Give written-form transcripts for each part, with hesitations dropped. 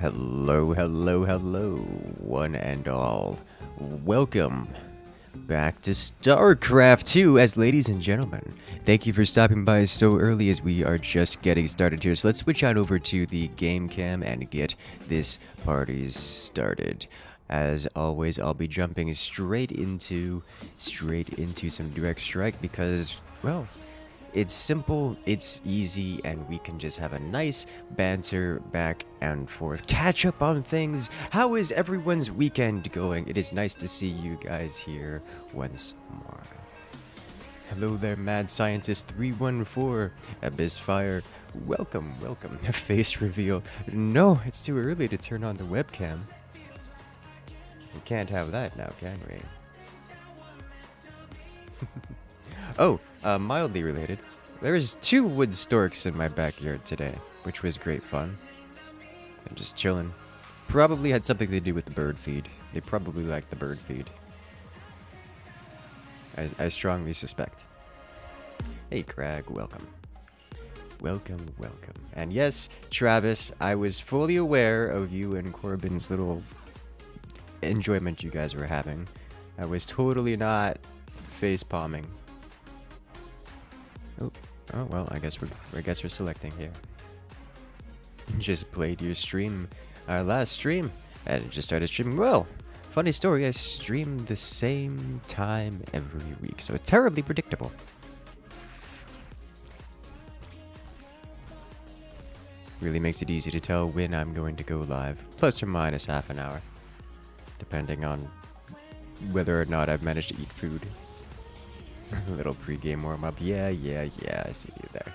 Hello, hello, hello, one and all. Welcome back to StarCraft II, as ladies and gentlemen. Thank you for stopping by so early as we are just getting started here. So let's switch on over to the game cam and get this party started. As always, I'll be jumping straight into some direct strike because, well, it's simple, it's easy, and we can just have a nice banter back and forth. Catch up on things. How is everyone's weekend going? It is nice to see you guys here once more. Hello there, Mad Scientist 314, Abyssfire. Welcome, welcome. Face reveal. No, it's too early to turn on the webcam. We can't have that now, can we? Oh, mildly related. There's 2 wood storks in my backyard today, which was great fun. I'm just chilling. Probably had something to do with the bird feed. They probably like the bird feed. I strongly suspect. Hey, Crag, welcome. Welcome, welcome. And yes, Travis, I was fully aware of you and Corbin's little enjoyment you guys were having. I was totally not face palming. Oh well, I guess we're selecting here. Just played your stream, our last stream, and just started streaming. Well, funny story, I stream the same time every week, so it's terribly predictable. Really makes it easy to tell when I'm going to go live, plus or minus half an hour, depending on whether or not I've managed to eat food. A little pre-game warm-up. Yeah, I see you there.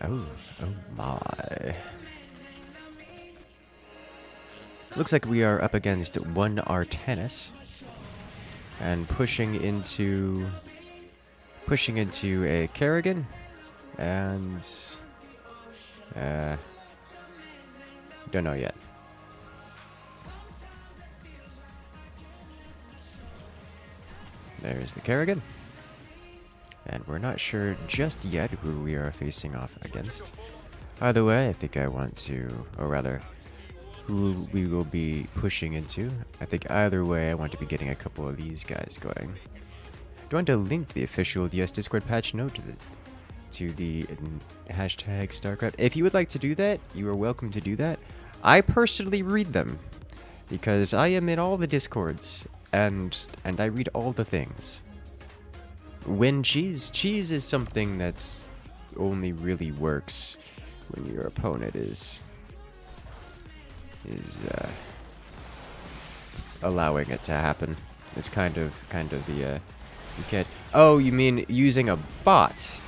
Oh my. Looks like we are up against one Artanis. And pushing into a Kerrigan. And don't know yet. There's the Kerrigan. And we're not sure just yet who we are facing off against. Either way, I think I want to, or rather, who we will be pushing into. I think either way, I want to be getting a couple of these guys going. Do you want to link the official DS Discord patch note to the hashtag StarCraft? If you would like to do that, you are welcome to do that. I personally read them, because I am in all the Discords. And I read all the things. When cheese is something that's only really works when your opponent is allowing it to happen. It's kind of the you can't. Oh, you mean using a bot?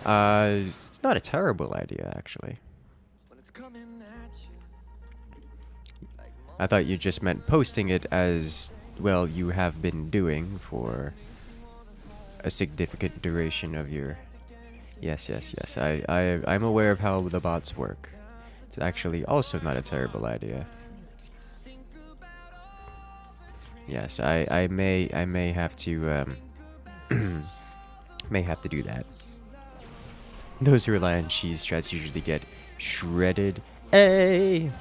It's not a terrible idea, actually. I thought you just meant posting it as, well, you have been doing for a significant duration of your... Yes. I'm aware of how the bots work. It's actually also not a terrible idea. Yes, I may have to may have to do that. Those who rely on cheese strats usually get shredded. Hey!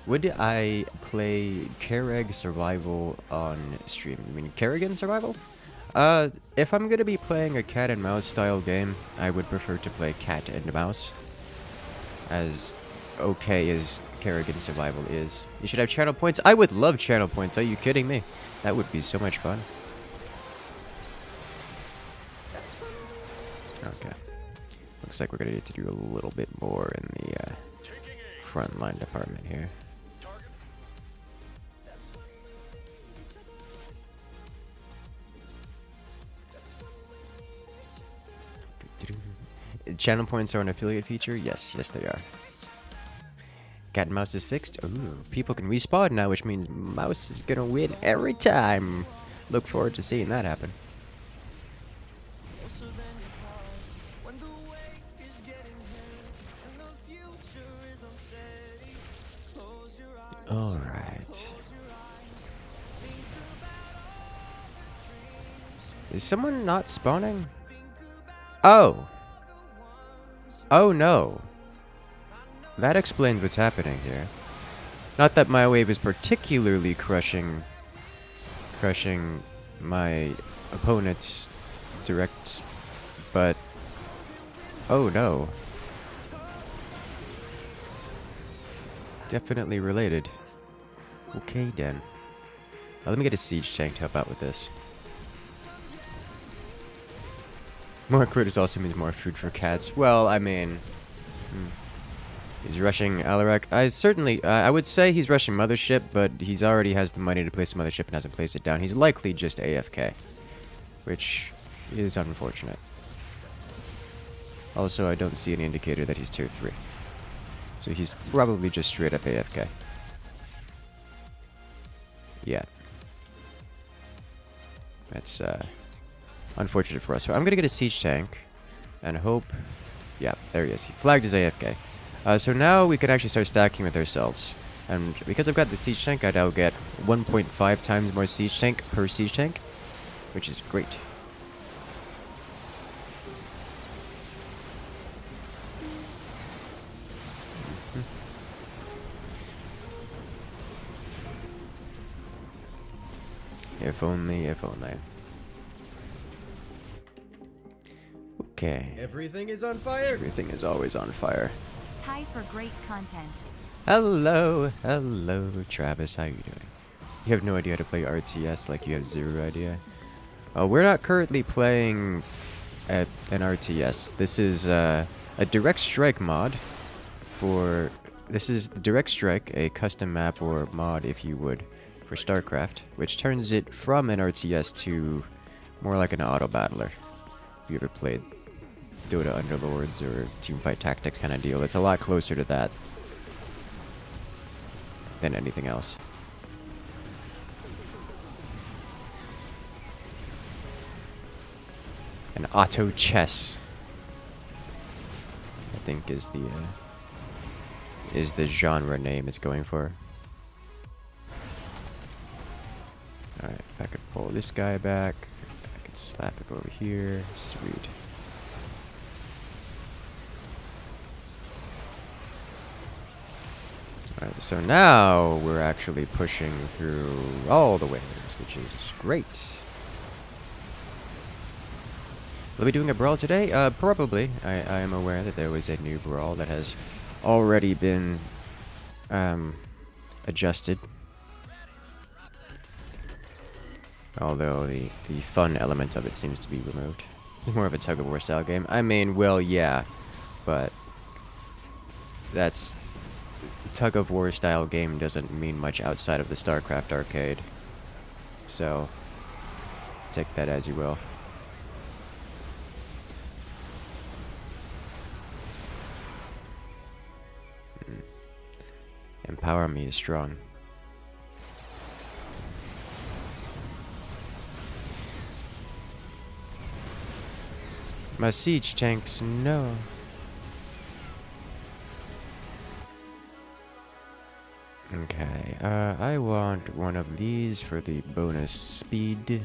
Would I play Kerrig Survival on stream? I mean, Kerrigan Survival? If I'm gonna be playing a cat and mouse style game, I would prefer to play cat and mouse. As okay as Kerrigan Survival is. You should have channel points. I would love channel points. Are you kidding me? That would be so much fun. Okay. Looks like we're gonna need to do a little bit more in the frontline department here. Channel points are an affiliate feature? Yes, they are. Cat and mouse is fixed? Ooh, people can respawn now, which means mouse is gonna win every time. Look forward to seeing that happen. Alright. Is someone not spawning? Oh. Oh no. that explains what's happening here. Not that my wave is particularly crushing my opponent's direct, but oh no. Definitely related. Okay then. Let me get a siege tank to help out with this. More critters also means more food for cats. Well, I mean... He's rushing Alarak. I would say he's rushing Mothership, but he's already has the money to place a Mothership and hasn't placed it down. He's likely just AFK, which is unfortunate. Also, I don't see any indicator that he's tier 3. So he's probably just straight up AFK. Yeah. That's unfortunate for us. So I'm going to get a siege tank and hope... Yeah, there he is. He flagged his AFK. So now we can actually start stacking with ourselves. And because I've got the siege tank, I now get 1.5 times more siege tank per siege tank, which is great. If only, if only. Okay. Everything is on fire. Everything is always on fire. Time for great content. Hello, hello, Travis. How you doing? You have no idea how to play RTS, like you have zero idea. We're not currently playing at an RTS. This is a direct strike mod for. This is the direct strike, a custom map or mod, if you would, for StarCraft, which turns it from an RTS to more like an auto battler. If you ever played Dota Underlords or Teamfight Tactics kind of deal, it's a lot closer to that than anything else. An auto chess, I think, is the genre name it's going for. Alright, if I could pull this guy back, I could slap it over here. Sweet. Alright, so now we're actually pushing through all the waves, which is great. Will we be doing a brawl today? Probably. I am aware that there was a new brawl that has already been adjusted. Although the fun element of it seems to be removed. It's more of a tug-of-war style game. I mean, well, yeah, but that's... tug-of-war style game doesn't mean much outside of the StarCraft arcade. So, take that as you will. Empower me is strong. My siege tanks, no. Okay, I want one of these for the bonus speed.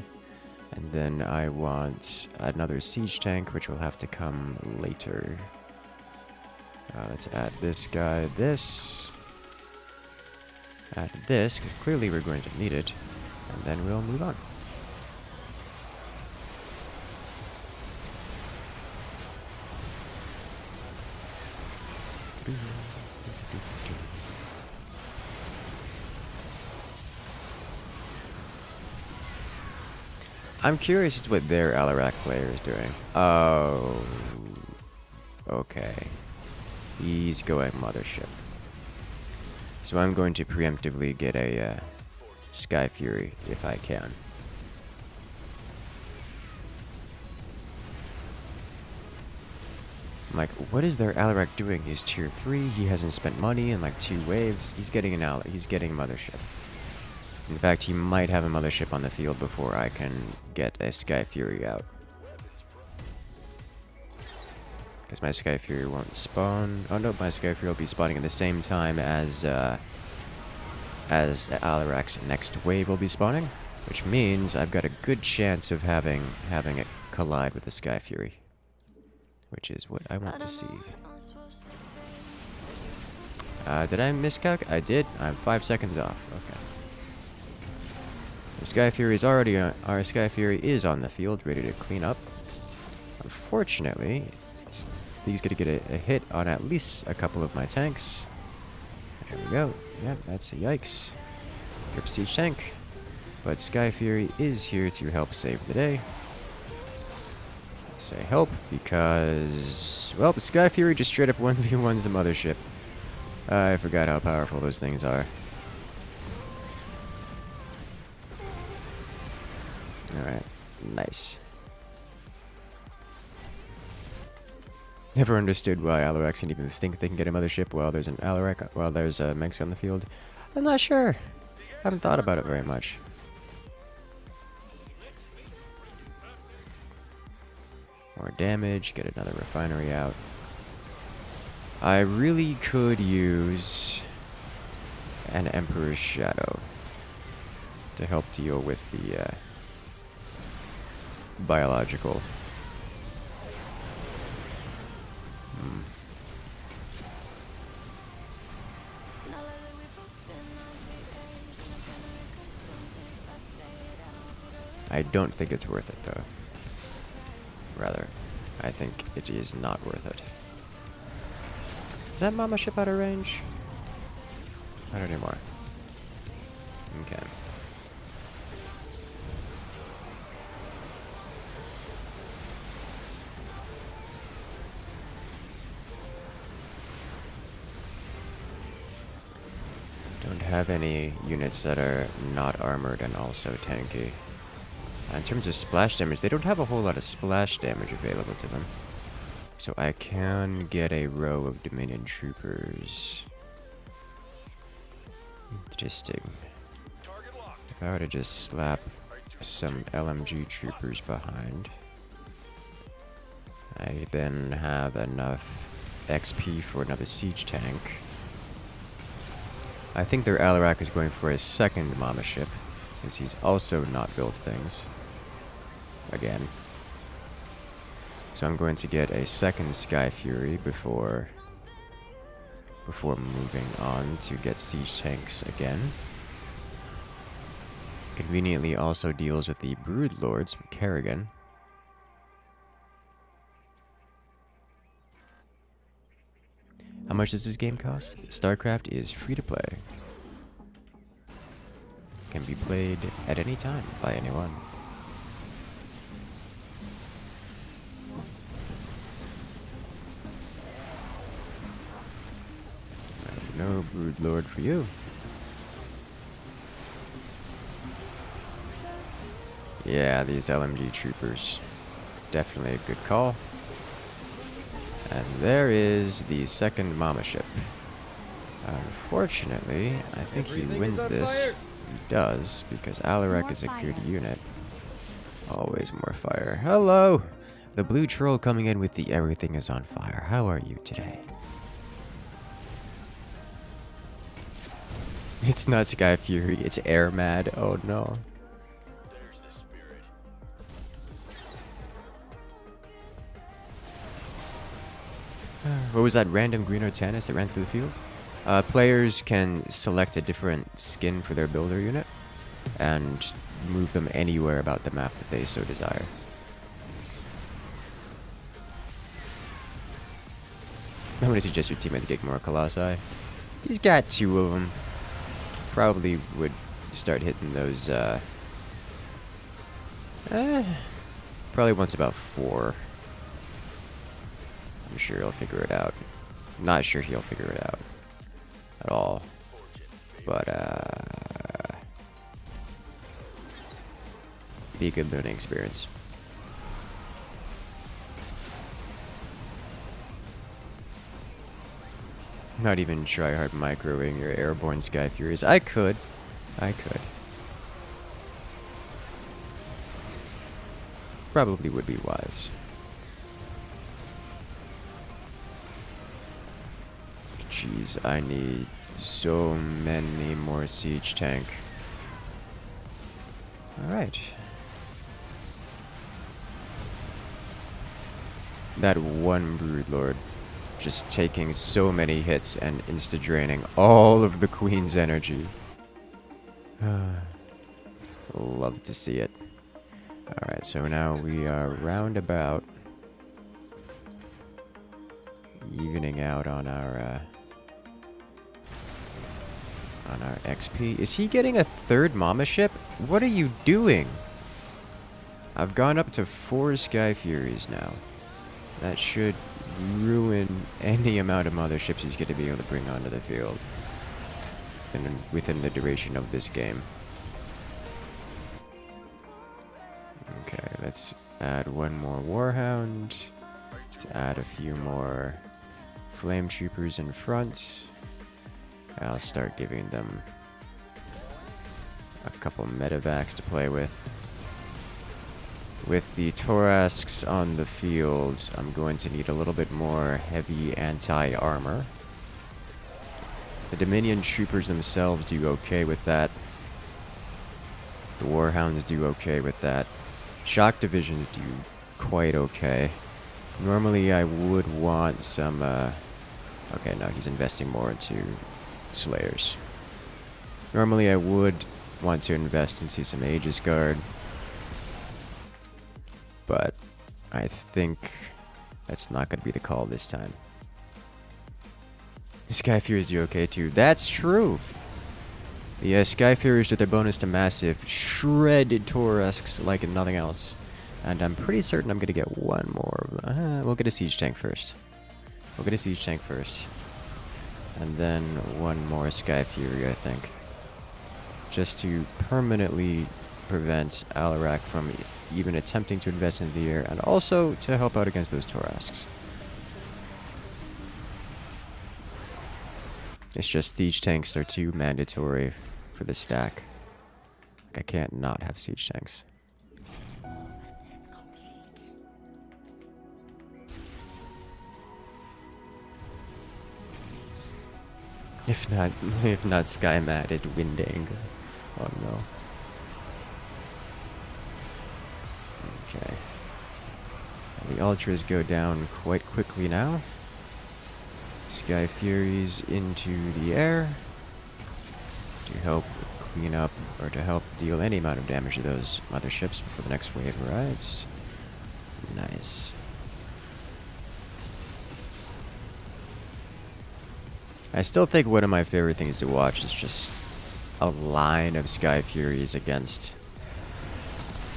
And then I want another siege tank, which will have to come later. Let's add this guy, this. Add this, because clearly we're going to need it. And then we'll move on. I'm curious as to what their Alarak player is doing. Oh. Okay. He's going Mothership. So I'm going to preemptively get a Sky Fury if I can. I'm like, what is their Alarak doing? He's tier 3, he hasn't spent money in like 2 waves. He's getting an he's getting a Mothership. In fact, he might have a Mothership on the field before I can get a Sky Fury out. Because my Sky Fury won't spawn. Oh no, my Sky Fury will be spawning at the same time as Alarak's next wave will be spawning. Which means I've got a good chance of having it collide with the Sky Fury. Which is what I want to see. Did I miscalc? I did. I'm 5 seconds off. Okay. The Sky Fury is already on. Our Sky Fury is on the field, ready to clean up. Unfortunately, he's gonna get a hit on at least a couple of my tanks. There we go. Yep, that's a yikes. Rip siege tank. But Sky Fury is here to help save the day. I say help because, well, Sky Fury just straight up 1v1s the mothership. I forgot how powerful those things are. Alright, nice. Never understood why Alarak can even think they can get a mothership while there's an Alarak, while there's a Mechs on the field. I'm not sure. I haven't thought about it very much. More damage, get another refinery out. I really could use an Emperor's Shadow to help deal with the biological. I don't think it's worth it, though. Rather, I think it is not worth it. Is that Mama ship out of range? Not anymore. Okay. Don't have any units that are not armored and also tanky. In terms of splash damage, they don't have a whole lot of splash damage available to them. So I can get a row of Dominion troopers. Interesting. If I were to just slap some LMG troopers behind, I then have enough XP for another siege tank. I think their Alarak is going for a second Mama ship, because he's also not built things. Again. So I'm going to get a second Sky Fury before moving on to get siege tanks again. Conveniently also deals with the Brood Lords from Kerrigan. How much does this game cost? StarCraft is free to play. Can be played at any time by anyone. No Brood Lord for you. Yeah, these LMG troopers. Definitely a good call. And there is the second Mama ship. Unfortunately, I think he wins this. He does, because Alarak is a good unit. Always more fire. Hello! The blue troll coming in with the everything is on fire. How are you today? It's not Sky Fury, it's Air Mad. Oh no. What was that random green Artanis that ran through the field? Players can select a different skin for their builder unit and move them anywhere about the map that they so desire. I'm going to suggest your teammate to get more Colossi. He's got 2 of them. Probably would start hitting those, probably wants about 4. I'm sure he'll figure it out. Not sure he'll figure it out at all. But, be a good learning experience. Not even try hard microing your airborne Sky Furies. I could. Probably would be wise. Jeez, I need so many more siege tank. Alright. That one Brood Lord just taking so many hits and insta-draining all of the queen's energy. Love to see it. Alright, so now we are roundabout evening out on our XP. Is he getting a third Mama ship? What are you doing? I've gone up to 4 Sky Furies now. That should ruin any amount of motherships he's going to be able to bring onto the field within the duration of this game. Okay, let's add one more Warhound. Let's add a few more Flame Troopers in front. I'll start giving them a couple medevacs to play with. With the Torasks on the field, I'm going to need a little bit more heavy anti-armor. The Dominion Troopers themselves do okay with that. The Warhounds do okay with that. Shock Divisions do quite okay. Normally I would want some, okay, no, he's investing more into Slayers. Normally I would want to invest into some Aegis Guard. But I think that's not going to be the call this time. Sky Furies do okay too. That's true. The Sky Furies with their bonus to massive shredded Torasks like nothing else. And I'm pretty certain I'm going to get one more. We'll get a Siege Tank first. We'll get a Siege Tank first. And then one more Sky Fury, I think. Just to permanently prevent Alarak from even attempting to invest in the air, and also to help out against those Torasks. It's just Siege Tanks are too mandatory for the stack. Like, I can't not have Siege Tanks. If not Sky Matted Wind Anger. Oh no. Okay. And the Ultras go down quite quickly now. Sky Furies into the air to help clean up, or to help deal any amount of damage to those motherships before the next wave arrives. Nice. I still think one of my favorite things to watch is just a line of Sky Furies against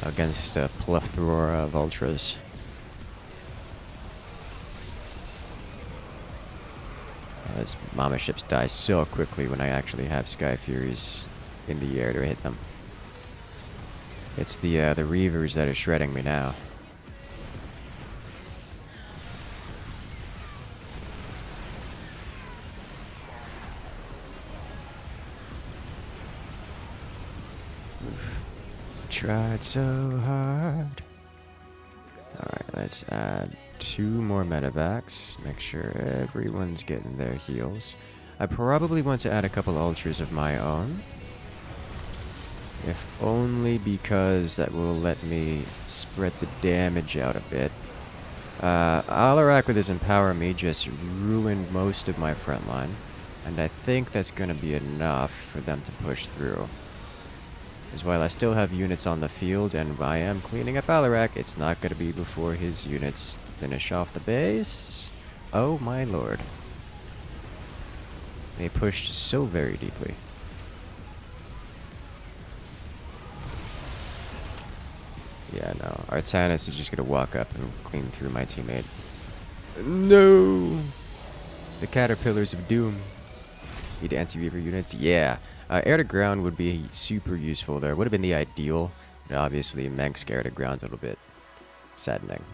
a plethora of Ultras. Those Mama ships die so quickly when I actually have Sky Furies in the air to hit them. It's the Reavers that are shredding me now. Tried so hard. Alright, let's add 2 more medevacs. Make sure everyone's getting their heals. I probably want to add a couple Ultras of my own. If only because that will let me spread the damage out a bit. Alarak with his Empower Me just ruined most of my front line. And I think that's going to be enough for them to push through. Because while I still have units on the field and I am cleaning up Alarak, it's not going to be before his units finish off the base. Oh my lord. They pushed so very deeply. Yeah, no. Artanis is just going to walk up and clean through my teammate. No! The Caterpillars of Doom. Need anti-Reaver units? Yeah. Air to ground would be super useful there. Would have been the ideal. But obviously, Mengsk air to ground's a little bit saddening.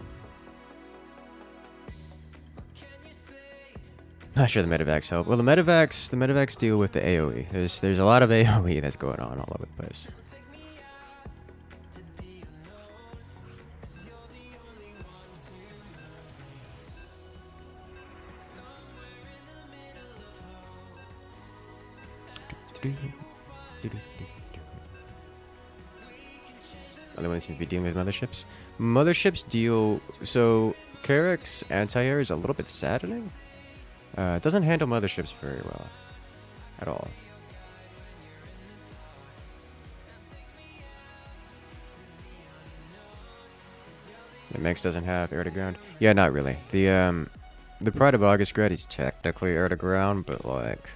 Not sure the medevacs help. Well, the medevacs deal with the AoE. There's a lot of AoE that's going on all over the place. Other one seems to be dealing with motherships. Motherships deal... So, Karek's anti-air is a little bit saddening. It doesn't handle motherships very well. At all. The mix doesn't have air to ground. Yeah, not really. The Pride of August Grad is technically air to ground, but like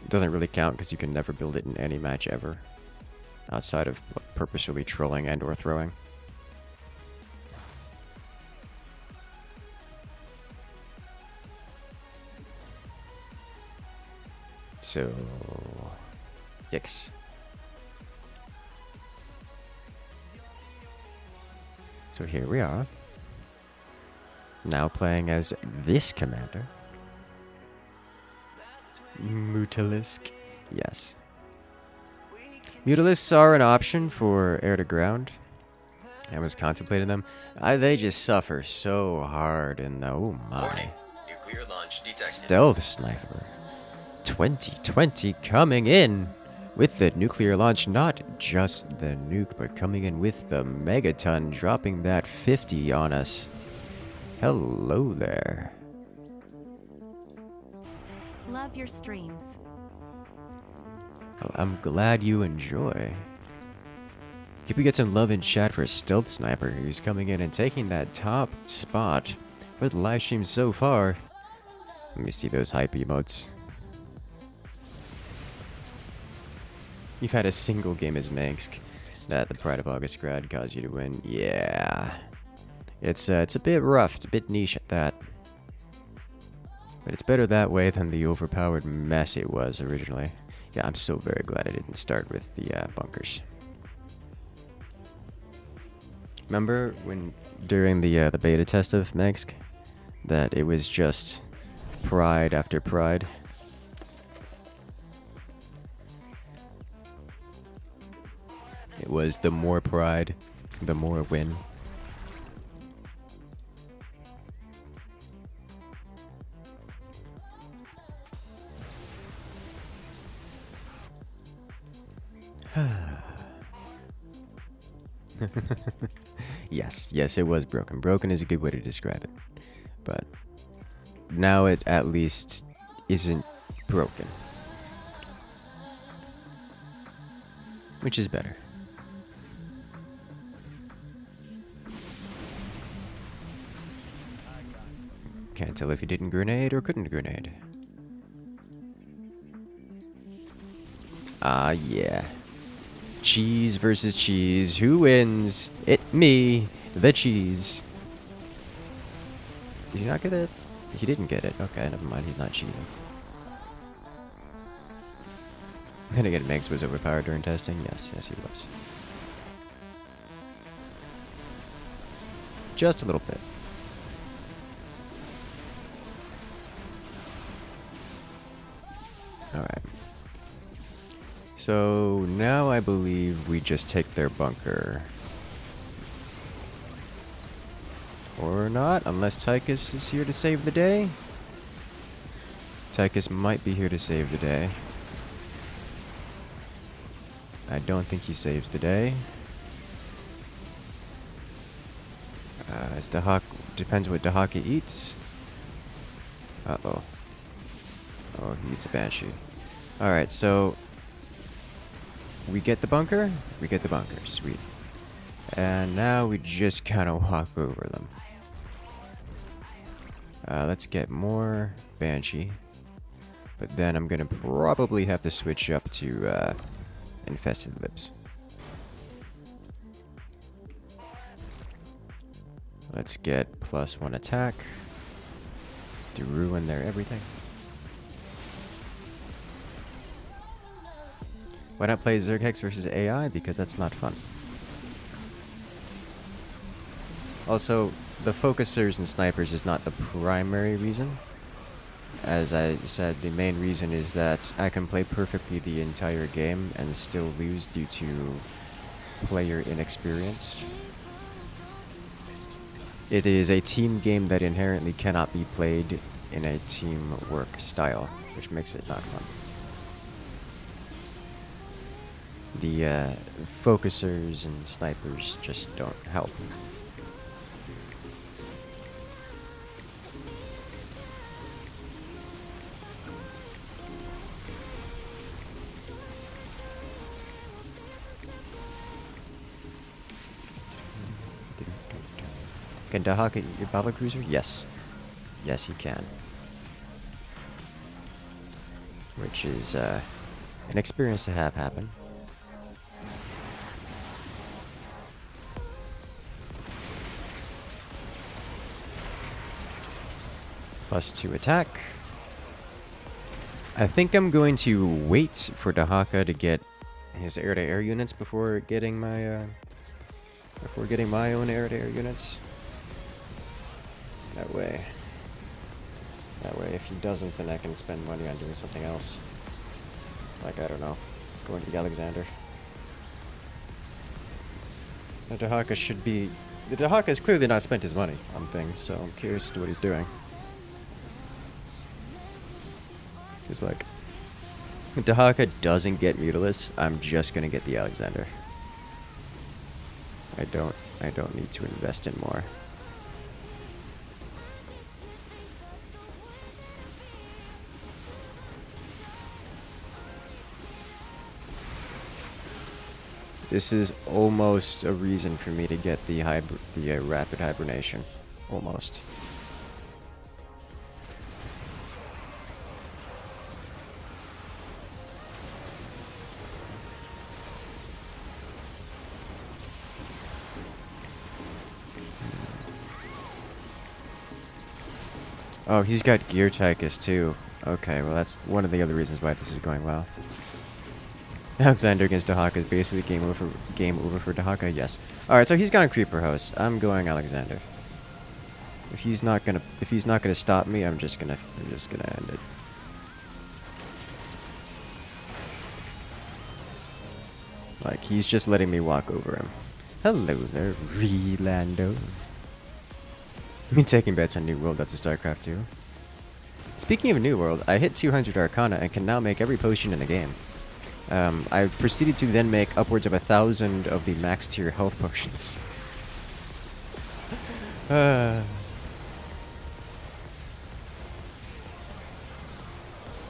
it doesn't really count because you can never build it in any match ever, outside of purposefully trolling and/or throwing. So, yikes. So here we are. Now playing as this commander. Mutalisk. Yes. Mutalisks are an option for air to ground. I was contemplating them. They just suffer so hard in the... Oh my. Nuclear launch detected. Stealth Sniper. 2020 coming in with the nuclear launch. Not just the nuke, but coming in with the megaton, dropping that 50 on us. Hello there. Love your streams. Well, I'm glad you enjoy. Could we get some love in chat for Stealth Sniper, who's coming in and taking that top spot for the live stream so far? Let me see those hype emotes. You've had a single game as Mansk that the Pride of August grad caused you to win. Yeah. It's a bit rough. It's a bit niche at that. But it's better that way than the overpowered mess it was originally. Yeah, I'm so very glad I didn't start with the bunkers. Remember when during the beta test of Megsk that it was just pride after pride? It was the more pride, the more win. Yes, it was broken. Broken is a good way to describe it. But now it at least isn't broken. Which is better. Can't tell if he didn't grenade or couldn't grenade. Ah, yeah. Cheese versus cheese. Who wins? Me, the cheese. Did you not get it? He didn't get it. Okay, never mind. He's not cheating. Then again, Megs was overpowered during testing. Yes, he was. Just a little bit. Alright. So now I believe we just take their bunker. Or not, unless Tychus is here to save the day. Tychus might be here to save the day. I don't think he saves the day. Depends what Dahaka eats. Uh-oh. Oh, he eats a Banshee. Alright, so we get the bunker? We get the bunker. Sweet. And now we just kind of walk over them. Let's get more Banshee. But then I'm going to probably have to switch up to Infested Lips. Let's get +1 attack to ruin their everything. Why not play Zerg Hex versus AI? Because that's not fun. Also, the focusers and snipers is not the primary reason. As I said, the main reason is that I can play perfectly the entire game and still lose due to player inexperience. It is a team game that inherently cannot be played in a teamwork style, which makes it not fun. The focusers and snipers just don't help. Can Dahaka eat your battle cruiser? Yes. Yes, you can. Which is an experience to have happen. +2 attack. I think I'm going to wait for Dahaka to get his air-to-air units before getting my own air-to-air units. That way, if he doesn't, then I can spend money on doing something else. Like, I don't know, going to the Alexander. Now Dahaka should be... The Dahaka has clearly not spent his money on things, so I'm curious as to what he's doing. Because, like, if Dahaka doesn't get Mutalisk, I'm just gonna get the Alexander. I don't need to invest in more. This is almost a reason for me to get the rapid hibernation. Almost. Oh, he's got Gear Tychus too. Okay, well that's one of the other reasons why this is going well. Alexander against Dahaka is basically game over for Dahaka. Yes. All right, so he's gone Creeper Host. I'm going Alexander. If he's not gonna stop me, I'm just gonna end it. Like, he's just letting me walk over him. Hello there, Relando. Me taking bets on New World up to StarCraft II. Speaking of New World, I hit 200 Arcana and can now make every potion in the game. I proceeded to then make upwards of 1,000 of the max tier health potions.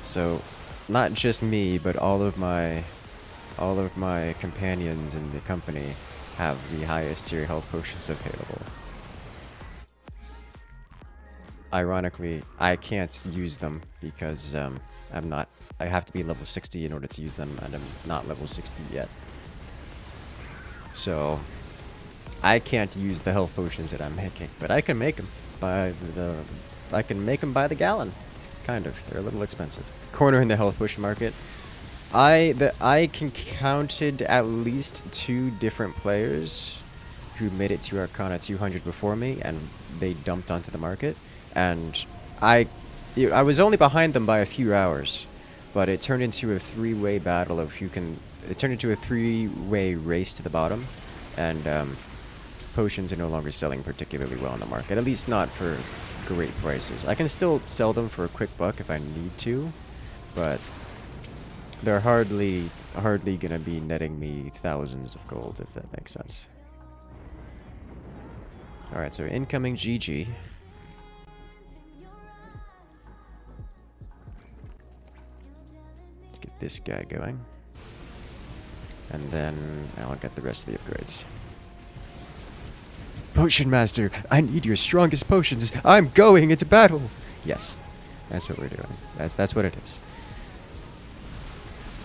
So, not just me, but all of my companions in the company have the highest tier health potions available. Ironically, I can't use them because I have to be level 60 in order to use them, and I'm not level 60 yet. So, I can't use the health potions that I'm making, but I can make them by the gallon. Kind of. They're a little expensive. Cornering the health potion market. I counted at least 2 different players who made it to Arcana 200 before me, and they dumped onto the market. And I was only behind them by a few hours, but it turned into a 3-way battle of who can. It turned into a 3-way race to the bottom, and potions are no longer selling particularly well on the market. At least not for great prices. I can still sell them for a quick buck if I need to, but they're hardly gonna be netting me thousands of gold, if that makes sense. All right, so incoming GG. Let's get this guy going. And then I'll get the rest of the upgrades. Potion Master, I need your strongest potions. I'm going into battle. Yes, that's what we're doing. That's what it is.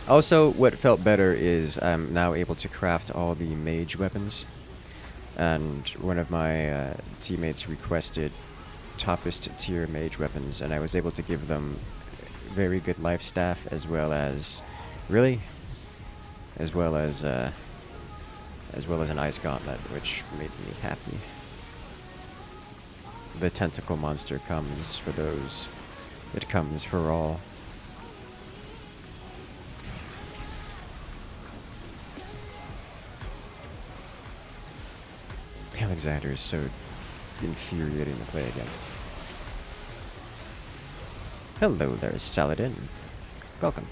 Also, what felt better is I'm now able to craft all the mage weapons. And one of my teammates requested toppest tier mage weapons, and I was able to give them very good life staff as well as an ice gauntlet, which made me happy. The tentacle monster comes for those. It comes for all. Alexander is so infuriating to play against. Hello there, Saladin. Welcome.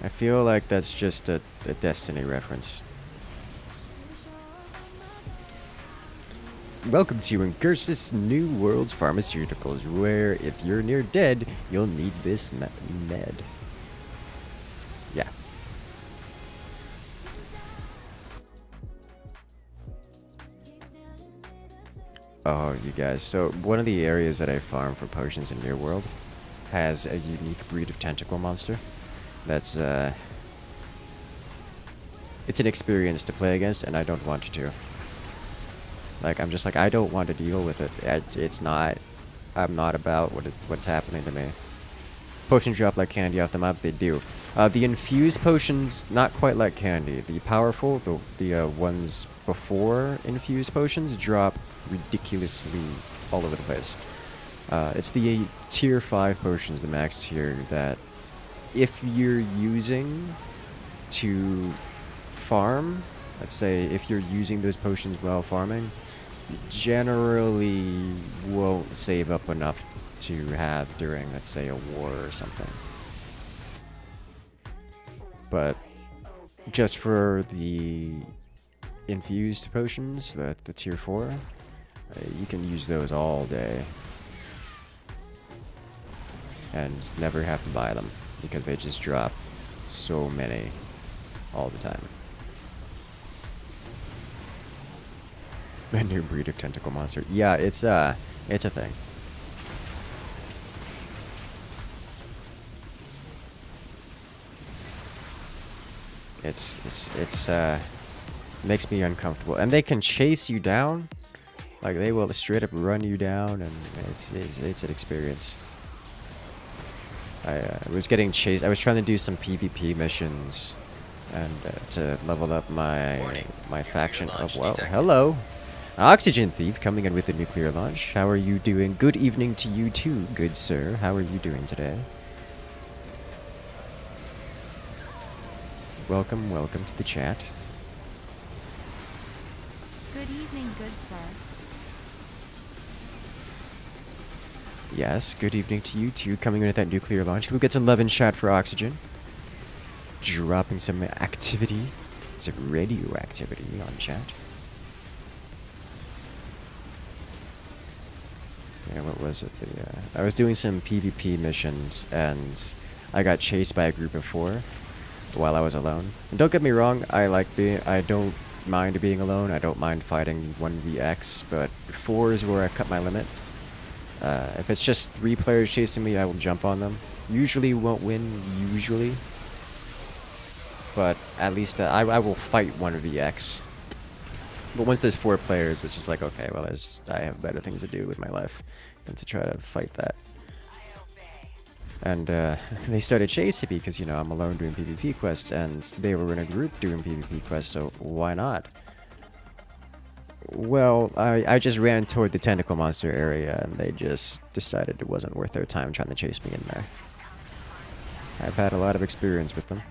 I feel like that's just a Destiny reference. Welcome to Incursus New World's Pharmaceuticals, where if you're near dead, you'll need this med. Yeah. Oh, you guys. So, one of the areas that I farm for potions in your world has a unique breed of tentacle monster. That's, it's an experience to play against, and I don't want to. Like, I'm just like, I don't want to deal with it. It's not, I'm not about what's happening to me. Potions drop like candy off the mobs, they do. The infused potions, not quite like candy. The powerful, the ones before infused potions drop ridiculously all over the place. It's the tier 5 potions, the max tier, that if you're using to farm, let's say if you're using those potions while farming, you generally won't save up enough to have during, let's say, a war or something. But just for the infused potions, the tier 4, you can use those all day and never have to buy them because they just drop so many all the time. A new breed of tentacle monster. Yeah, it's a thing. It's makes me uncomfortable, and they can chase you down. Like, they will straight up run you down, and it's an experience. I was getting chased. I was trying to do some PvP missions, and to level up my faction. Oh, well, hello. Oxygen Thief coming in with the nuclear launch. How are you doing? Good evening to you too, good sir. How are you doing today? Welcome, welcome to the chat. Good evening, good sir. Yes, good evening to you too, coming in at that nuclear launch. Can we get some love in chat for Oxygen? Dropping some activity, some radioactivity on chat. Yeah, what was it? I was doing some PvP missions, and I got chased by a group of 4 while I was alone. And don't get me wrong, I don't mind being alone. I don't mind fighting 1vx, but 4 is where I cut my limit. If it's just 3 players chasing me, I will jump on them. Usually won't win, usually. But at least I will fight 1vx. But once there's 4 players, it's just like, okay, well, I have better things to do with my life than to try to fight that. And they started chasing me because, you know, I'm alone doing PvP quests, and they were in a group doing PvP quests, so why not? Well, I just ran toward the tentacle monster area, and they just decided it wasn't worth their time trying to chase me in there. I've had a lot of experience with them,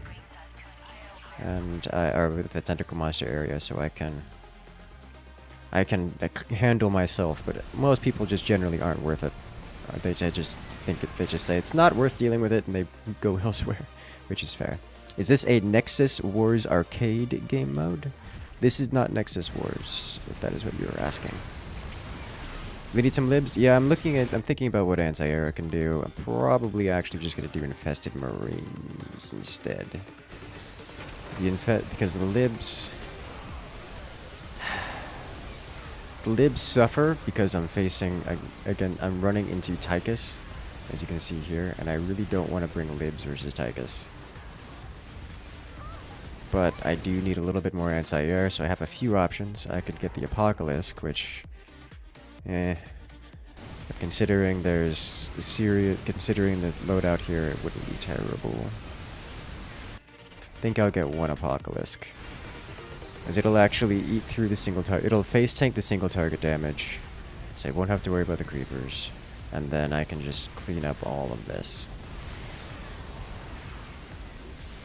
and or with the tentacle monster area, so I can handle myself. But most people just generally aren't worth it. They just they just say it's not worth dealing with it, and they go elsewhere, which is fair. Is this a Nexus Wars arcade game mode? This is not Nexus Wars, if that is what you were asking. We need some libs? Yeah, I'm thinking about what anti-air can do. I'm probably actually just gonna do Infested Marines instead. Because the libs suffer because I'm facing, again, I'm running into Tychus, as you can see here, and I really don't want to bring libs versus Tychus. But I do need a little bit more anti-air, so I have a few options. I could get the Apocalypse, which, considering there's considering the loadout here, it wouldn't be terrible. I think I'll get one Apocalypse, as it'll actually eat through the single target. It'll face tank the single target damage, so I won't have to worry about the creepers, and then I can just clean up all of this,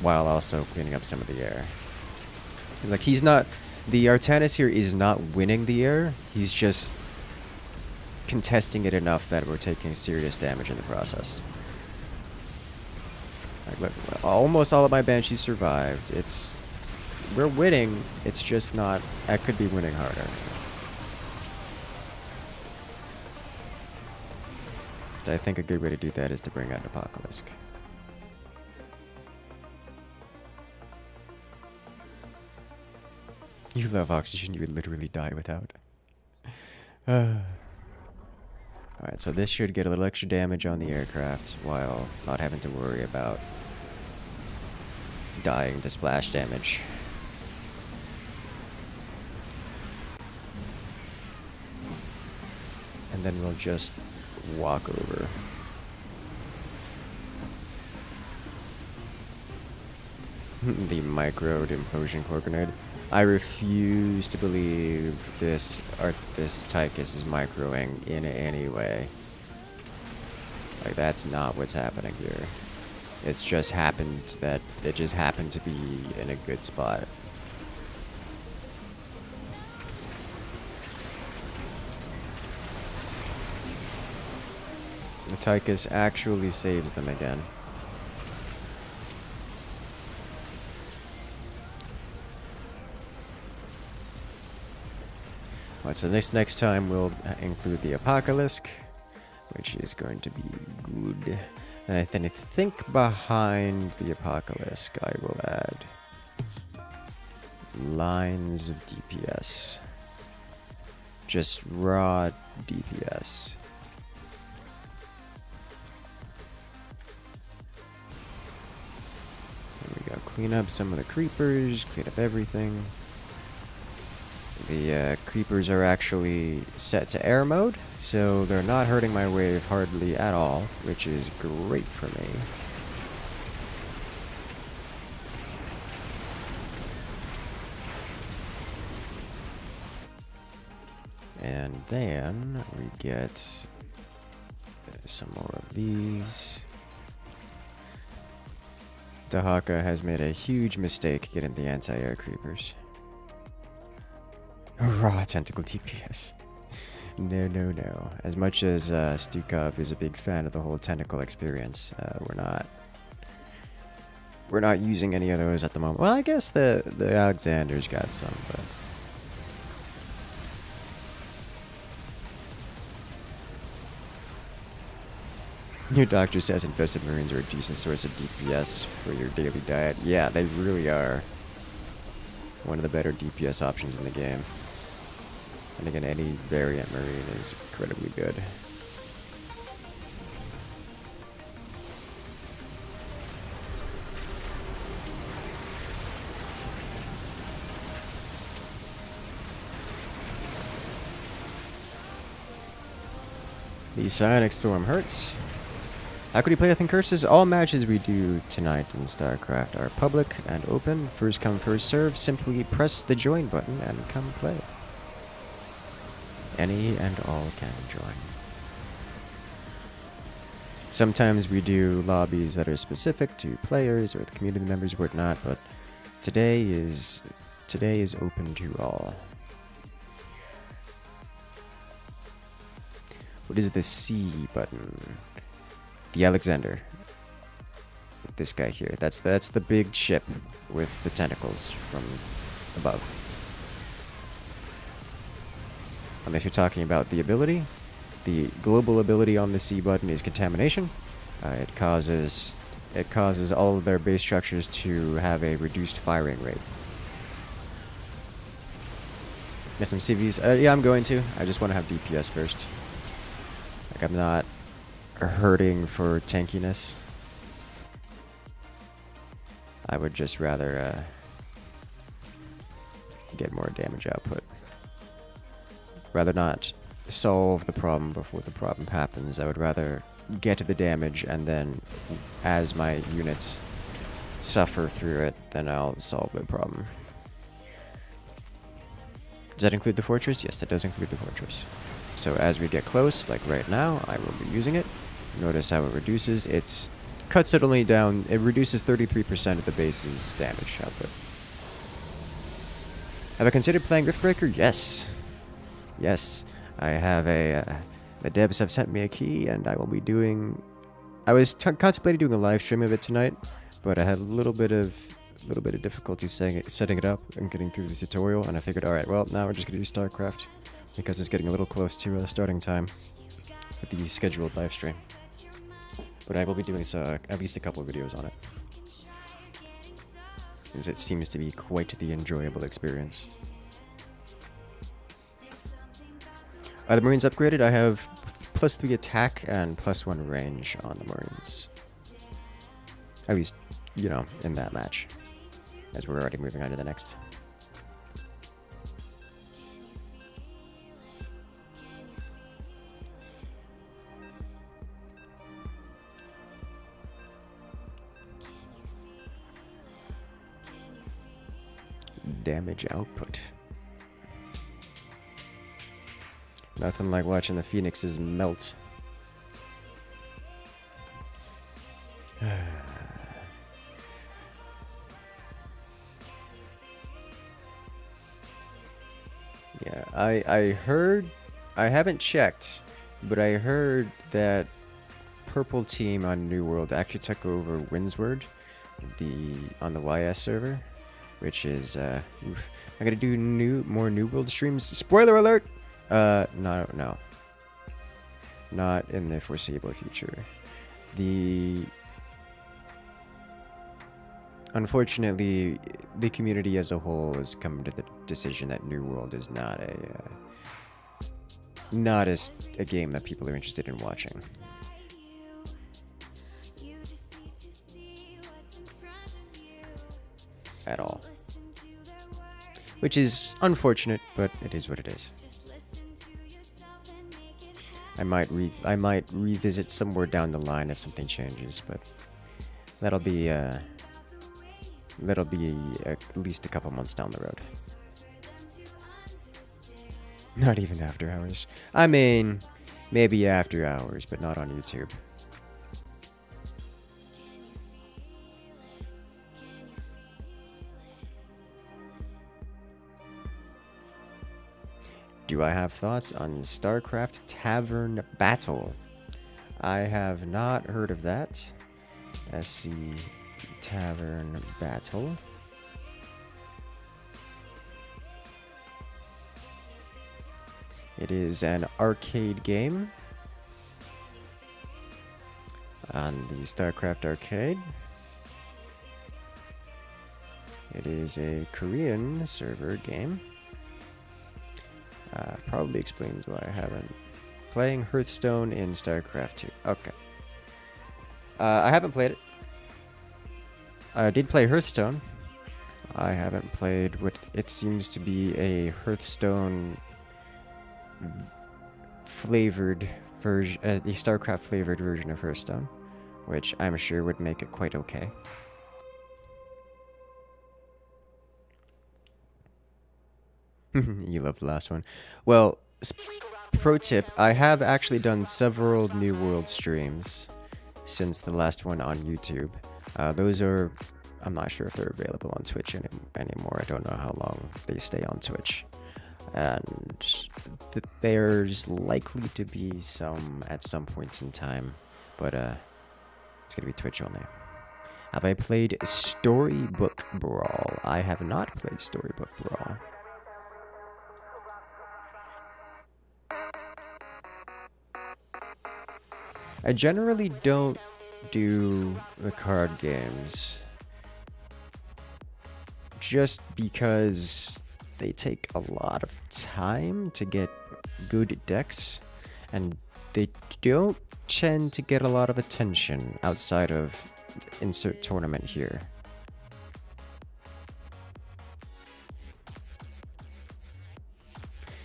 while also cleaning up some of the air. Like, he's not... The Artanis here is not winning the air, he's just contesting it enough that we're taking serious damage in the process. Like, look, almost all of my Banshees survived. We're winning, it's just not... I could be winning harder. I think a good way to do that is to bring out Apocalypse. You love Oxygen, you would literally die without. Alright, so this should get a little extra damage on the aircraft while not having to worry about dying to splash damage. And then we'll just walk over. The microed implosion core grenade. I refuse to believe this Tychus is microing in any way. Like, that's not what's happening here. It's just happened that it just happened to be in a good spot. The Tychus actually saves them again. Alright, so next time we'll include the Apocalypse, which is going to be good. And I think behind the Apocalypse, I will add lines of DPS. Just raw DPS. There we go. Clean up some of the creepers, clean up everything. The creepers are actually set to air mode, so they're not hurting my wave hardly at all, which is great for me. And then we get some more of these. Dahaka has made a huge mistake getting the anti-air creepers. Raw tentacle DPS. No, no, no. As much as Stukov is a big fan of the whole tentacle experience, we're not using any of those at the moment. Well, I guess the Alexander's got some, but your doctor says infested marines are a decent source of DPS for your daily diet. Yeah, they really are one of the better DPS options in the game. And again, any variant marine is incredibly good. The Psionic Storm hurts. How could you play with Incursus? All matches we do tonight in StarCraft are public and open. First come, first serve. Simply press the join button and come play. Any and all can join. Sometimes we do lobbies that are specific to players or the community members or whatnot, but today is open to all. What is the C button? The Alexander. This guy here. That's the big ship with the tentacles from above. If you're talking about the ability, the global ability on the C button is contamination. It causes all of their base structures to have a reduced firing rate. Get some CVs. Yeah, I'm going to. I just want to have DPS first. Like, I'm not hurting for tankiness. I would just rather get more damage output. Rather not solve the problem before the problem happens. I would rather get to the damage, and then as my units suffer through it, then I'll solve the problem. Does that include the fortress? Yes, that does include the fortress. So as we get close, like right now, I will be using it. Notice how it reduces. It cuts it only down. It reduces 33% of the base's damage output. Have I considered playing Riftbreaker? Yes. Yes, I have the devs have sent me a key, and I will be doing. I was contemplating doing a live stream of it tonight, but I had a little bit of difficulty setting it up and getting through the tutorial, and I figured, all right, well, now we're just gonna do StarCraft because it's getting a little close to starting time with the scheduled live stream. But I will be doing at least a couple of videos on it, as it seems to be quite the enjoyable experience. Are the Marines upgraded? I have +3 attack and +1 range on the Marines. At least, you know, in that match. As we're already moving on to the next. Damage output. Nothing like watching the phoenixes melt. Yeah, I heard, I haven't checked, but I heard that purple team on New World actually took over Windsward, on the YS server, which is oof. I'm gonna do more New World streams. Spoiler alert! No, not in the foreseeable future. Unfortunately, the community as a whole has come to the decision that New World is not a game that people are interested in watching. At all. Which is unfortunate, but it is what it is. I might revisit somewhere down the line if something changes, but that'll be at least a couple months down the road. Not even after hours. I mean, maybe after hours, but not on YouTube. Do I have thoughts on StarCraft Tavern Battle? I have not heard of that. SC Tavern Battle. It is an arcade game on the StarCraft arcade. It is a Korean server game. Probably explains why I haven't. Playing Hearthstone in StarCraft II. Okay. I haven't played it. I did play Hearthstone. I haven't played what it seems to be a Hearthstone flavored version, the StarCraft flavored version of Hearthstone, which I'm sure would make it quite okay. You love the last one. Well, pro tip, I have actually done several New World streams since the last one on YouTube. Those are, I'm not sure if they're available on Twitch anymore. I don't know how long they stay on Twitch. And there's likely to be some at some points in time, but it's gonna be Twitch only. Have I played Storybook Brawl? I have not played Storybook Brawl. I generally don't do the card games just because they take a lot of time to get good decks, and they don't tend to get a lot of attention outside of insert tournament here.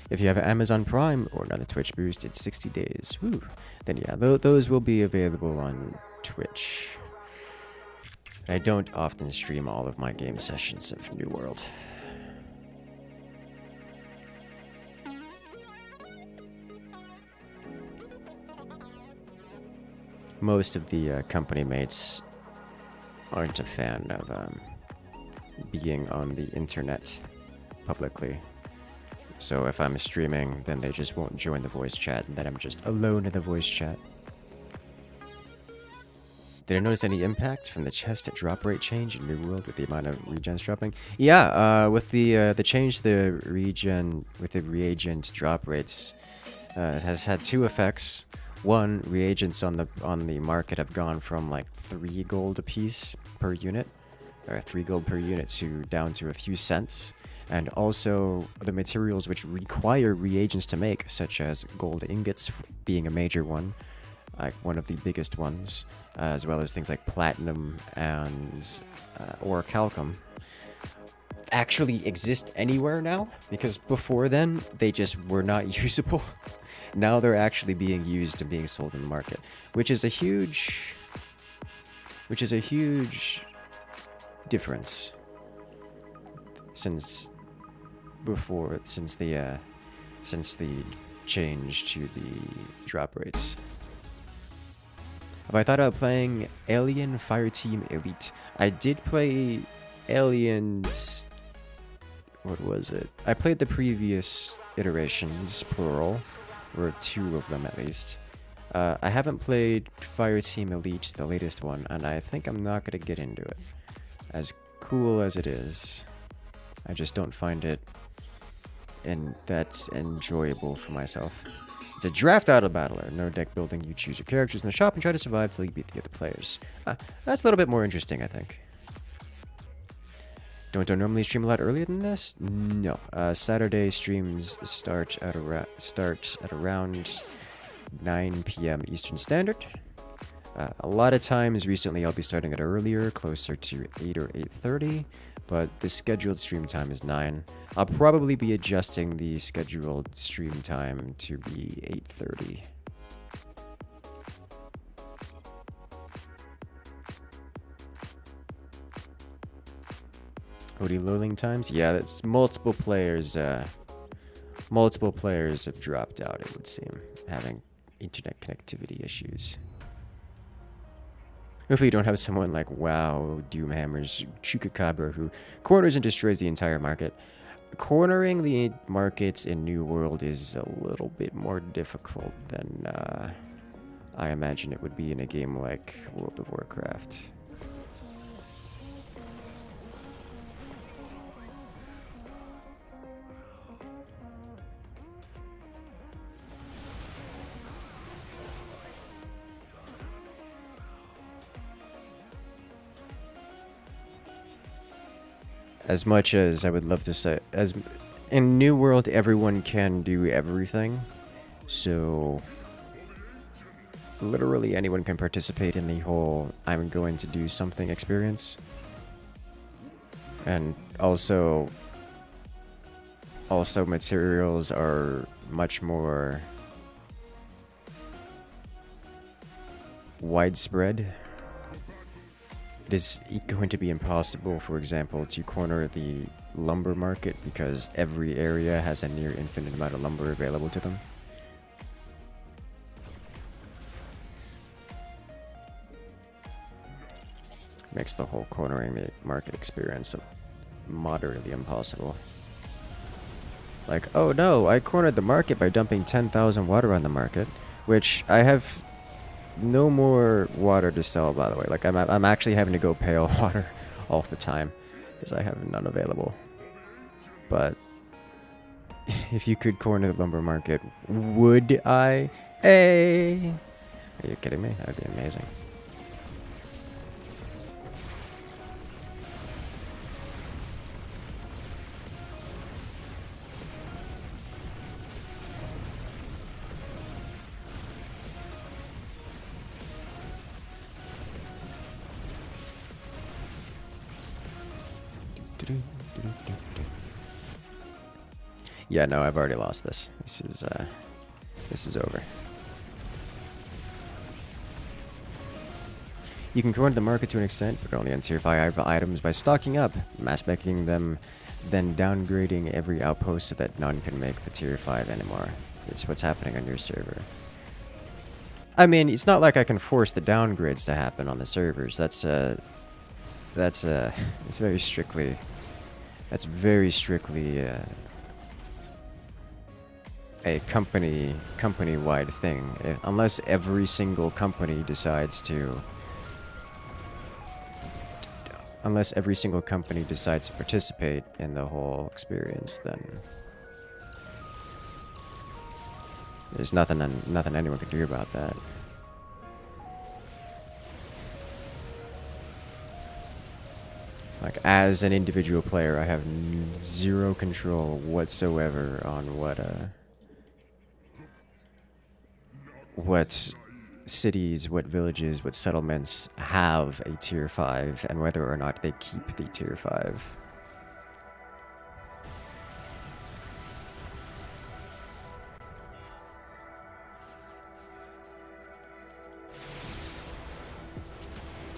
If you have Amazon Prime or another Twitch boost, it's 60 days. Woo. Then yeah, those will be available on Twitch. I don't often stream all of my game sessions of New World. Most of the company mates aren't a fan of being on the internet publicly. So if I'm streaming, then they just won't join the voice chat, and then I'm just alone in the voice chat. Did I notice any impact from the chest drop rate change in New World with the amount of regens dropping? Yeah, with the change, the reagent drop rates, it has had two effects. One, reagents on the market have gone from like 3 gold a piece per unit, or 3 gold per unit, to down to a few cents. and also the materials which require reagents to make, such as gold ingots being a major one, like one of the biggest ones, as well as things like platinum and orichalcum, actually exist anywhere now, because before then they just were not usable. Now they're actually being used and being sold in the market, which is a huge difference since the change to the drop rates. Have I thought about playing Alien Fireteam Elite? I did play Aliens. What was it? I played the previous iterations, plural, or 2 of them at least. I haven't played Fireteam Elite, the latest one, and I think I'm not going to get into it. As cool as it is, I just don't find it that's enjoyable for myself. It's a draft auto battler. No deck building. You choose your characters in the shop and try to survive till you beat the other players. That's a little bit more interesting, I think. Don't normally stream a lot earlier than this? No. Saturday streams start at around 9 p.m. Eastern Standard. A lot of times recently I'll be starting it earlier, closer to 8 or 8:30, but the scheduled stream time is 9. I'll probably be adjusting the scheduled stream time to be 8:30. OD loading times? Yeah, that's multiple players have dropped out, it would seem, having internet connectivity issues. Hopefully you don't have someone like WoW Doomhammer's Chupacabra who corners and destroys the entire market. Cornering the markets in New World is a little bit more difficult than I imagine it would be in a game like World of Warcraft. As much as I would love to say, as in New World, everyone can do everything. So literally anyone can participate in the whole I'm going to do something experience. And also materials are much more widespread. It is going to be impossible, for example, to corner the lumber market because every area has a near infinite amount of lumber available to them. Makes the whole cornering the market experience moderately impossible. Like, oh no, I cornered the market by dumping 10,000 water on the market, which I have no more water to sell, by the way. Like, I'm actually having to go pale water all the time because I have none available. But if you could corner the lumber market, would I? Hey! Are you kidding me? That'd be amazing. Yeah, no, I've already lost this. This is over. You can corner the market to an extent, but only on tier 5 items by stocking up, mass making them, then downgrading every outpost so that none can make the tier 5 anymore. It's what's happening on your server. I mean, it's not like I can force the downgrades to happen on the servers. That's very strictly a company-wide thing. Unless every single company decides to participate in the whole experience, then there's nothing anyone can do about that. Like, as an individual player, I have zero control whatsoever on what cities, what villages, what settlements have a tier 5, and whether or not they keep the tier 5.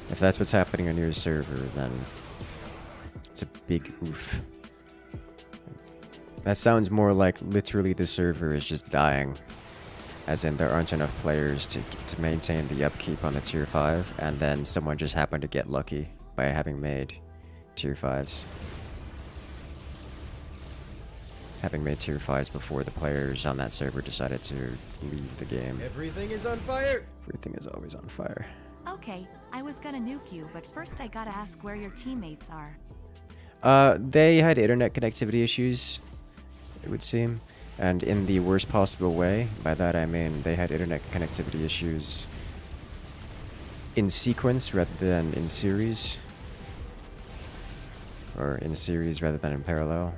If that's what's happening on your server, then it's a big oof. That sounds more like literally the server is just dying. As in, there aren't enough players to maintain the upkeep on the tier 5, and then someone just happened to get lucky by having made tier 5s. Having made tier 5s before the players on that server decided to leave the game. Everything is on fire! Everything is always on fire. Okay, I was gonna nuke you, but first I gotta ask where your teammates are. They had internet connectivity issues, it would seem. And in the worst possible way. By that I mean they had internet connectivity issues in sequence rather than in series. Or in series rather than in parallel.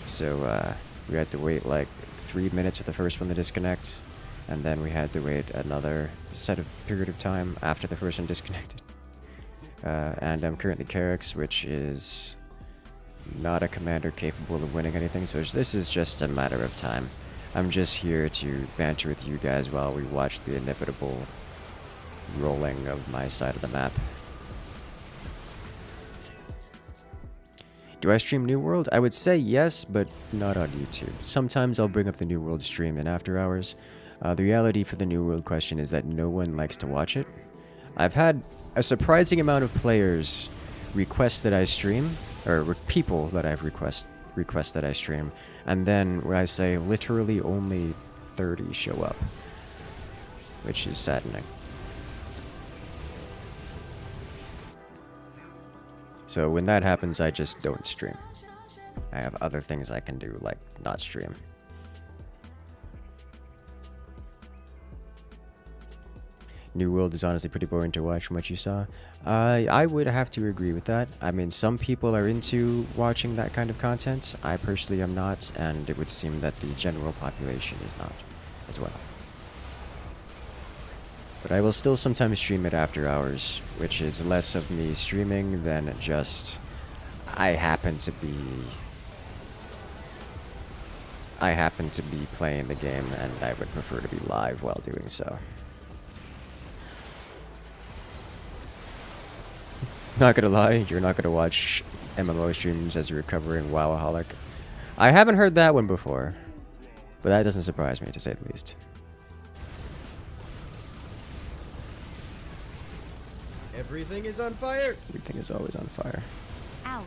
So we had to wait like 3 minutes for the first one to disconnect. And then we had to wait another period of time after the first one disconnected. And I'm currently Carrix, which is not a commander capable of winning anything, so this is just a matter of time. I'm just here to banter with you guys while we watch the inevitable rolling of my side of the map. Do I stream New World? I would say yes, but not on YouTube. Sometimes I'll bring up the New World stream in after hours. The reality for the New World question is that no one likes to watch it. I've had a surprising amount of players request that I stream, or people that I've request that I stream, and then when I say literally only 30 show up, which is saddening. So when that happens, I just don't stream. I have other things I can do, like not stream. New World is honestly pretty boring to watch from what you saw. I would have to agree with that. I mean, some people are into watching that kind of content. I personally am not, and it would seem that the general population is not as well. But I will still sometimes stream it after hours, which is less of me streaming than just I happen to be playing the game, and I would prefer to be live while doing so. Not gonna lie, you're not gonna watch MMO streams as a recovering WoWaholic. I haven't heard that one before, but that doesn't surprise me, to say the least. Everything is on fire! Everything is always on fire. Ouch.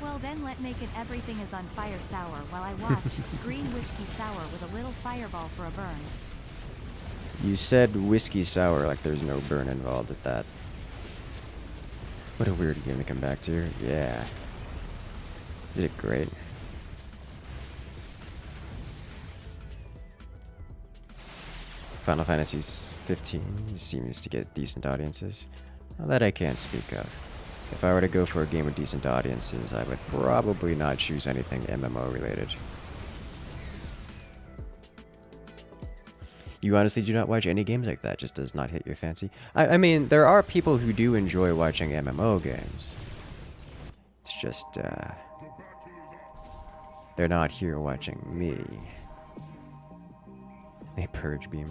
Well then let make it everything is on fire sour while I watch green whiskey sour with a little fireball for a burn. You said whiskey sour like there's no burn involved with that. What a weird game to come back to. Yeah. Did it great. Final Fantasy 15 seems to get decent audiences. Well, that I can't speak of. If I were to go for a game with decent audiences, I would probably not choose anything MMO related. You honestly do not watch any games like that? Just does not hit your fancy? I mean, there are people who do enjoy watching MMO games. It's just, they're not here watching me. A purge beam.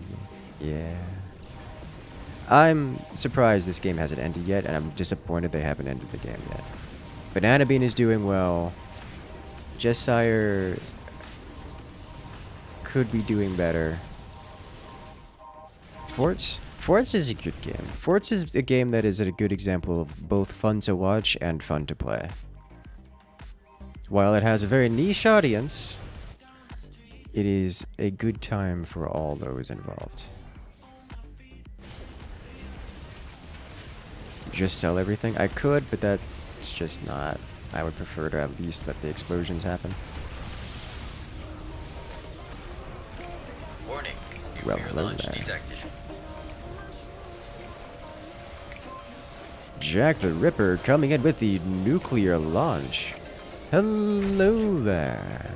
Yeah. I'm surprised this game hasn't ended yet, and I'm disappointed they haven't ended the game yet. Banana Bean is doing well. Jessire could be doing better. Forts is a good game. Forts is a game that is a good example of both fun to watch and fun to play. While it has a very niche audience, it is a good time for all those involved. Just sell everything? I could, but that's just not. I would prefer to at least let the explosions happen. Warning. Well, Nuclear hello launch there. detected. Jack the Ripper coming in with the nuclear launch. Hello there.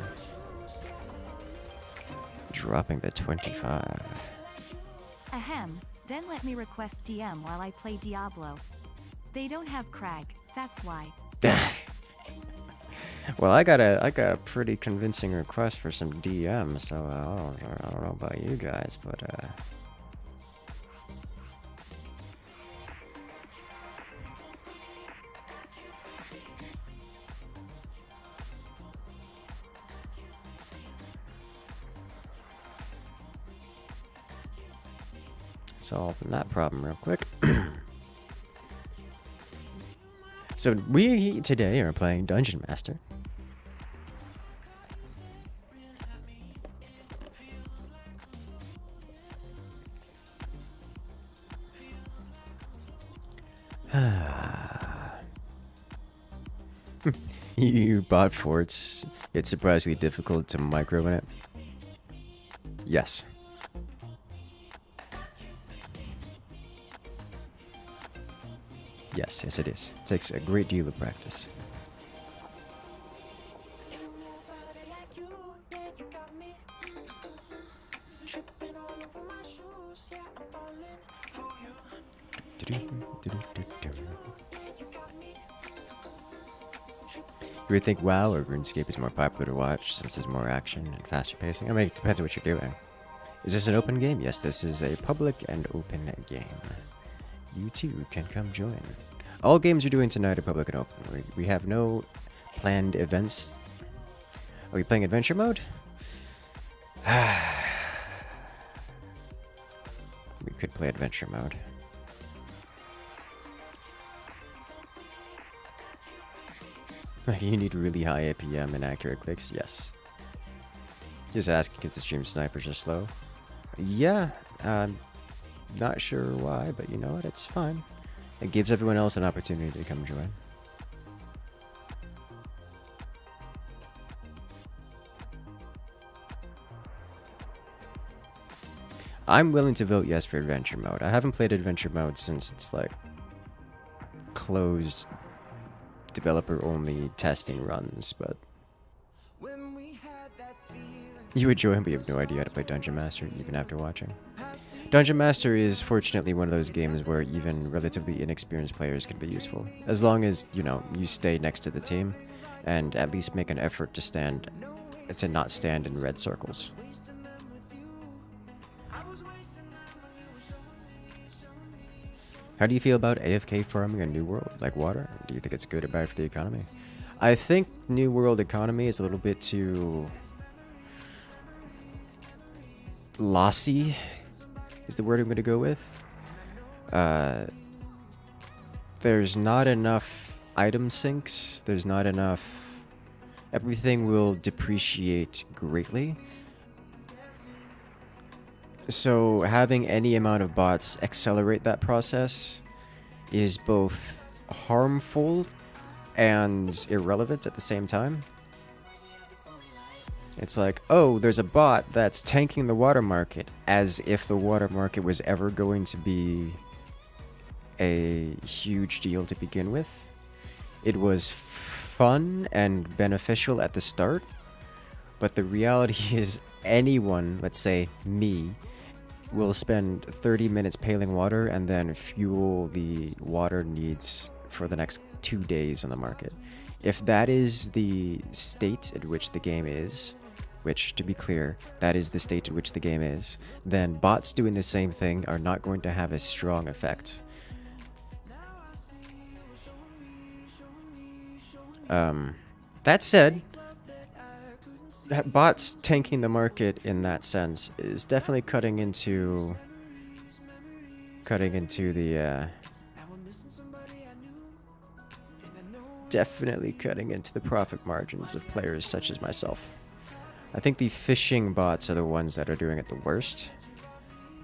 Dropping the 25. Ahem. Then let me request DM while I play Diablo. They don't have Crag, that's why. Well, I got a pretty convincing request for some DM, so I don't know about you guys, but solving that problem real quick. So we today are playing Dungeon Master. You bought forts. It's surprisingly difficult to micro in it. Yes. Yes, it is. It takes a great deal of practice. You would think WoW or RuneScape is more popular to watch since there's more action and faster pacing. I mean, it depends on what you're doing. Is this an open game? Yes, this is a public and open game. You too can come join. All games we're doing tonight are public and open. We have no planned events. Are we playing adventure mode? We could play adventure mode. You need really high APM and accurate clicks? Yes. Just asking because the stream snipers are slow. Yeah, not sure why, but you know what? It's fine. It gives everyone else an opportunity to come join. I'm willing to vote yes for adventure mode. I haven't played adventure mode since it's like closed developer only testing runs, but you would join, but you have no idea how to play Dungeon Master even after watching. Dungeon Master is fortunately one of those games where even relatively inexperienced players can be useful, as long as, you know, you stay next to the team and at least make an effort to not stand in red circles. How do you feel about AFK farming a New World, like water? Do you think it's good or bad for the economy? I think New World economy is a little bit too lossy, is the word I'm going to go with. There's not enough item sinks. There's not enough. Everything will depreciate greatly. So having any amount of bots accelerate that process is both harmful and irrelevant at the same time. It's like, oh, there's a bot that's tanking the water market, as if the water market was ever going to be a huge deal to begin with. It was fun and beneficial at the start, but the reality is anyone, let's say me, will spend 30 minutes paling water and then fuel the water needs for the next 2 days on the market. If that is the state at which the game is, which, to be clear, that is the state at which the game is, then bots doing the same thing are not going to have a strong effect. That said, bots tanking the market in that sense is definitely cutting into the profit margins of players such as myself. I think the fishing bots are the ones that are doing it the worst,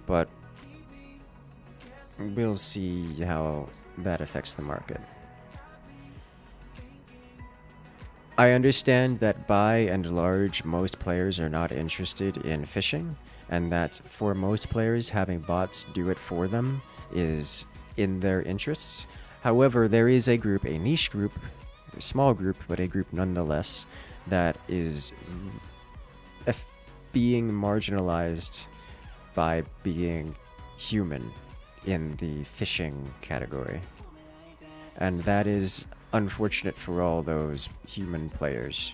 but we'll see how that affects the market. I understand that by and large, most players are not interested in fishing, and that for most players, having bots do it for them is in their interests. However, there is a group, a niche group, a small group, but a group nonetheless, that is being marginalized by being human in the fishing category. And that is unfortunate for all those human players.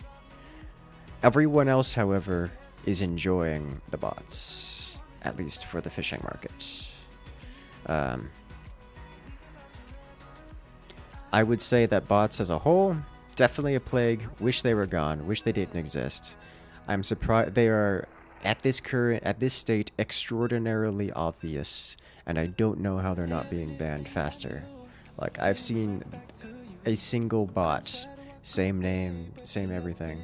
Everyone else, however, is enjoying the bots, at least for the fishing market. I would say that bots as a whole, definitely a plague. Wish they were gone. Wish they didn't exist. I'm surprised they are at this state extraordinarily obvious, and I don't know how they're not being banned faster. Like, I've seen a single bot, same name, same everything,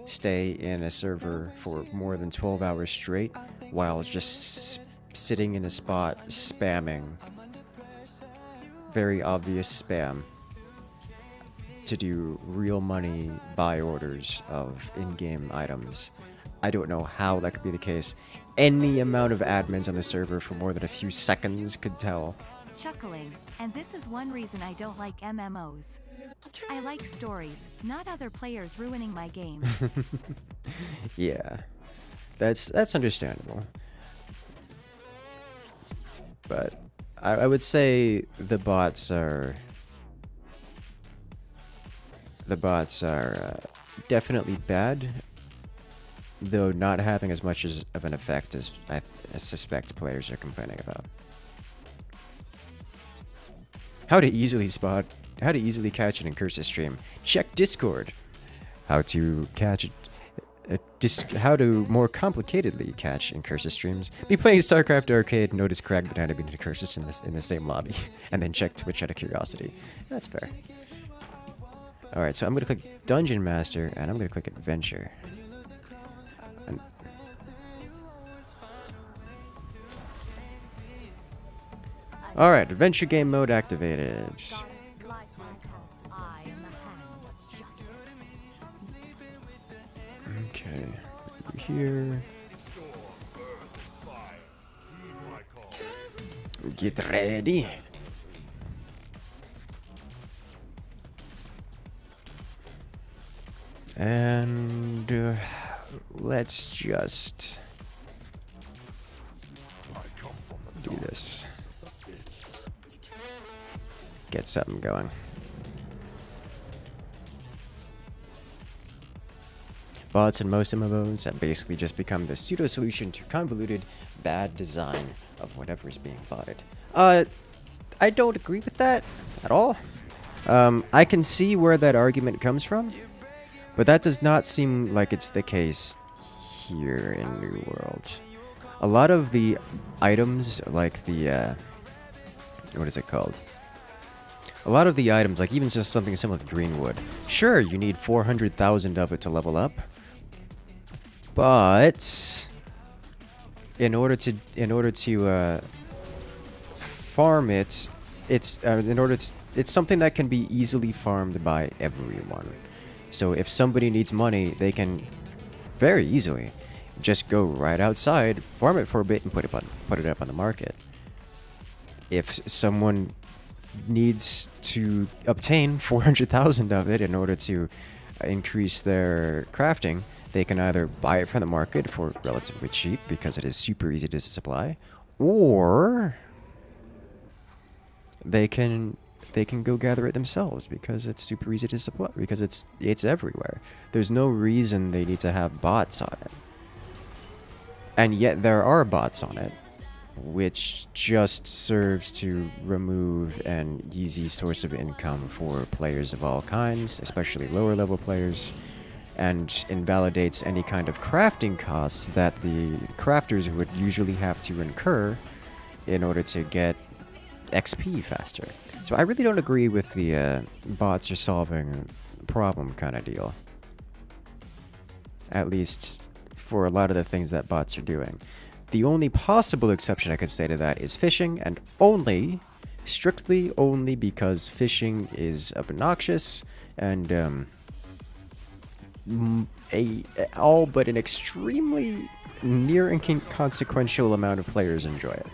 stay in a server for more than 12 hours straight while just sitting in a spot spamming. Very obvious spam to do real money buy orders of in-game items. I don't know how that could be the case. Any amount of admins on the server for more than a few seconds could tell. Chuckling, and this is one reason I don't like MMOs. I like stories, not other players ruining my game. Yeah, that's understandable. But I would say the bots are definitely bad, though not having as much of an effect as I suspect players are complaining about. How to easily catch an Incursus stream. Check Discord. How to more complicatedly catch Incursus streams. Be playing StarCraft Arcade, notice Crag Banana being Incursus in the same lobby, and then check Twitch out of curiosity. That's fair. Alright, so I'm going to click Dungeon Master, and I'm going to click Adventure. Alright, Adventure Game Mode activated. Okay, here. Get ready. And let's just do this. Get something going. Bots in most MMOs have basically just become the pseudo-solution to convoluted, bad design of whatever is being botted. I don't agree with that at all. I can see where that argument comes from, but that does not seem like it's the case here in New World. A lot of the items, like the, what is it called? A lot of the items, like even just something similar to Greenwood, sure, you need 400,000 of it to level up, but in order to farm it, it's something that can be easily farmed by everyone. So if somebody needs money, they can very easily just go right outside, farm it for a bit, and put it up on the market. If someone needs to obtain 400,000 of it in order to increase their crafting, they can either buy it from the market for relatively cheap because it is super easy to supply, or they can go gather it themselves because it's super easy to supply, because it's everywhere. There's no reason they need to have bots on it. And yet there are bots on it, which just serves to remove an easy source of income for players of all kinds, especially lower level players, and invalidates any kind of crafting costs that the crafters would usually have to incur in order to get XP faster. So I really don't agree with the bots are solving problem kind of deal. At least for a lot of the things that bots are doing. The only possible exception I could say to that is fishing, and strictly only because fishing is obnoxious and all but an extremely near inconsequential amount of players enjoy it.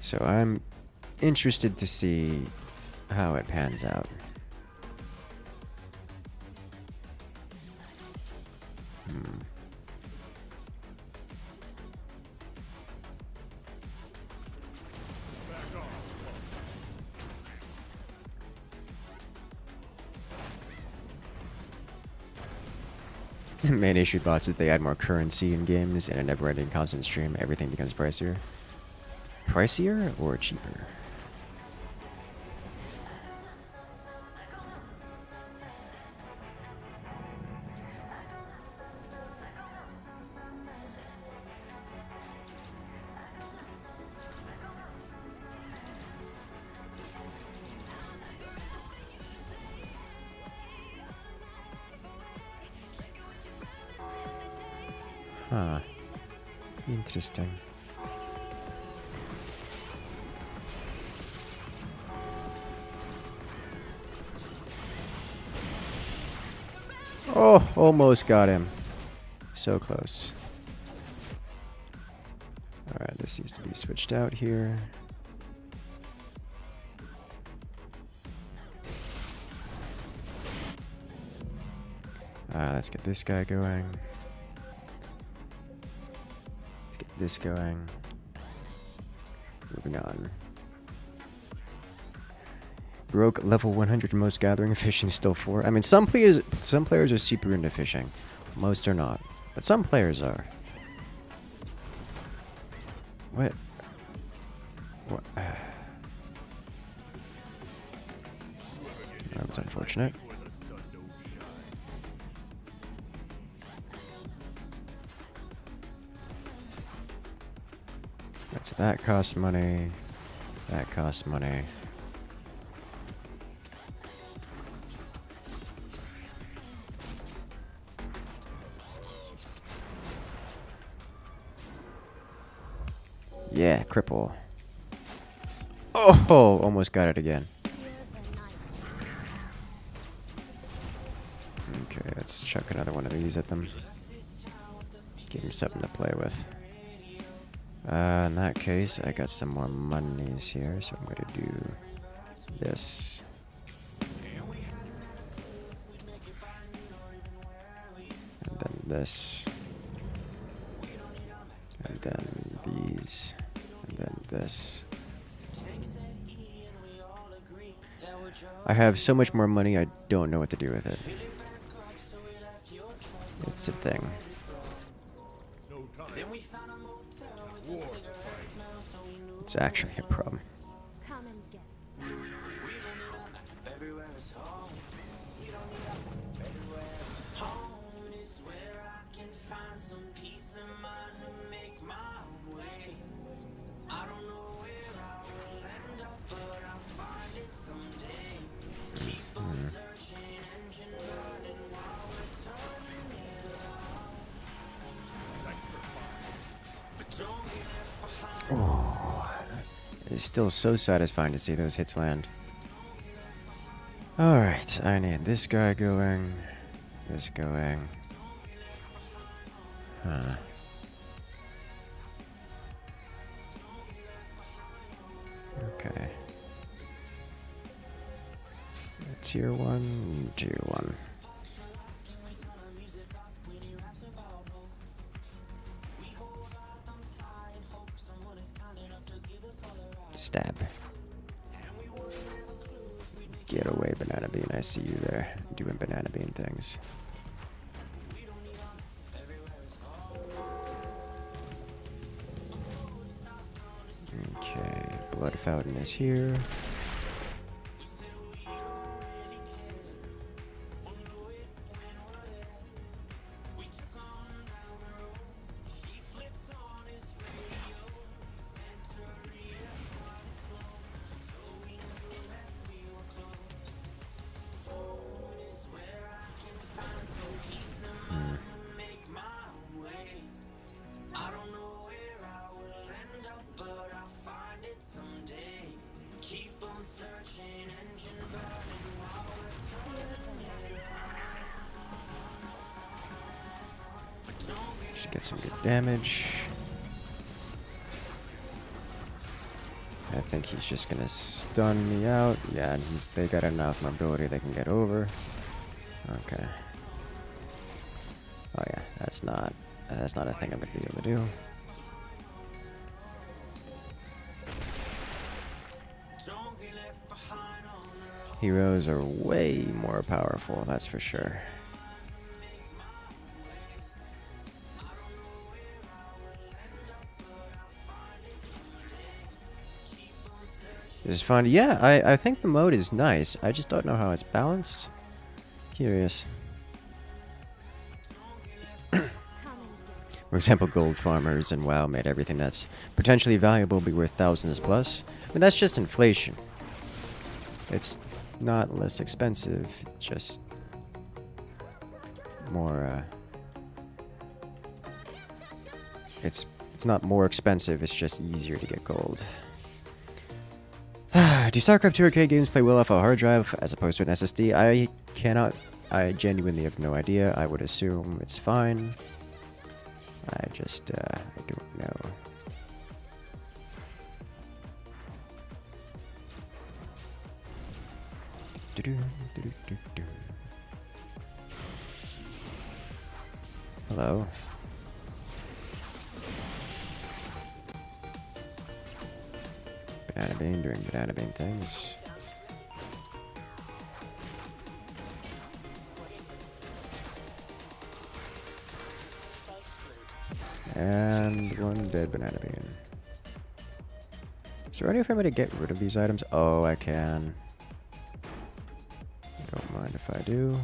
So I'm interested to see how it pans out. Main issue bots is they add more currency in games and a never-ending constant stream. Everything becomes pricier. Pricier or cheaper? Huh. Interesting. Oh, almost got him. So close. Alright, this seems to be switched out here. Let's get this guy going. Let's get this going. Moving on. Broke level 100 most gathering, fishing still 4. I mean, some players are super into fishing. Most are not. But some players are. What? What? That was unfortunate. Right, so that costs money. That costs money. Yeah, cripple. Oh, almost got it again. Okay, let's chuck another one of these at them. Give him something to play with. In that case, I got some more monies here, so I'm gonna do this. And then this. And then these. And then this. I have so much more money, I don't know what to do with it. It's a thing. It's actually a problem. Oh, it's still so satisfying to see those hits land. Alright, I need this guy going. This going. Huh. Okay. Tier 1, tier 1. Stab. Get away, Banana Bean. I see you there, doing Banana Bean things. Okay, Blood Fountain is here. Should get some good damage. I think he's just gonna stun me out. Yeah, and they got enough mobility they can get over. Okay. Oh yeah, that's not a thing I'm gonna be able to do. Heroes are way more powerful, that's for sure. This is fun. Yeah, I think the mode is nice. I just don't know how it's balanced. Curious. For example, gold farmers and WoW made everything that's potentially valuable be worth thousands plus. I mean, that's just inflation. It's not less expensive, just more, it's not more expensive, it's just easier to get gold. Do StarCraft II arcade games play well off a hard drive as opposed to an SSD? I genuinely have no idea. I would assume it's fine. I don't know. Hello. Banana Bean doing Banana Bean things. And one dead Banana Bean. Is there any way for me to get rid of these items? Oh, I can. Don't mind if I do.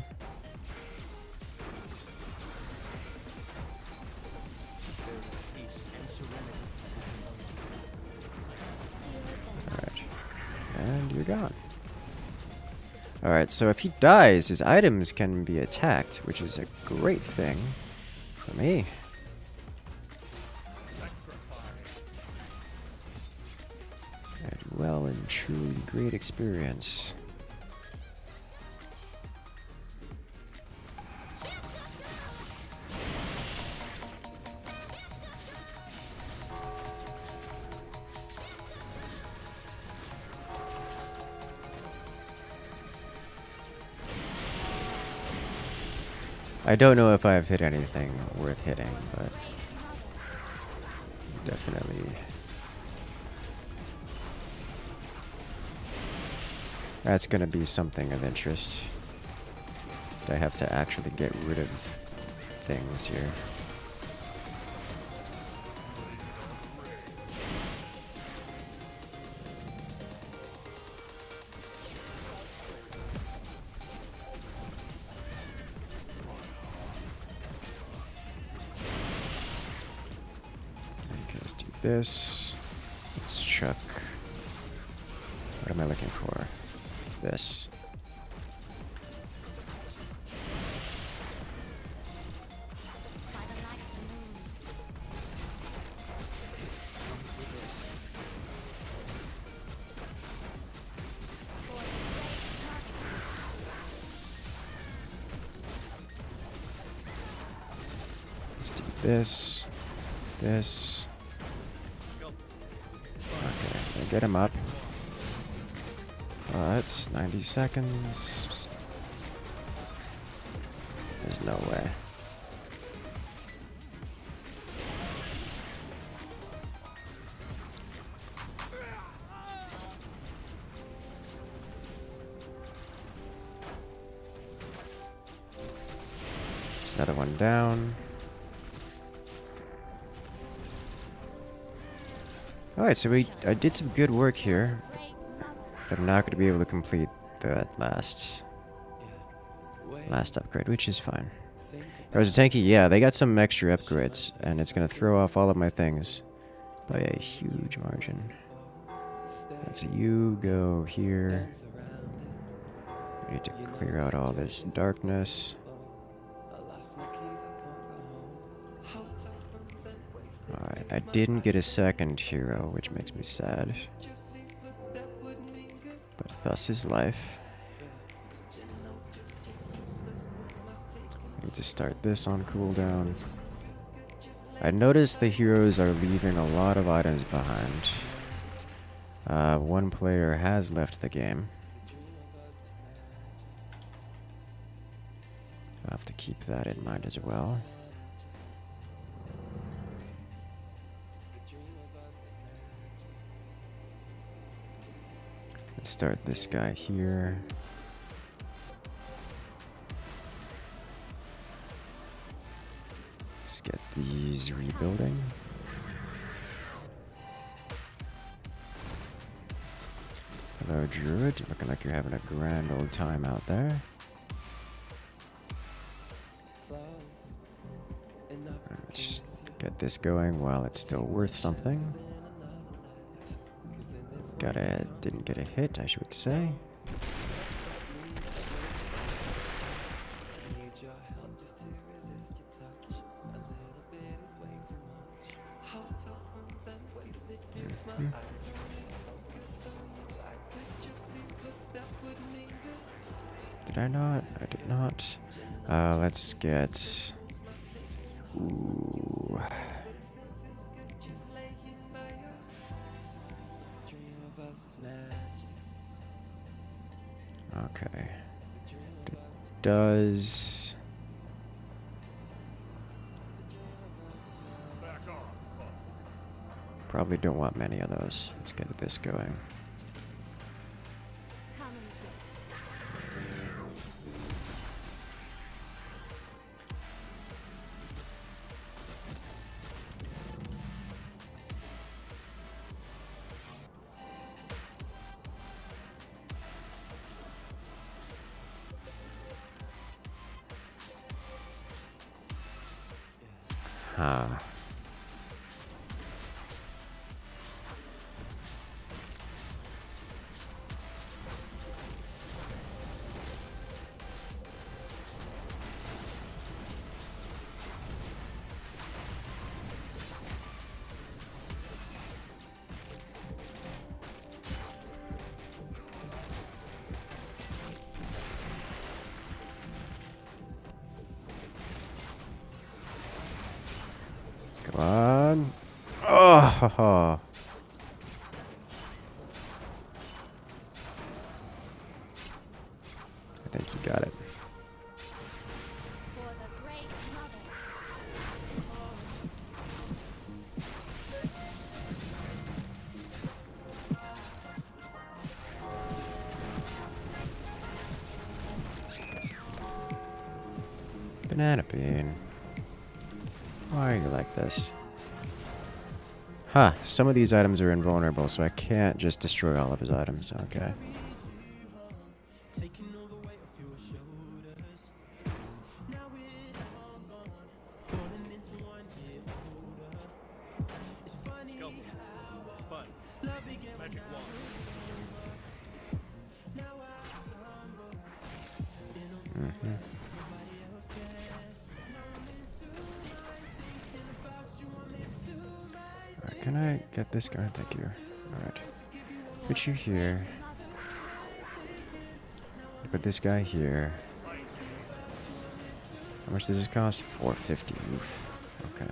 Alright. And you're gone. Alright, so if he dies, his items can be attacked, which is a great thing for me. Well and truly great experience. I don't know if I've hit anything worth hitting, but definitely. That's gonna be something of interest. I have to actually get rid of things here. Okay, let's do this. Let's chuck. What am I looking for? This. Let's do this. This. Okay, get him up. That's 90 seconds. There's no way. There's another one down. Alright, so I did some good work here. I'm not going to be able to complete that last upgrade, which is fine. There's a tanky, yeah, they got some extra upgrades, and it's going to throw off all of my things by a huge margin. So you go here. We need to clear out all this darkness. Alright, I didn't get a second hero, which makes me sad. But thus is life. I need to start this on cooldown. I noticed the heroes are leaving a lot of items behind. One player has left the game. I'll have to keep that in mind as well. Let's start this guy here. Let's get these rebuilding. Hello, Druid. Looking like you're having a grand old time out there. Let's just get this going while it's still worth something. Didn't get a hit, I should say. Did I not? I did not. Let's get... Ooh. Okay. Does... Probably don't want many of those. Let's get this going. Huh. Come on. Oh! I think you got it. For the great mother. Banana bean. Why are you like this? Huh, some of these items are invulnerable, so I can't just destroy all of his items. Okay. Mm-hmm. Can I get this guy? Thank you. Alright. Put you here. Put this guy here. How much does this cost? $450. Oof. Okay.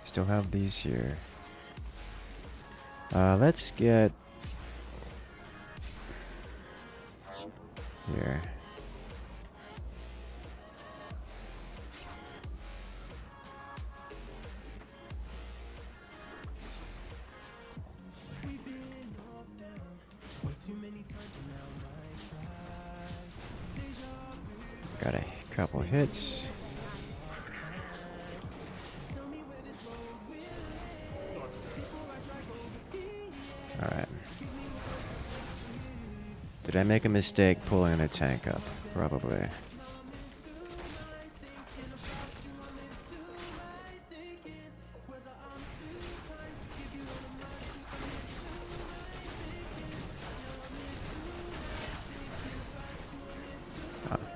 Still have these here. Let's get... here. Got a couple hits. Alright. Did I make a mistake pulling the tank up? Probably.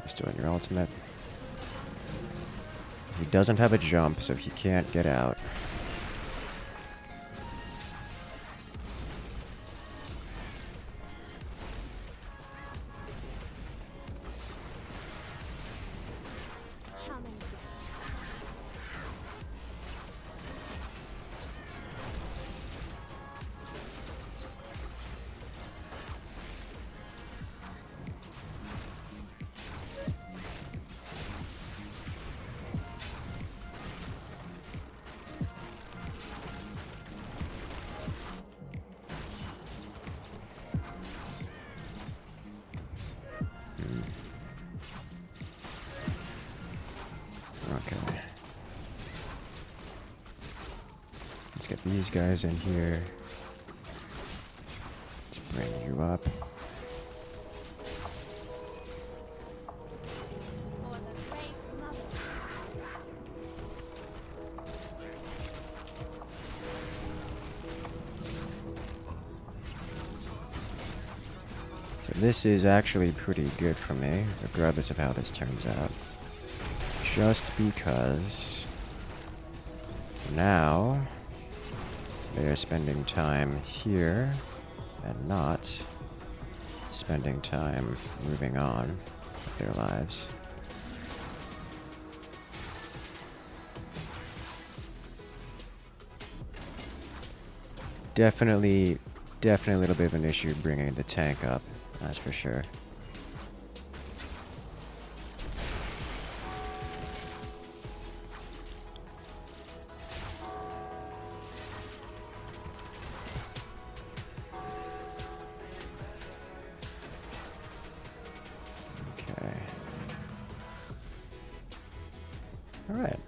Still in your ultimate. He doesn't have a jump, so he can't get out. Okay. Let's get these guys in here. Let's bring you up. For the great mother. So this is actually pretty good for me, regardless of how this turns out. Just because now they are spending time here and not spending time moving on with their lives. Definitely a little bit of an issue bringing the tank up, that's for sure. Okay. All right.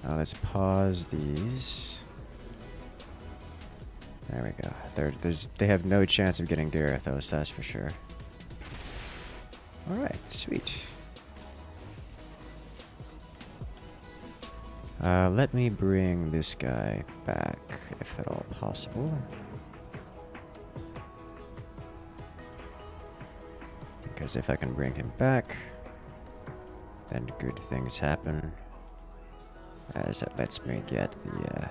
Now let's pause these. There we go. They have no chance of getting Garethos, that's for sure. Alright, sweet. Let me bring this guy back, if at all possible. Because if I can bring him back, then good things happen. As it lets me get the,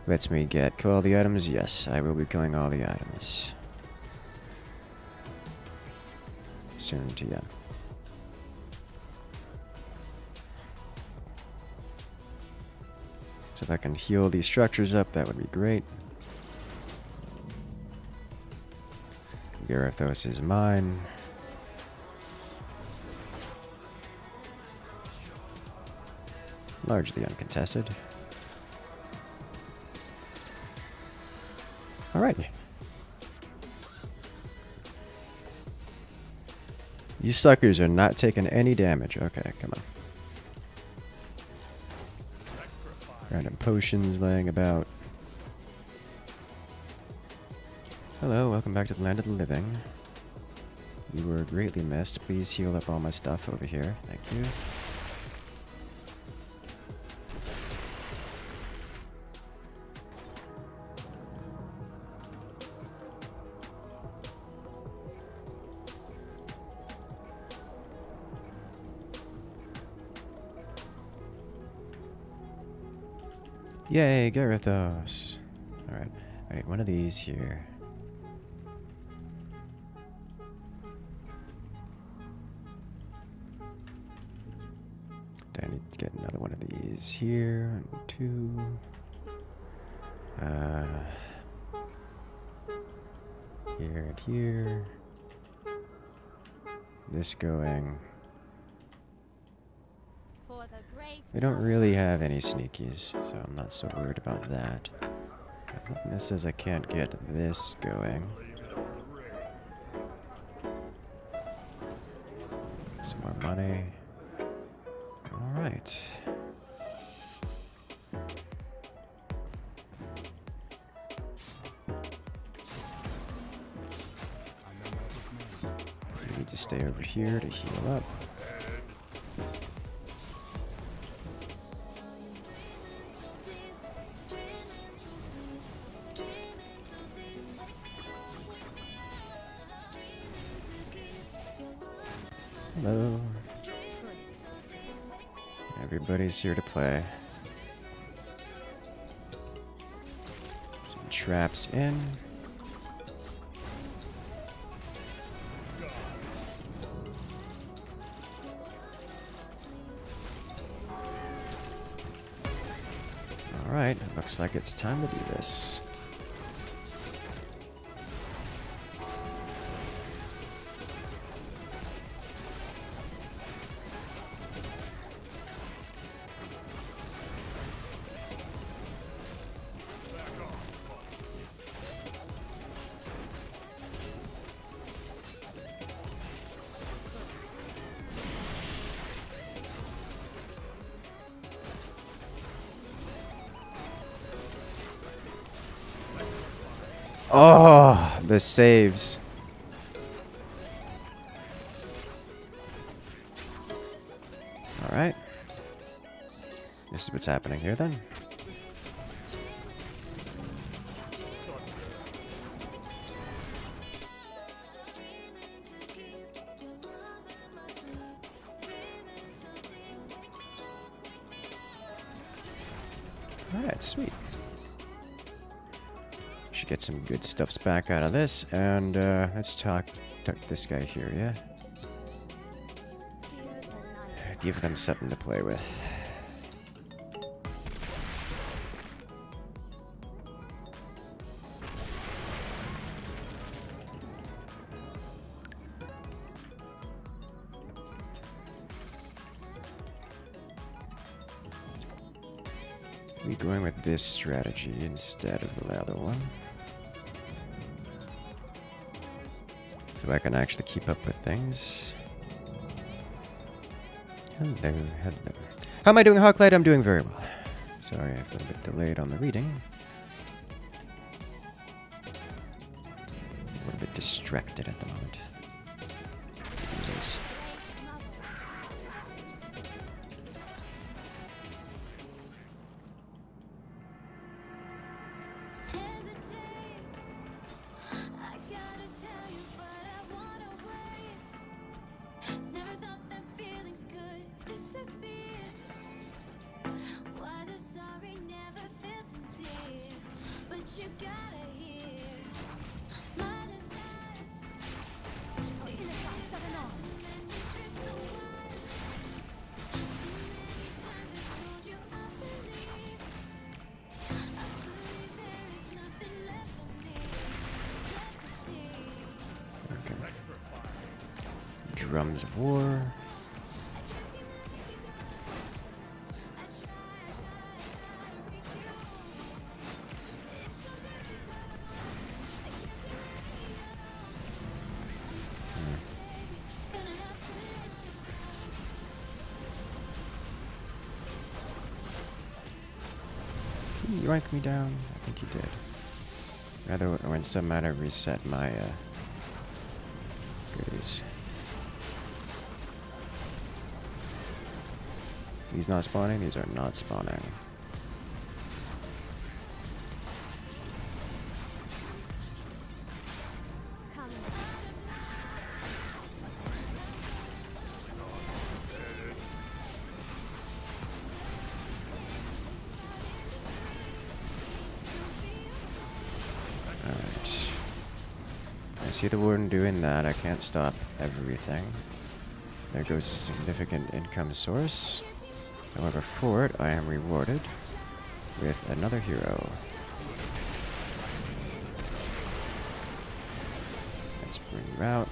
lets me kill all the items. Yes, I will be killing all the items. Soon to you. So if I can heal these structures up, that would be great. Garethos is mine. Largely uncontested. Alright. These suckers are not taking any damage. Okay, come on. Random potions laying about. Hello, welcome back to the land of the living. You were greatly missed. Please heal up all my stuff over here. Thank you. Yay, Garethos. Alright, I need one of these here. I need to get another one of these here. And two. Here and here. This going. For the great They don't really have any sneakies, so I'm not so worried about that. This says I can't get this going. Some more money. Alright. I need to stay over here to heal up. Hello. Everybody's here to play. Some traps in. Alright, looks like it's time to do this. Oh, the saves. Alright. This is what's happening here then. Alright, sweet. Should get some good stuffs back out of this, and let's talk this guy here, yeah? Give them something to play with. We're going with this strategy instead of the other one. So I can actually keep up with things. Hello, hello. How am I doing, Hawklight? I'm doing very well. Sorry, I'm a little bit delayed on the reading. A little bit distracted at the moment. Jesus. Drums of War. Did you rank me down? I think you did. Rather, or in some manner, reset my goodies. These not spawning? These are not spawning. Alright. I see the warden doing that. I can't stop everything. There goes a significant income source. However, for it, I am rewarded with another hero. Let's bring you out.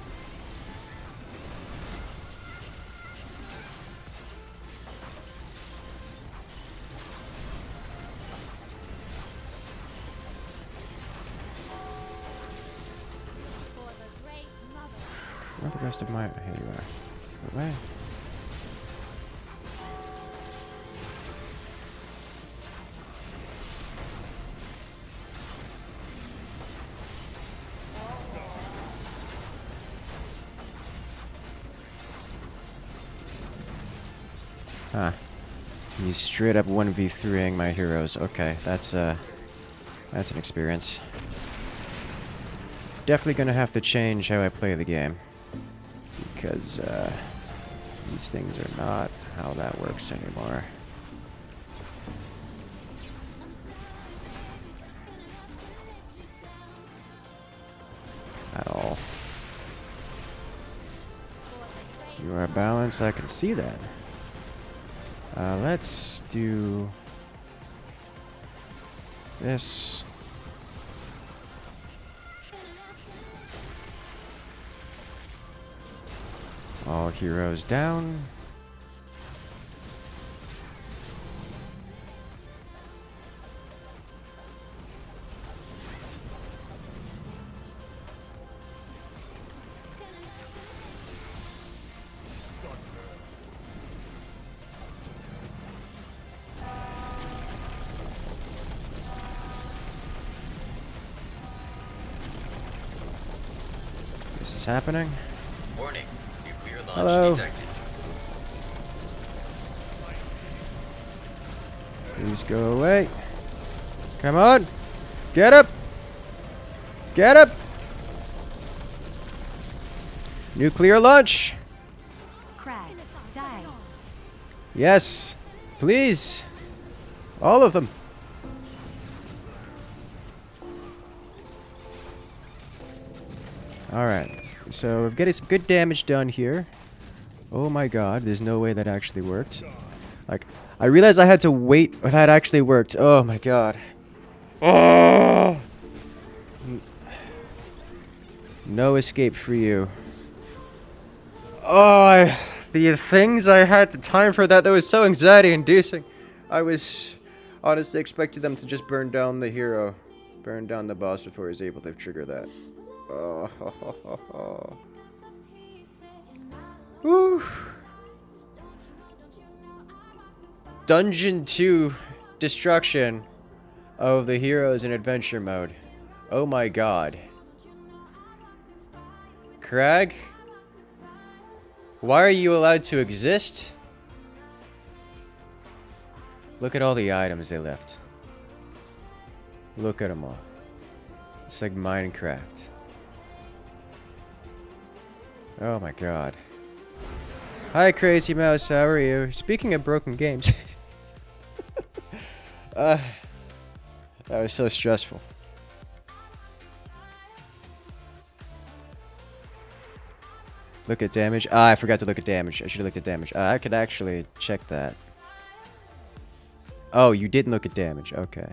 Where are the rest of my... Here you are. Go away. Huh. He's straight up 1v3ing my heroes. Okay, that's an experience. Definitely gonna have to change how I play the game. Because, these things are not how that works anymore. At all. You are balanced, I can see that. Let's do this. All heroes down. this is happening. Warning. Nuclear launch Hello. detected. Please go away. Come on. Get up. Get up. Nuclear launch. Crag. Die. Yes. Please. All of them. Alright. So we're getting some good damage done here. Oh my god, there's no way that actually worked. Like, I realized I had to wait. That actually worked. Oh my god. Oh! No escape for you. Oh, the things I had to time for that was so anxiety inducing. I was honestly expecting them to just burn down the hero. Burn down the boss before I was able to trigger that. Oh. Woo. Dungeon 2 destruction of the heroes in adventure mode. Oh my god. Crag? Why are you allowed to exist? Look at all the items they left. Look at them all. It's like Minecraft. Oh my god. Hi Crazy Mouse, how are you? Speaking of broken games. That was so stressful. Look at damage. Ah, I forgot to look at damage. I should have looked at damage. I could actually check that. Oh, you didn't look at damage. Okay.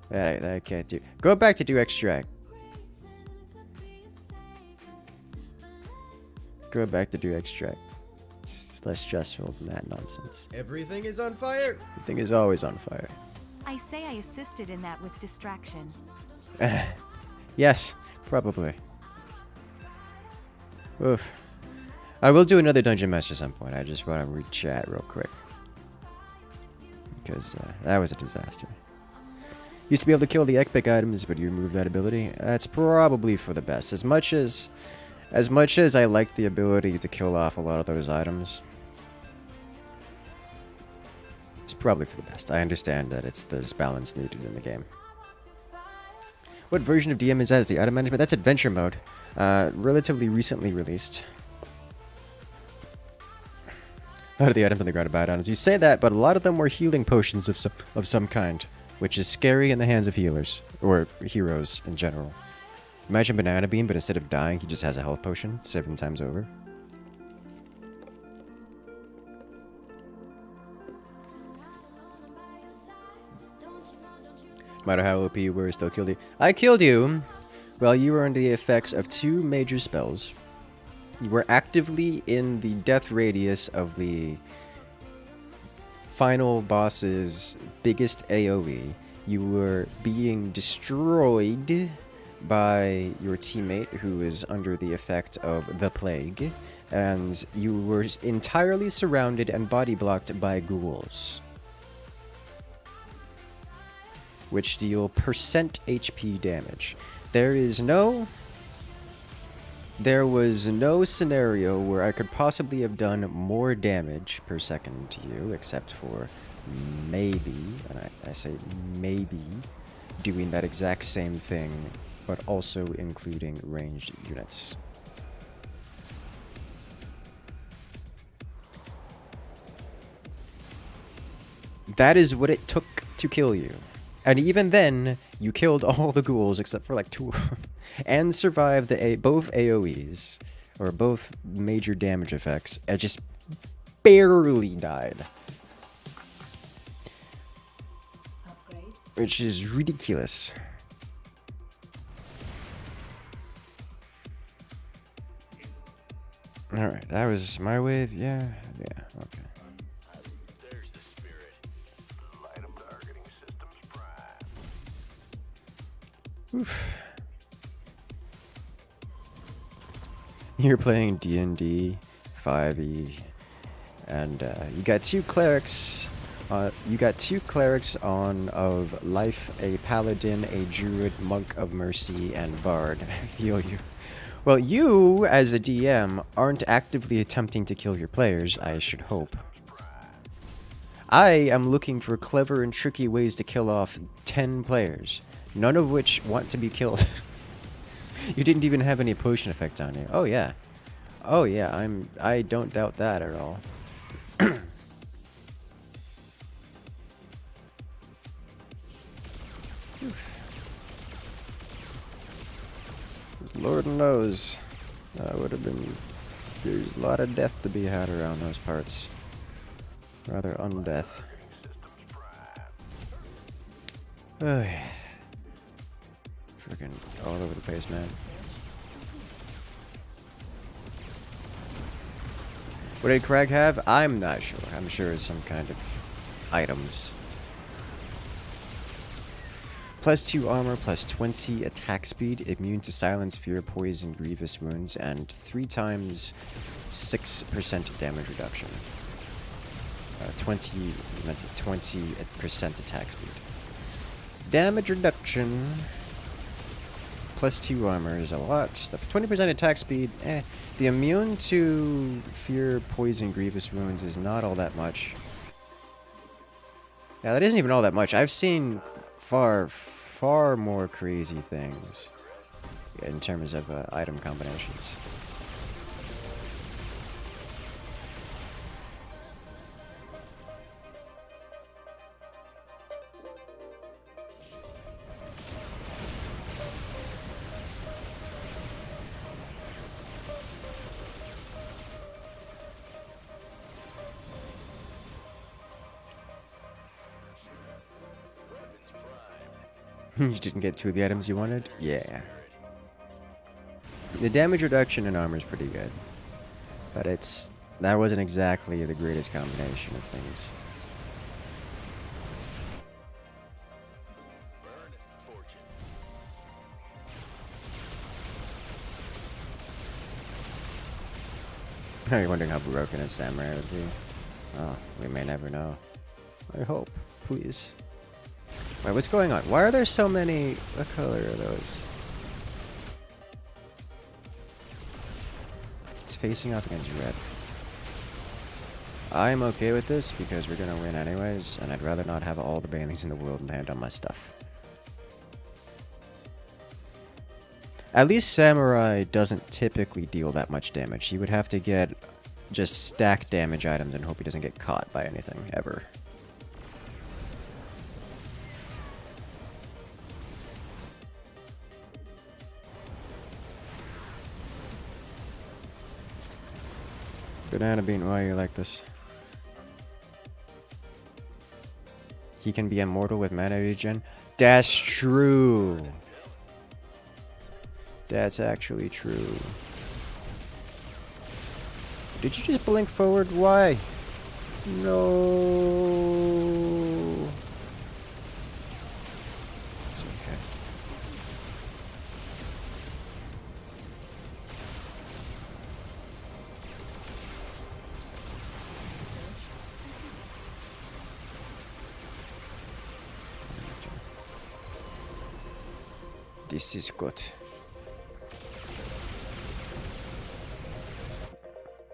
That I can't do. Go back to do extract. Go back to do extract. It's less stressful than that nonsense. Everything is on fire. Everything is always on fire. I say I assisted in that with distraction. Yes, probably. Oof. I will do another dungeon match at some point. I just want to read chat real quick. Because that was a disaster. Used to be able to kill the epic items, but you removed that ability. That's probably for the best. As much as I like the ability to kill off a lot of those items, it's probably for the best. I understand that there's balance needed in the game. What version of DM is that? Is the item management? That's adventure mode. Relatively recently released. A lot of the items on the ground are bad items. You say that, but a lot of them were healing potions of some kind, which is scary in the hands of healers, or heroes in general. Imagine Banana Bean, but instead of dying, he just has a health potion 7 times over. No matter how OP you were, I still killed you. I killed you! Well, you were under the effects of 2 major spells. You were actively in the death radius of the final boss's biggest AoE. You were being destroyed by your teammate who is under the effect of the plague. And you were entirely surrounded and body blocked by ghouls, which deal percent HP damage. There was no scenario where I could possibly have done more damage per second to you, except for maybe, and I say maybe, doing that exact same thing, but also including ranged units. That is what it took to kill you. And even then, you killed all the ghouls except for like 2 of them. And survived both AoEs, or both major damage effects, and just barely died. Upgrade. Which is ridiculous. Alright, that was my wave, yeah, okay. There's the spirit. Light up targeting systems prime. Oof. You're playing D&D 5e, and you got 2 clerics. You got 2 clerics on of life, a paladin, a druid, monk of mercy, and bard. I feel you. Well, you, as a DM, aren't actively attempting to kill your players, I should hope. I am looking for clever and tricky ways to kill off 10 players, none of which want to be killed. You didn't even have any potion effect on you. Oh yeah. Oh yeah, I don't doubt that at all. 'Cause Lord knows, that would have been... There's a lot of death to be had around those parts. Rather undeath. Freaking all over the place, man. What did Crag have? I'm not sure. I'm sure it's some kind of items. +2 armor, +20 attack speed, immune to silence, fear, poison, grievous wounds, and 3 times 6% damage reduction. 20% attack speed. Damage reduction. +2 armor is a lot. Stuff. 20% attack speed. The immune to fear, poison, grievous wounds is not all that much. Yeah, that isn't even all that much. I've seen far more crazy things in terms of item combinations. You didn't get 2 of the items you wanted? Yeah. The damage reduction in armor is pretty good. But that wasn't exactly the greatest combination of things. Are you wondering how broken a samurai would be? Oh, we may never know. I hope. Please. Wait, what's going on? Why are there so many... What color are those? It's facing off against red. I'm okay with this because we're gonna win anyways, and I'd rather not have all the banelings in the world land on my stuff. At least Samurai doesn't typically deal that much damage. He would have to get just stack damage items and hope he doesn't get caught by anything, ever. Banana Bean, why are you like this? He can be immortal with mana regen? That's true! That's actually true. Did you just blink forward? Why? No. It's okay. This is good.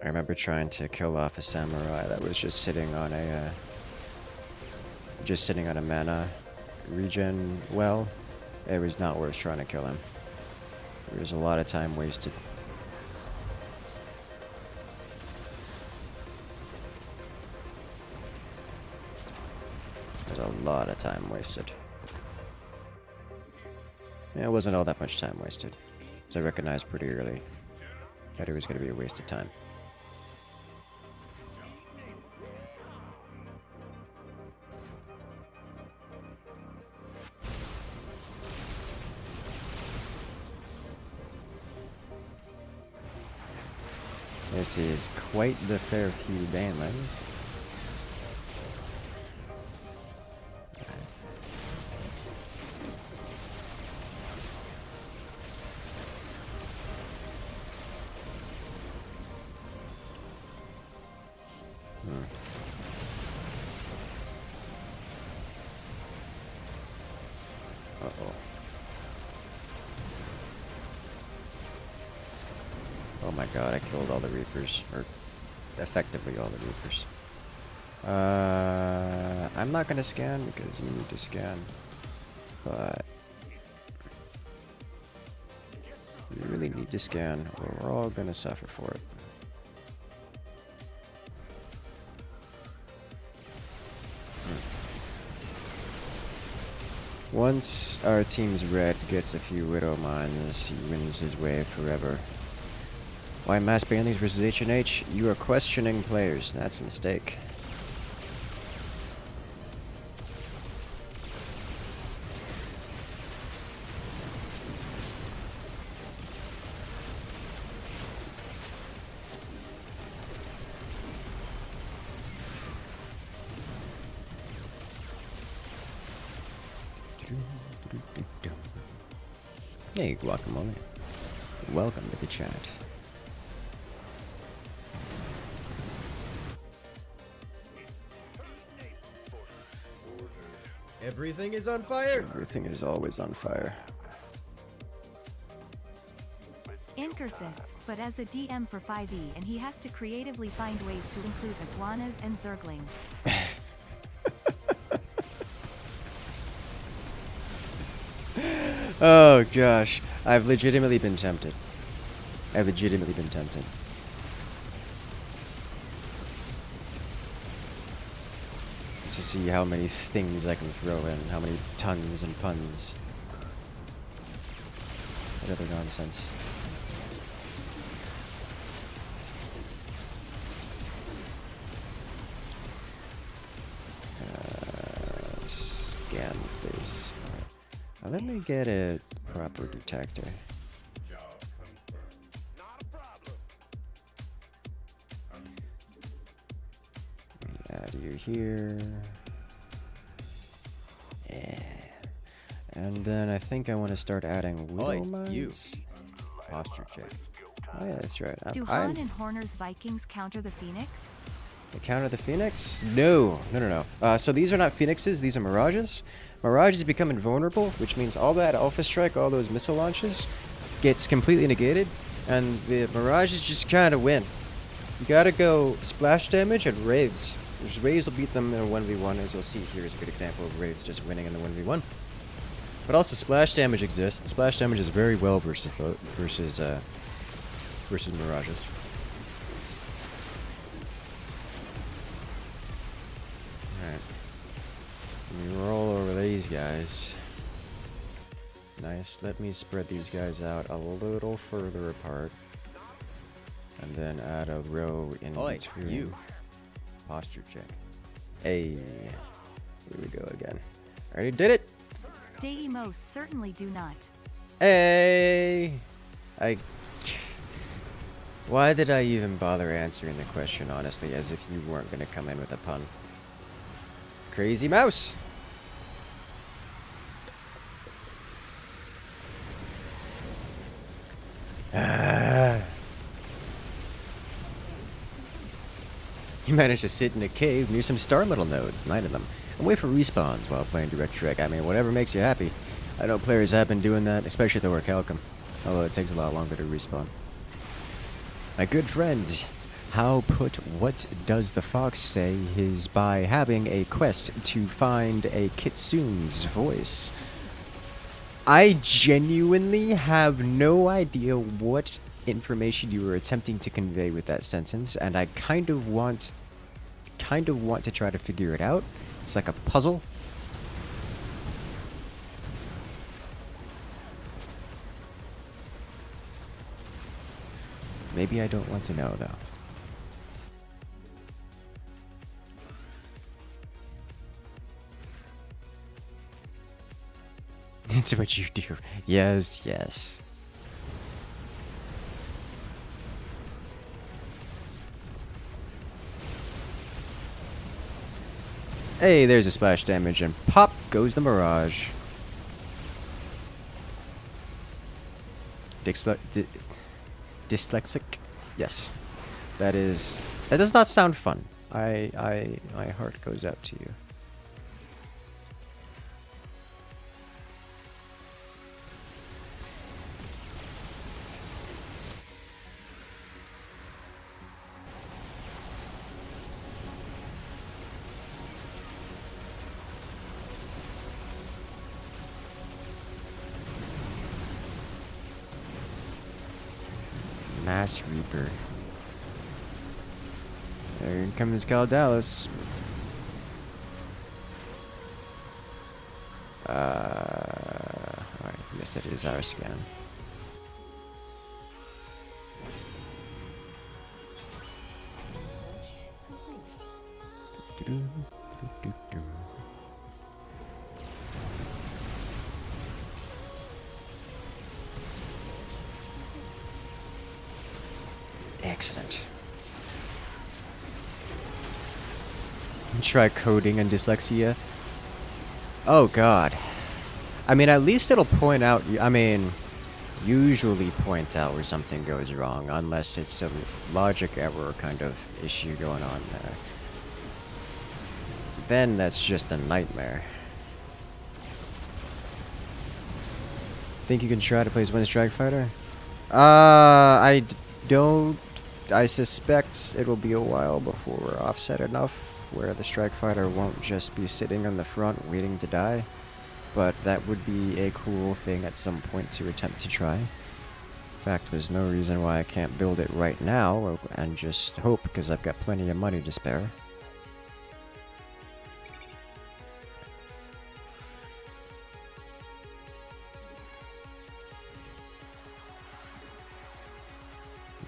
I remember trying to kill off a samurai that was just sitting on a mana regen well. It was not worth trying to kill him. There was a lot of time wasted. There's a lot of time wasted. Yeah, it wasn't all that much time wasted, because I recognized pretty early that it was going to be a waste of time. This is quite the fair few banelings. Uh-oh. Oh my god, I killed all the Reapers. Or effectively all the Reapers. I'm not gonna scan because you need to scan. But you really need to scan or we're all gonna suffer for it. Once our team's red gets a few Widow Mines, he wins his way forever. Why Mass Bailey's versus H&H? You are questioning players. That's a mistake. Hey, Guacamole. Welcome to the chat. Everything is on fire. Everything is always on fire. Incursus, but as a DM for 5e, and he has to creatively find ways to include iguanas and zerglings. Oh gosh, I've legitimately been tempted. I've legitimately been tempted. To see how many things I can throw in, how many tons and puns. What other nonsense. Scan please. Now let me get a proper detector. Add you here. Yeah. And then I think I want to start adding Widow Mines. Posture check. Oh yeah, that's right. Do Han and Horner's Vikings counter the Phoenix? They counter the Phoenix? No. So these are not Phoenixes, these are Mirages. Mirages become invulnerable, which means all that Alpha Strike, all those missile launches, gets completely negated, and the Mirages just kind of win. You gotta go splash damage and Wraiths. Wraiths will beat them in a 1v1, as you'll see here is a good example of Wraiths just winning in the 1v1. But also splash damage exists. Splash damage is very well versus Mirages. Alright. Let me roll over these guys. Nice. Let me spread these guys out a little further apart. And then add a row in between. You. Posture check. Hey. Here we go again. Already did it! They most certainly do not. Hey! Why did I even bother answering the question, honestly, as if you weren't going to come in with a pun? Crazy mouse! You managed to sit in a cave near some star metal nodes, 9 of them, and wait for respawns while playing Direct Trek. I mean, whatever makes you happy. I know players have been doing that, especially if they work Halcom, although it takes a lot longer to respawn. My good friend, how put what does the fox say is by having a quest to find a kitsune's voice. I genuinely have no idea what information you were attempting to convey with that sentence, and I kind of want to try to figure it out. It's like a puzzle. Maybe I don't want to know though. It's what you do. Yes, yes. Hey, there's a splash damage, and pop goes the Mirage. Dyslexic? Yes. That does not sound fun. My heart goes out to you. Mass Reaper. There comes Cal Dallas. Alright, yes, that is our scan. Excellent. Try coding and dyslexia. Oh god. I mean, at least it'll point out, usually point out where something goes wrong, unless it's a logic error kind of issue going on there. Then that's just a nightmare. Think you can try to play as Wind Strike Fighter? Don't. I suspect it will be a while before we're offset enough where the Strike Fighter won't just be sitting on the front waiting to die. But that would be a cool thing at some point to attempt to try. In fact, there's no reason why I can't build it right now and just hope, because I've got plenty of money to spare.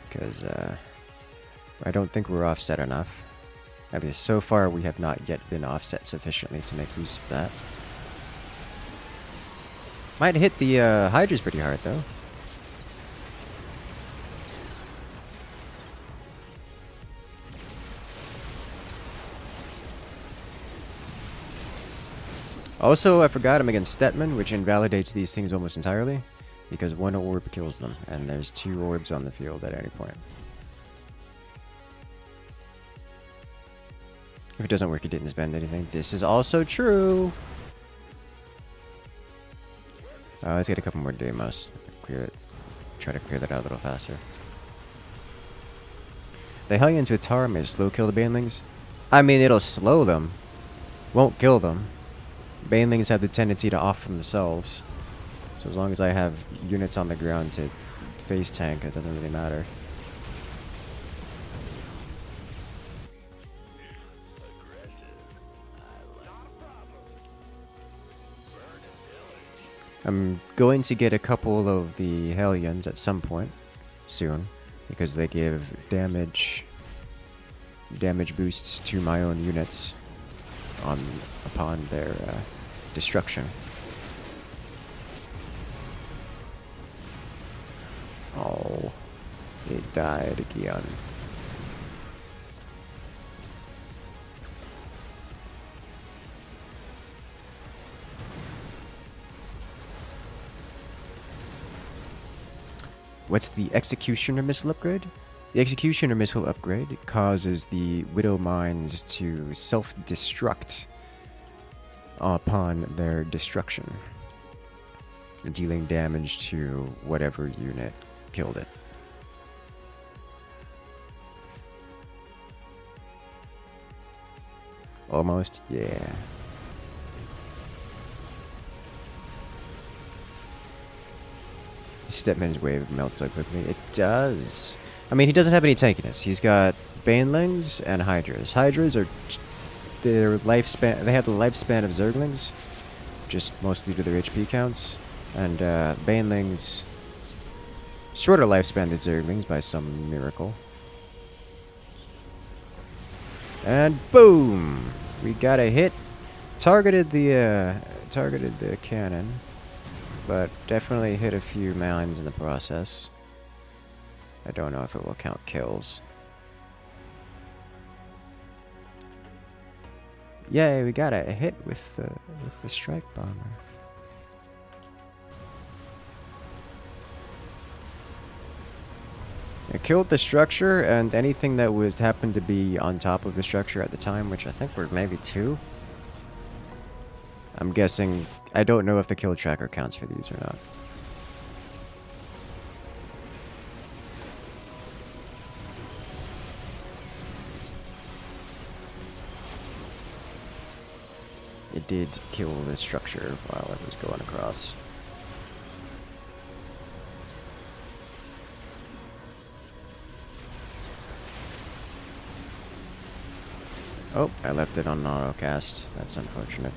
Because I don't think we're offset enough. I mean, so far we have not yet been offset sufficiently to make use of that. Might hit the Hydras pretty hard, though. Also, I forgot I'm against Stetman, which invalidates these things almost entirely, because one orb kills them, and there's 2 orbs on the field at any point. If it doesn't work, it didn't spend anything. This is also true. Let's get a couple more demos. Clear it. Try to clear that out a little faster. The Hellions with Tar may slow kill the Banelings. I mean, it'll slow them. Won't kill them. Banelings have the tendency to off from themselves. So as long as I have units on the ground to face tank, it doesn't really matter. I'm going to get a couple of the Hellions at some point soon, because they give damage boosts to my own units upon their destruction. Oh, it died again. What's the Executioner missile upgrade? The Executioner missile upgrade causes the Widow Mines to self-destruct upon their destruction, dealing damage to whatever unit killed it. Almost, yeah. Stepman's wave melts so quickly. It does. I mean, he doesn't have any tankiness. He's got Banelings and Hydras. Hydras are their lifespan. They have the lifespan of Zerglings, just mostly to their HP counts. And Banelings, shorter lifespan than Zerglings by some miracle. And boom! We got a hit. Targeted the cannon, but definitely hit a few mines in the process. I don't know if it will count kills. Yay, we got a hit with the strike bomber. It killed the structure and anything that was happened to be on top of the structure at the time, which I think were maybe 2. I'm guessing. I don't know if the kill tracker counts for these or not. It did kill the structure while it was going across. Oh, I left it on autocast. That's unfortunate.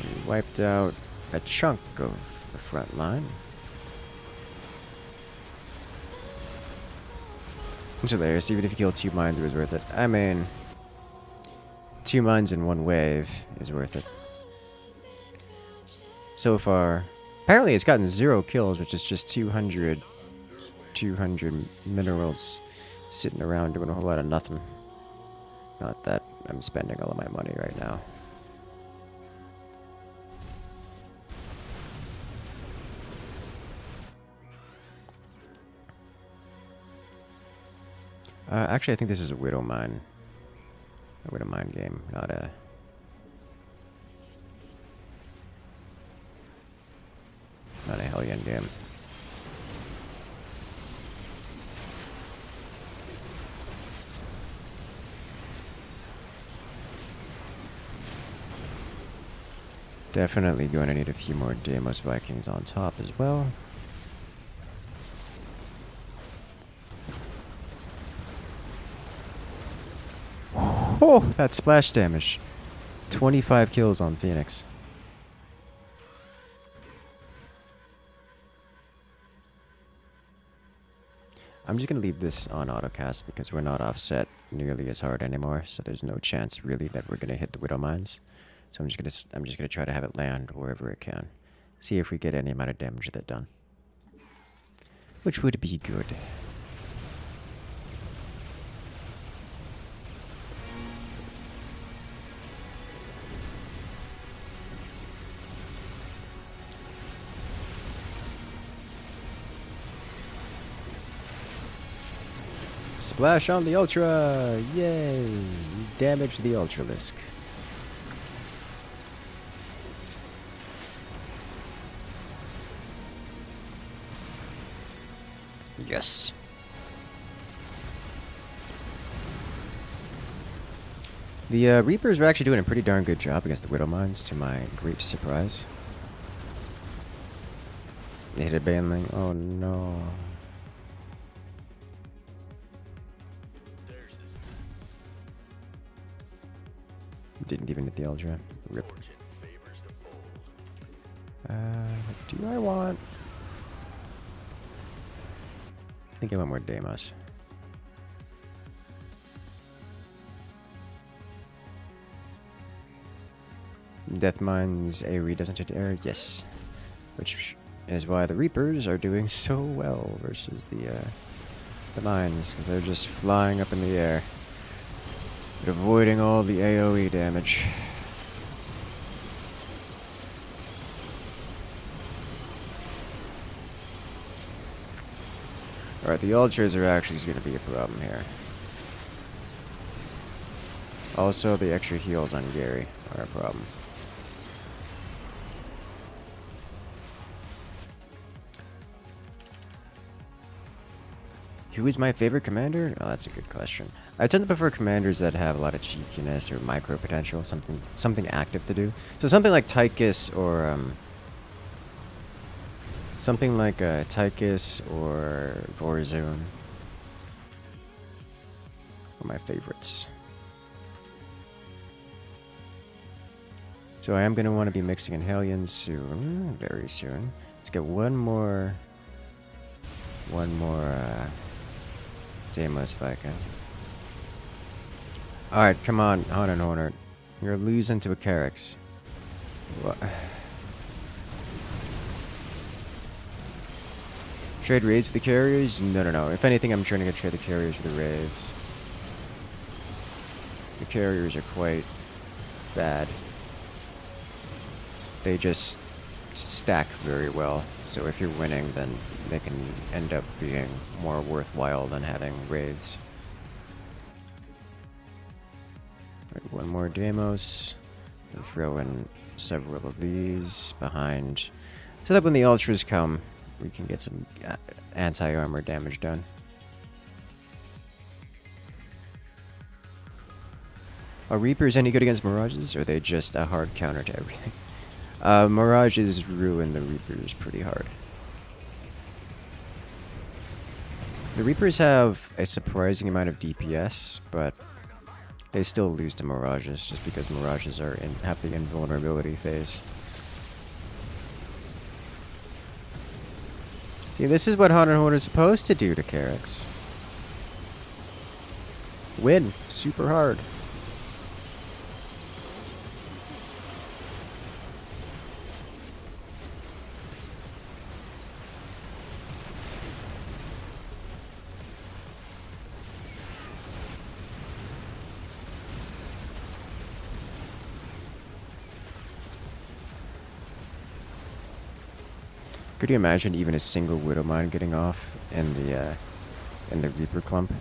We wiped out a chunk of the front line. So there, so even if you kill 2 mines, it was worth it. I mean, 2 mines in 1 wave is worth it. So far, apparently it's gotten 0 kills, which is just 200 minerals sitting around doing a whole lot of nothing. Not that I'm spending all of my money right now. Actually, I think this is a Widow Mine. A Widow Mine game, not a... Not a Hellion game. Definitely going to need a few more Deimos Vikings on top as well. Oh, that splash damage. 25 kills on Phoenix. I'm just going to leave this on autocast because we're not offset nearly as hard anymore, so there's no chance really that we're going to hit the Widow Mines. So I'm just going to try to have it land wherever it can. See if we get any amount of damage with it done. Which would be good. Splash on the Ultra! Yay! Damage the Ultralisk. Yes. The Reapers are actually doing a pretty darn good job against the Widow Mines, to my great surprise. They hit a Baneling. Oh no. Didn't even hit the Ultra. Rip. What do I want? I think I want more Deimos. Death Mine's AoE doesn't hit air? Yes. Which is why the Reapers are doing so well versus the Mines, because they're just flying up in the air. But avoiding all the AoE damage. Alright, the Ultras are actually going to be a problem here. Also, the extra heals on Gary are a problem. Who is my favorite commander? Oh, that's a good question. I tend to prefer commanders that have a lot of cheekiness or micro potential, something active to do. So something like Tychus or something like Tychus or Vorzone are my favorites. So I am going to want to be mixing in Hellions soon, very soon. Let's get one more Deimos Viking. Alright, come on, Hornet. You're losing to a Carix. What? Trade raids with the carriers? No. If anything, I'm trying to trade the carriers with the raids. The carriers are quite bad. They just stack very well. So if you're winning, then they can end up being more worthwhile than having raids. Right, one more Deimos. We'll throw in several of these behind, so that when the Ultras come, we can get some anti-armor damage done. Are Reapers any good against Mirages, or are they just a hard counter to everything? Mirages ruin the Reapers pretty hard. The Reapers have a surprising amount of DPS, but they still lose to Mirages just because Mirages are have the invulnerability phase. See, this is what Haunted Horde is supposed to do to Carrix. Win super hard. Could you imagine even a single Widow Mine getting off in the Reaper clump?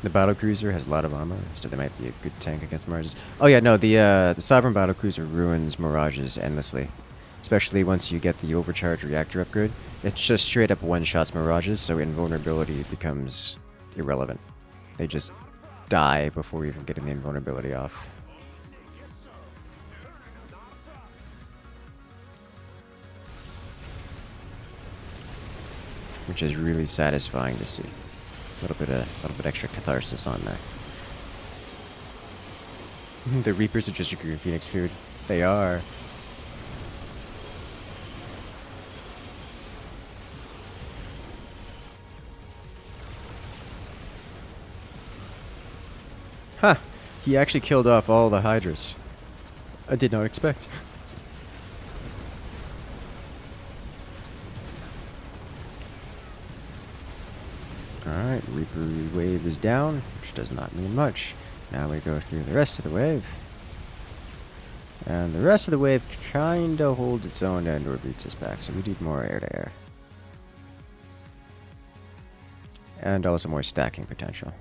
The Battlecruiser has a lot of armor, so they might be a good tank against Mirages. Oh yeah, no, the Sovereign Battlecruiser ruins Mirages endlessly. Especially once you get the Overcharge Reactor upgrade. It's just straight up one-shots Mirages, so invulnerability becomes irrelevant. They just die before even getting the invulnerability off. Which is really satisfying to see. A little bit extra catharsis on that. The Reapers are just a Green Phoenix food. They are. Huh. He actually killed off all the Hydras. I did not expect. Alright, Reaper wave is down, which does not mean much. Now we go through the rest of the wave. And the rest of the wave kinda holds its own end or beats us back, so we need more air-to-air. And also more stacking potential.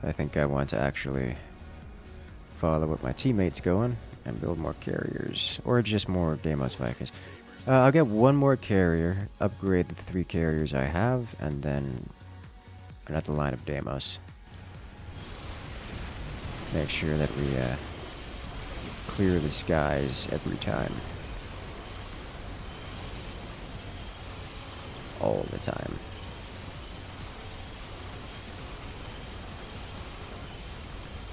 I think I want to actually follow what my teammates going and build more carriers. Or just more Deimos Vikings. I'll get one more carrier, upgrade the 3 carriers I have, and then another line of Deimos. Make sure that we clear the skies every time. All the time.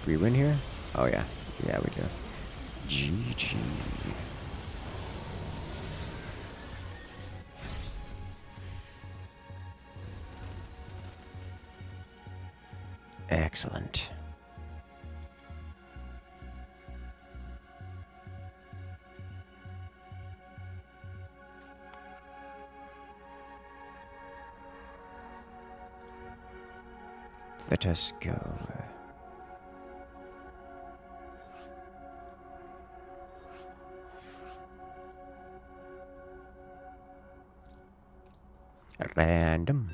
Do we win here? Oh yeah. Yeah, we do. GG. Excellent. Let us go. Random.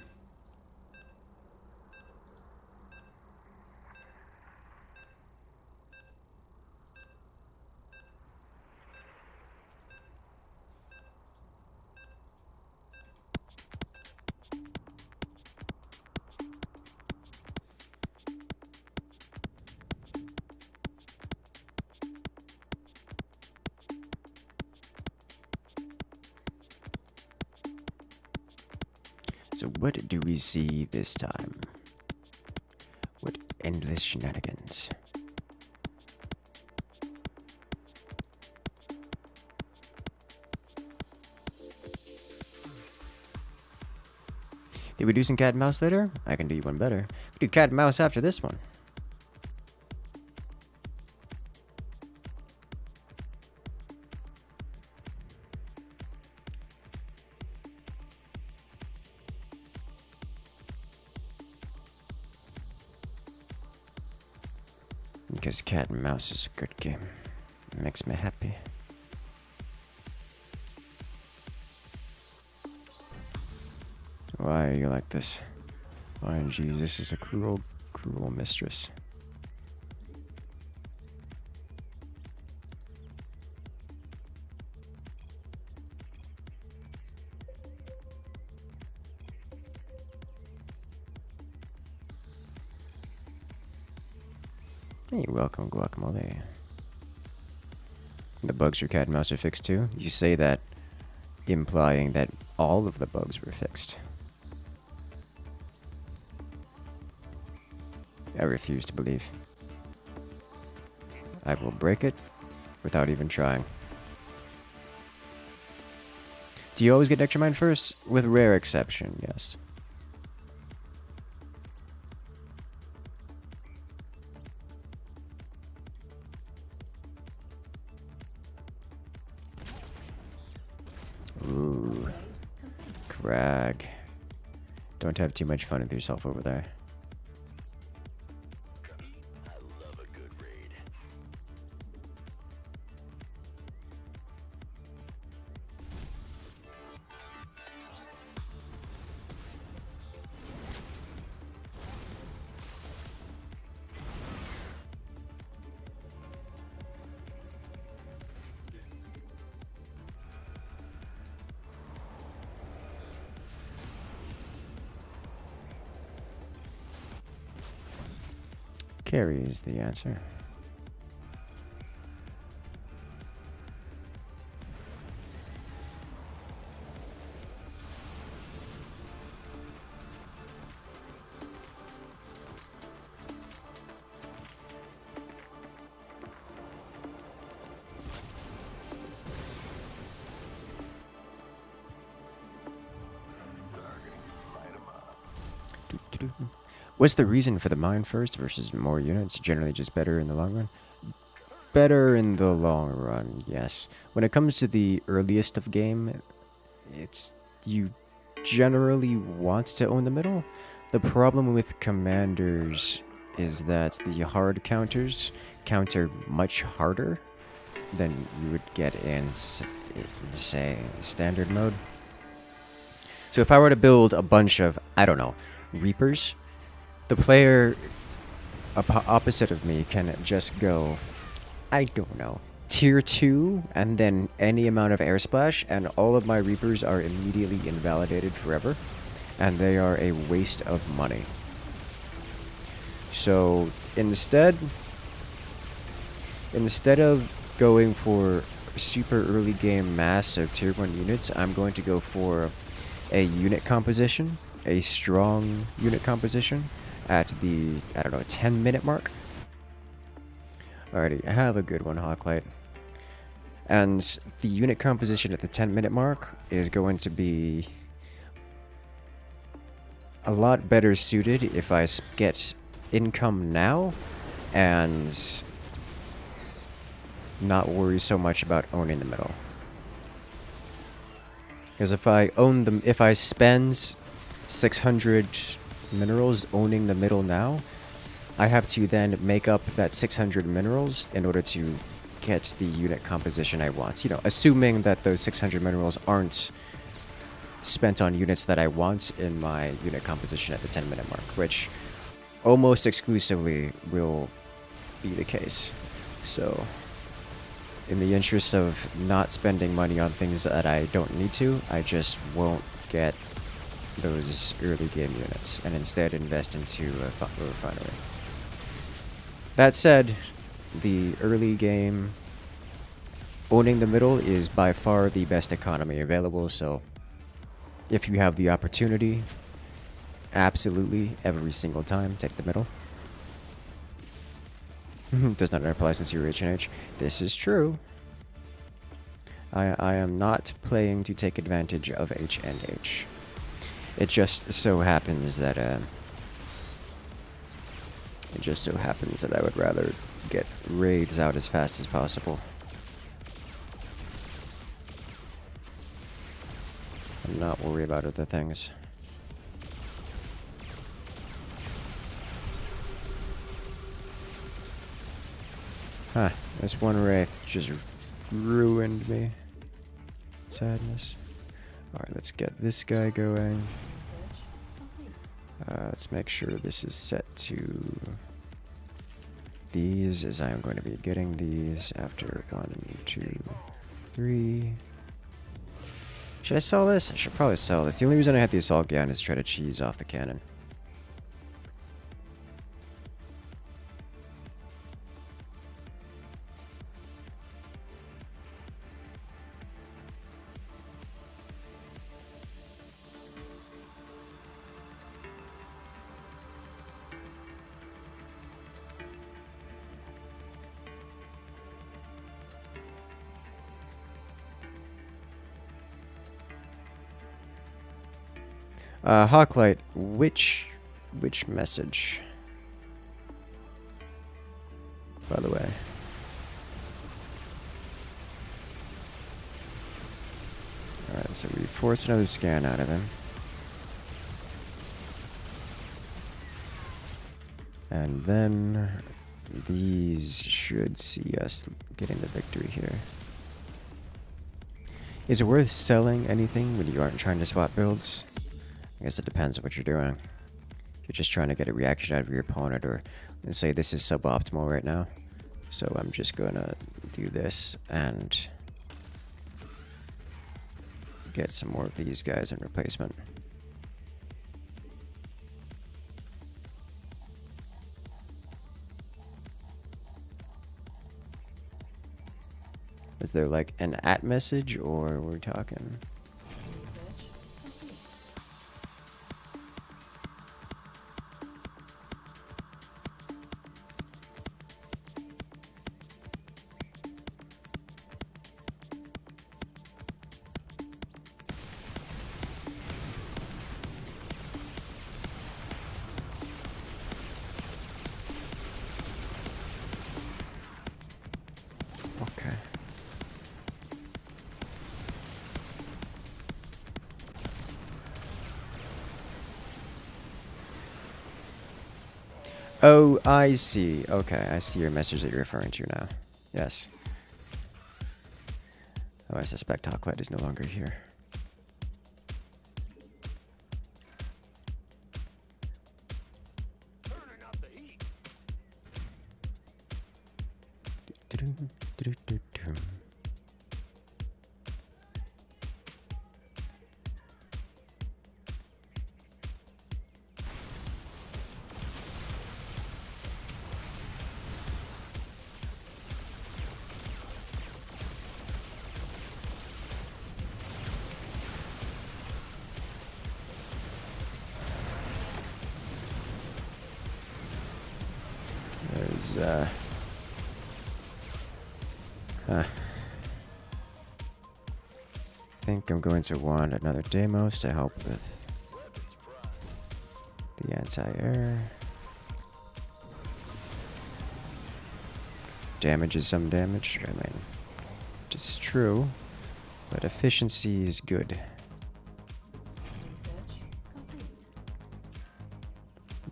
So what do we see this time? What endless shenanigans? Did we do some cat and mouse later? I can do you one better. We do cat and mouse after this one. Because cat and mouse is a good game. It makes me happy. Why are you like this? Why, Jesus is a cruel, cruel mistress. Hey, welcome, guacamole. The bugs your cat and mouse are fixed too? You say that implying that all of the bugs were fixed. I refuse to believe. I will break it without even trying. Do you always get extra mine first? With rare exception, yes. Ooh. Crag. Don't have too much fun with yourself over there. I love a good raid. Carry is the answer. Doo-doo-doo. What's the reason for the mine first versus more units? Generally just better in the long run? Better in the long run, yes. When it comes to the earliest of game, it's you generally want to own the middle. The problem with commanders is that the hard counters counter much harder than you would get in, say, standard mode. So if I were to build a bunch of, I don't know, Reapers, the player opposite of me can just go, I don't know, tier 2 and then any amount of air splash, and all of my Reapers are immediately invalidated forever, and they are a waste of money. So instead of going for super early game mass of tier 1 units, I'm going to go for a unit composition, a strong unit composition at the, I don't know, 10-minute mark. Alrighty, I have a good one, Hawklight. And the unit composition at the 10-minute mark is going to be a lot better suited if I get income now and not worry so much about owning the middle. Because if I spend 600 minerals owning the middle now, I have to then make up that 600 minerals in order to get the unit composition I want. You know, assuming that those 600 minerals aren't spent on units that I want in my unit composition at the 10-minute mark, which almost exclusively will be the case. So, in the interest of not spending money on things that I don't need to, I just won't get those early game units and instead invest into a refinery. That said, the early game owning the middle is by far the best economy available, so if you have the opportunity, absolutely, every single time, take the middle. Does not apply since you're H&H. This is true. I am not playing to take advantage of H&H. It just so happens that I would rather get raids out as fast as possible. I'm not worried about other things. Huh, this one wraith just ruined me. Sadness. Alright, let's get this guy going. Let's make sure this is set to these, as I am going to be getting these after 1, 2, 3. Should I sell this? I should probably sell this. The only reason I had the assault gown is to try to cheese off the cannon. Hawklight, which message? By the way. Alright, so we force another scan out of him. And then these should see us getting the victory here. Is it worth selling anything when you aren't trying to swap builds? I guess it depends on what you're doing. If you're just trying to get a reaction out of your opponent, or let's say this is suboptimal right now. So I'm just gonna do this and get some more of these guys in replacement. Is there like an @ message, or we're talking? Research complete. Okay. Oh, I see. Okay, I see your message that you're referring to now. Yes. Oh, I suspect Hawklight is no longer here. Turning up the heat. There's, I think I'm going to want another Deimos to help with the anti-air. Damage is some damage. I mean, it's true, but efficiency is good. Research complete.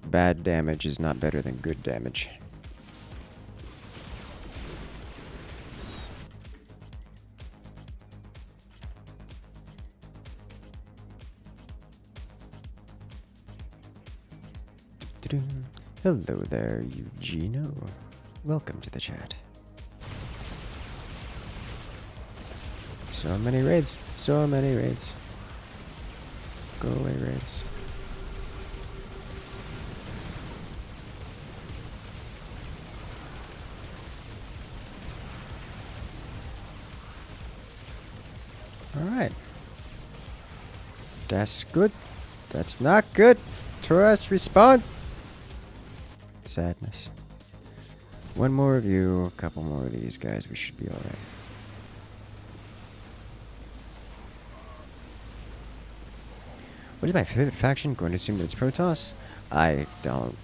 Bad damage is not better than good damage. Hello there, Eugeno. Welcome to the chat. So many raids. So many raids. Go away, raids. Alright. That's good. That's not good. Taurus, respond. Sadness. One more of you, a couple more of these guys, we should be alright. What is my favorite faction? Going to assume that it's Protoss? I don't.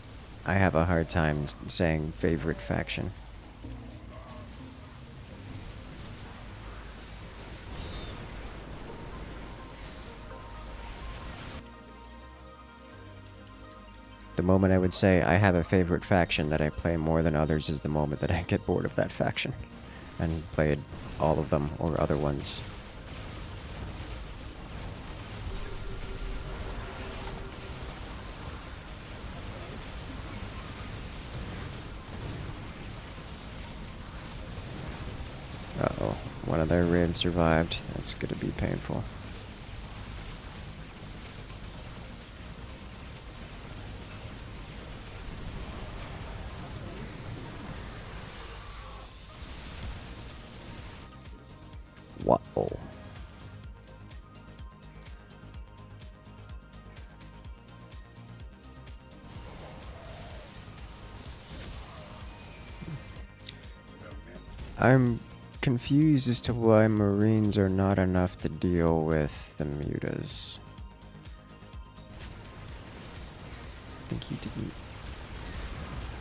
I have a hard time saying favorite faction. The moment I would say I have a favorite faction that I play more than others is the moment that I get bored of that faction and played all of them or other ones. Uh-oh, one of their raids survived. That's gonna be painful. Whoa. I'm confused as to why Marines are not enough to deal with the mutas. he didn't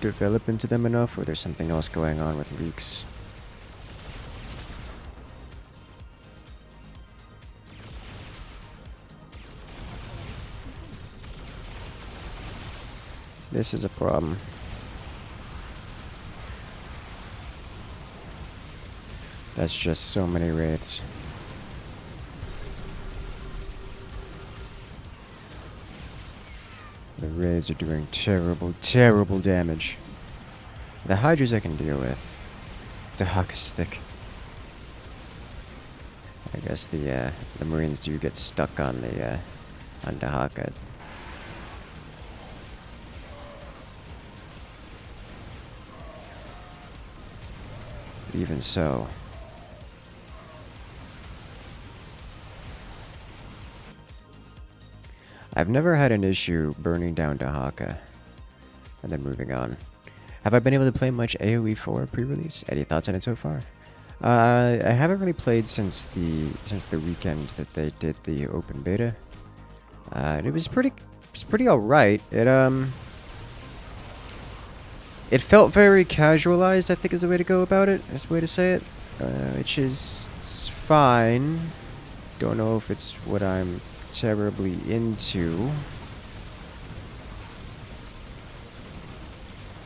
develop into them enough, or there's something else going on with leaks. This is a problem. That's just so many raids. The raids are doing terrible, terrible damage. The Hydras I can deal with. The Hawk is thick. I guess the Marines do get stuck on the Hawk. Even so. I've never had an issue burning down Dahaka and then moving on. Have I been able to play much AoE 4 pre-release? Any thoughts on it so far? I haven't really played since the weekend that they did the open beta. It was pretty alright. It felt very casualized, I think is the way to go about it. Is the way to say it. Which is fine. Don't know if it's what I'm terribly into.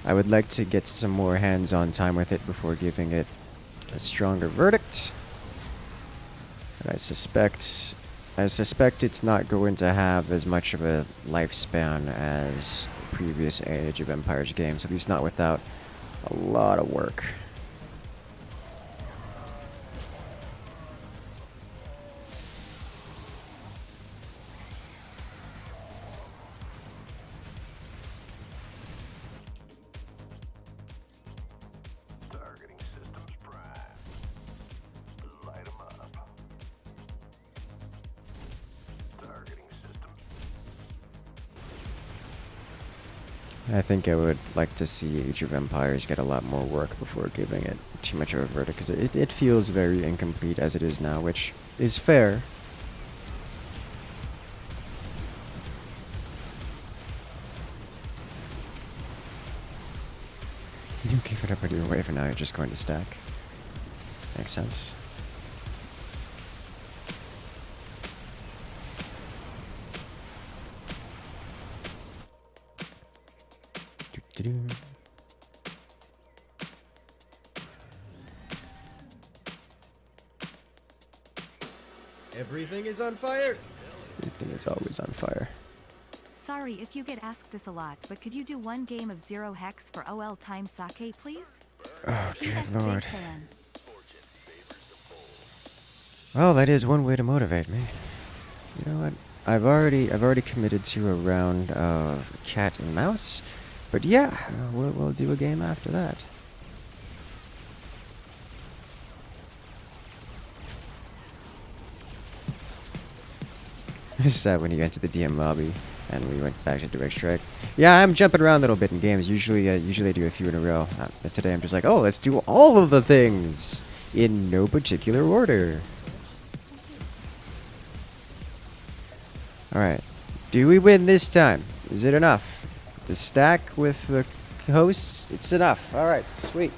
I would like to get some more hands-on time with it before giving it a stronger verdict. And I suspect it's not going to have as much of a lifespan as previous Age of Empires games, at least not without a lot of work. Targeting systems prime. Light 'em up. Targeting systems. I think I would like to see Age of Empires get a lot more work before giving it too much of a verdict, because it feels very incomplete as it is now, which is fair. You gave it up with your wave and now you're just going to stack. Makes sense. Doo-doo-doo. Everything is on fire. Everything is always on fire. Sorry if you get asked this a lot, but could you do one game of 0 hex for OL time sake, please? Oh, PS good big lord. fan. Well, that is one way to motivate me. You know what? I've already committed to a round of cat and mouse, but yeah, we'll do a game after that. It's sad when you enter the DM lobby and we went back to direct strike. Yeah, I'm jumping around a little bit in games. Usually I do a few in a row. But today I'm just like, oh, let's do all of the things in no particular order. Alright. Do we win this time? Is it enough? The stack with the hosts? It's enough. Alright, sweet.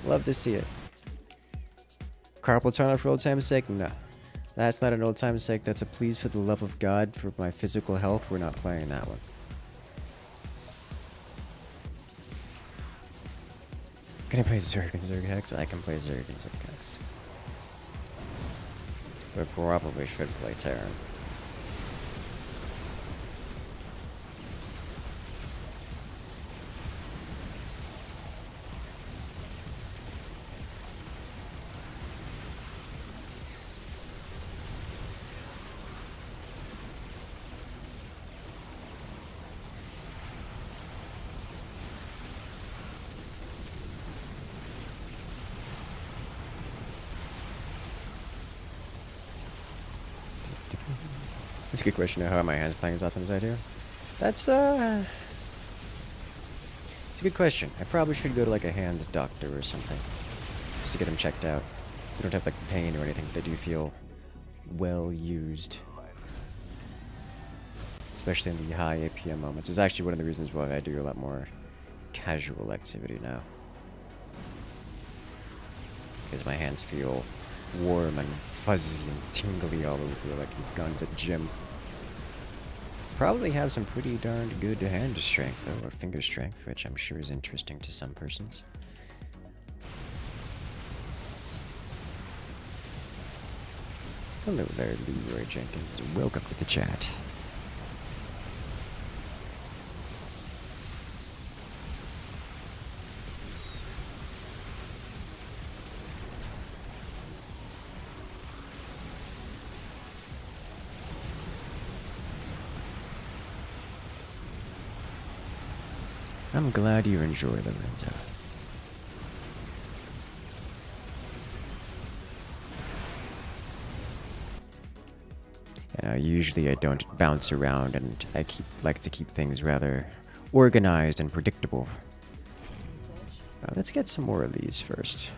Love to see it. Carpal tunnel for old time's sake? No. That's not an old time's sake. That's a please for the love of God for my physical health. We're not playing that one. Can I play Zerg and Zerg Hex? I can play Zerg and Zerg Hex. But probably should play Terran. That's a good question. How are my hands playing as often as I do? That's it's a good question. I probably should go to like a hand doctor or something, just to get them checked out. They don't have like pain or anything. They do feel well used. especially in the high APM moments. It's actually one of the reasons why I do a lot more casual activity now. Because my hands feel warm and fuzzy and tingly all over, like you've gone to the gym. Probably have some pretty darned good hand strength, though, or finger strength, which I'm sure is interesting to some persons. Hello there, Leroy Jenkins. Welcome to the chat. I'm glad you enjoy Lorenzo. You know, usually I don't bounce around, and I like to keep things rather organized and predictable. Research. Let's get some more of these first,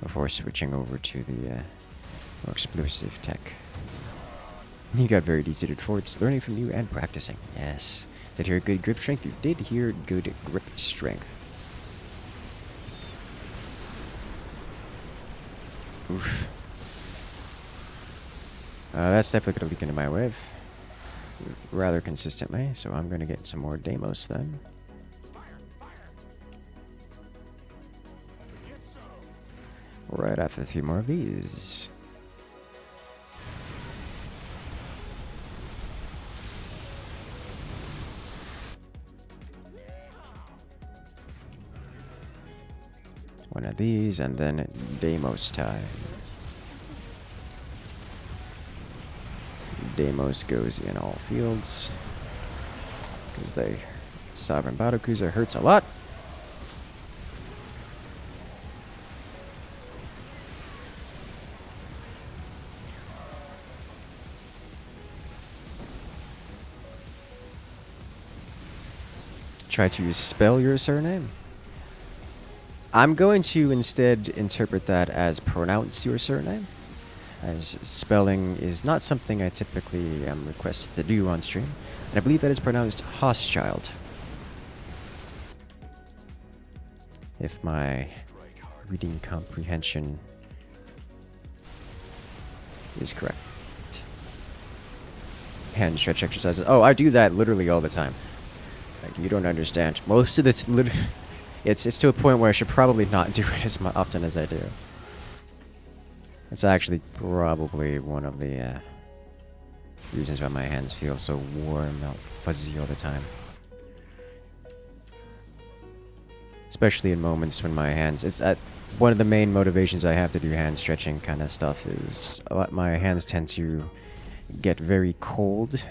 before switching over to the more explosive tech. You got very deep-seated forts, learning from you and practicing. Yes. Did hear good grip strength? You did hear good grip strength. Oof. That's definitely going to leak into my wave rather consistently, so I'm going to get some more Deimos then. Right after a few more of these. One of these, and then Deimos time. Deimos goes in all fields, because the Sovereign Battlecruiser hurts a lot. Try to spell your surname. I'm going to instead interpret that as pronounce your surname, as spelling is not something I typically am requested to do on stream, and I believe that is pronounced Hochschild. If my reading comprehension is correct. Hand stretch exercises. Oh, I do that literally all the time. Like, you don't understand. Most of it's it's to a point where I should probably not do it as often as I do. It's actually probably one of the reasons why my hands feel so warm and fuzzy all the time. Especially in moments when my hands... one of the main motivations I have to do hand stretching kind of stuff is my hands tend to get very cold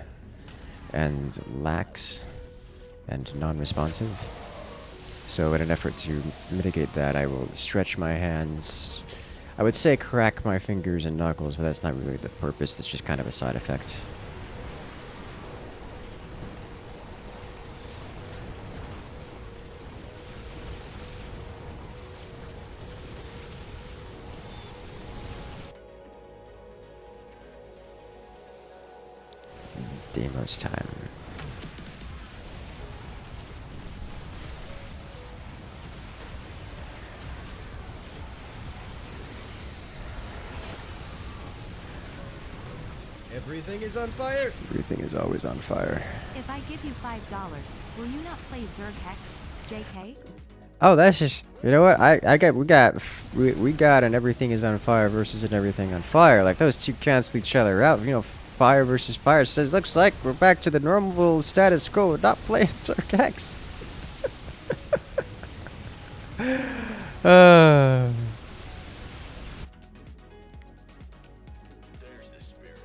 and lax and non-responsive. So in an effort to mitigate that, I will stretch my hands. I would say crack my fingers and knuckles, but that's not really the purpose. That's just kind of a side effect. Deimos time. Everything is on fire. Everything is always on fire. If I give you $5, will you not play Zerg Hex, JK? Oh, that's just... You know what? We got an everything is on fire versus an everything on fire. Like, those two cancel each other out. You know, fire versus fire says, looks like we're back to the normal status quo, not playing Zerg Hex. There's the spirit.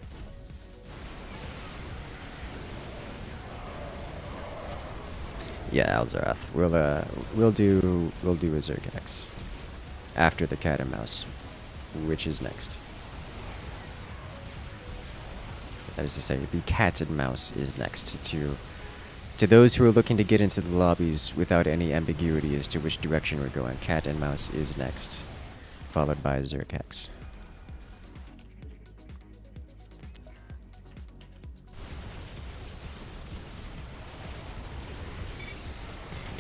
Yeah, Alzarath. We'll do a Zerg Hex after the cat and mouse, which is next. That is to say, the cat and mouse is next. To those who are looking to get into the lobbies without any ambiguity as to which direction we're going, cat and mouse is next, followed by Zerg Hex.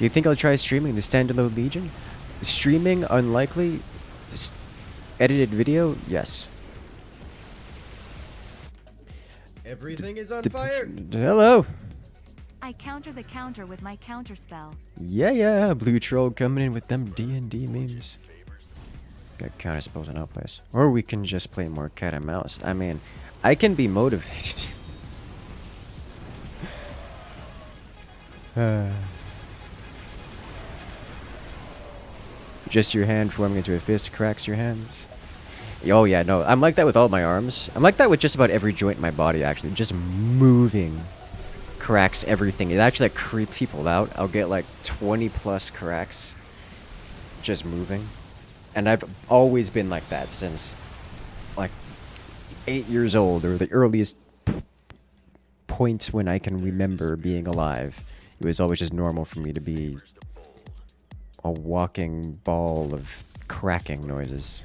Do you think I'll try streaming the standalone Legion? Streaming, unlikely. Just edited video, yes. Everything is on fire. Hello. I counter the counter with my counter spell. Yeah, blue troll coming in with them D&D memes. Got counter spells in our place. Or we can just play more cat and mouse. I mean, I can be motivated. Just your hand forming into a fist cracks your hands. Oh yeah, no, I'm like that with all my arms. I'm like that with just about every joint in my body, actually. Just moving cracks everything. It actually like creeps people out. I'll get like 20 plus cracks just moving. And I've always been like that since like 8 years old, or the earliest point when I can remember being alive. It was always just normal for me to be a walking ball of cracking noises.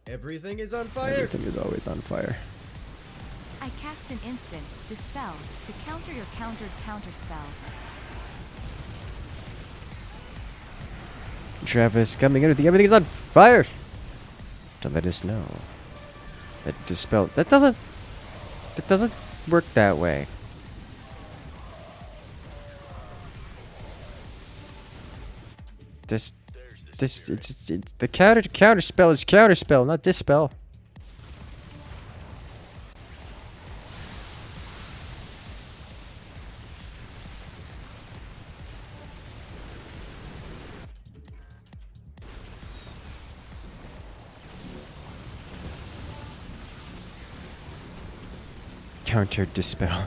Everything is on fire. Everything is always on fire. I cast an instant, Dispel, to counter your countered counter spell. Travis coming in with the everything is on fire to let us know that dispel that doesn't work that way. It's the counter spell is counter spell, not dispel. Counter dispel.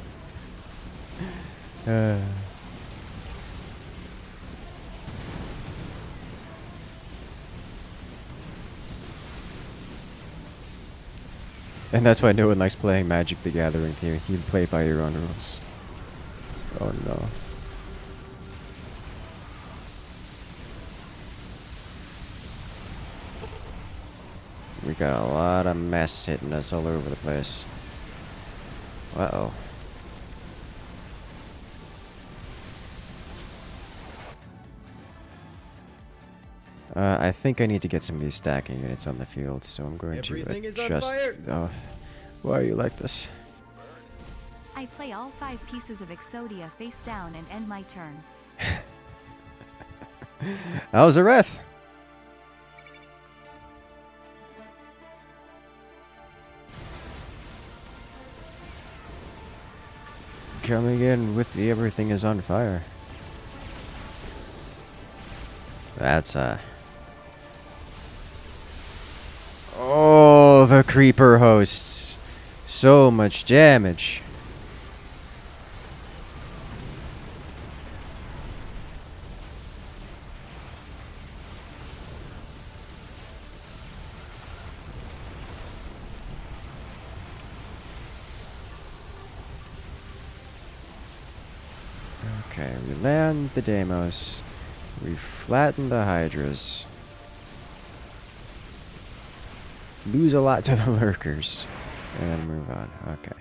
And that's why no one likes playing Magic the Gathering here. You play by your own rules. Oh no. We got a lot of mess hitting us all over the place. Uh-oh. I think I need to get some of these stacking units on the field, so I'm going Everything to is on adjust. fire. Oh, why are you like this? I play all 5 pieces of Exodia face down and end my turn. How's Areth? Coming in with the everything is on fire. That's oh, the creeper hosts. So much damage. Okay, we land the Deimos. We flatten the Hydras. Lose a lot to the Lurkers. And then move on. Okay.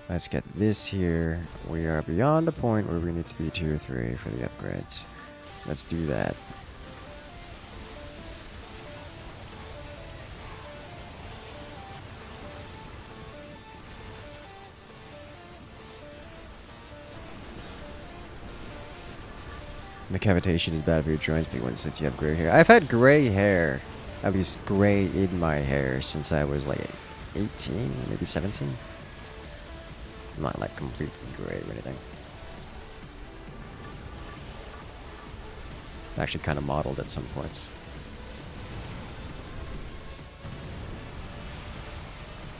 Let's get this here. We are beyond the point where we need to be tier 3 for the upgrades. Let's do that. The cavitation is bad for your joints, but once since you have gray hair. I've had gray hair, at least gray in my hair, since I was like 18, maybe 17. Not like completely gray or anything. Actually kind of modeled at some points.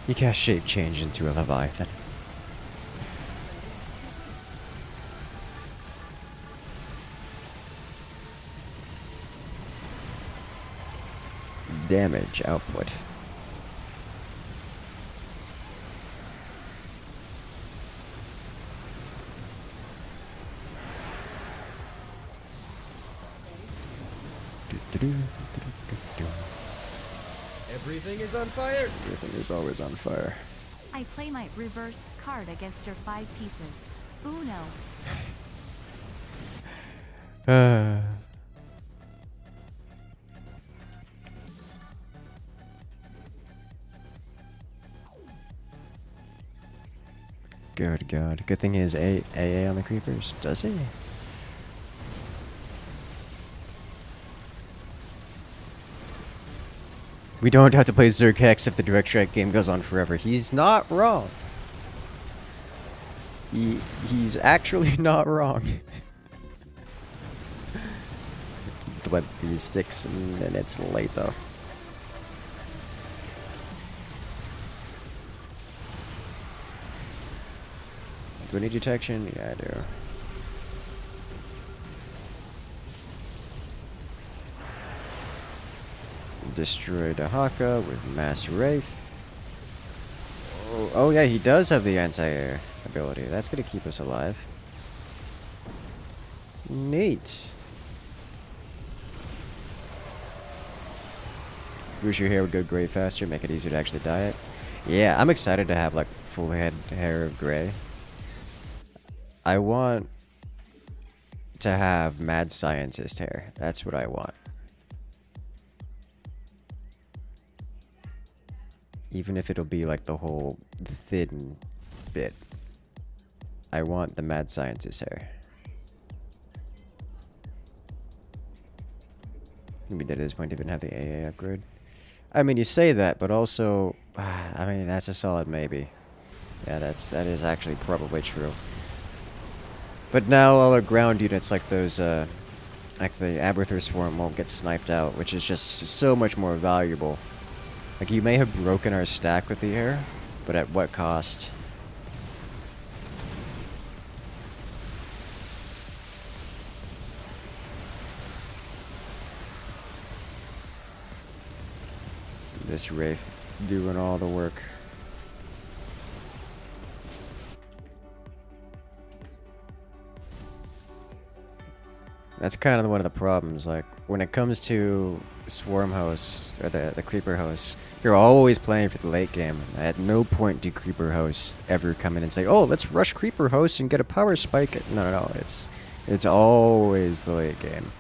You cast shape change into a Leviathan. Damage output. Everything is on fire. Everything is always on fire. I play my reverse card against your 5 pieces. Uno. Good God. Good thing he has AA on the creepers. Does he? We don't have to play Zerg Hex if the Direct Strike game goes on forever. He's not wrong. He's actually not wrong. 26 minutes later. Do I need detection? Yeah, I do. Destroy the Haka with Mass Wraith. Oh yeah, he does have the anti-air ability. That's gonna keep us alive. Neat. Wish your hair would go gray faster, make it easier to actually dye it. Yeah, I'm excited to have like full head hair of gray. I want to have mad scientist hair. That's what I want. Even if it'll be like the whole thin bit. I want the mad scientist hair. Maybe that is going to even have the AA upgrade. I mean, you say that, but also, I mean, that's a solid maybe. Yeah, that is actually probably true. But now all our ground units, like those, like the Aberthur Swarm, won't get sniped out, which is just so much more valuable. Like, you may have broken our stack with the air, but at what cost? This Wraith doing all the work. That's kind of one of the problems. Like, when it comes to swarm hosts, or the creeper hosts, you're always playing for the late game. At no point do creeper hosts ever come in and say, oh, let's rush creeper hosts and get a power spike. No. It's always the late game.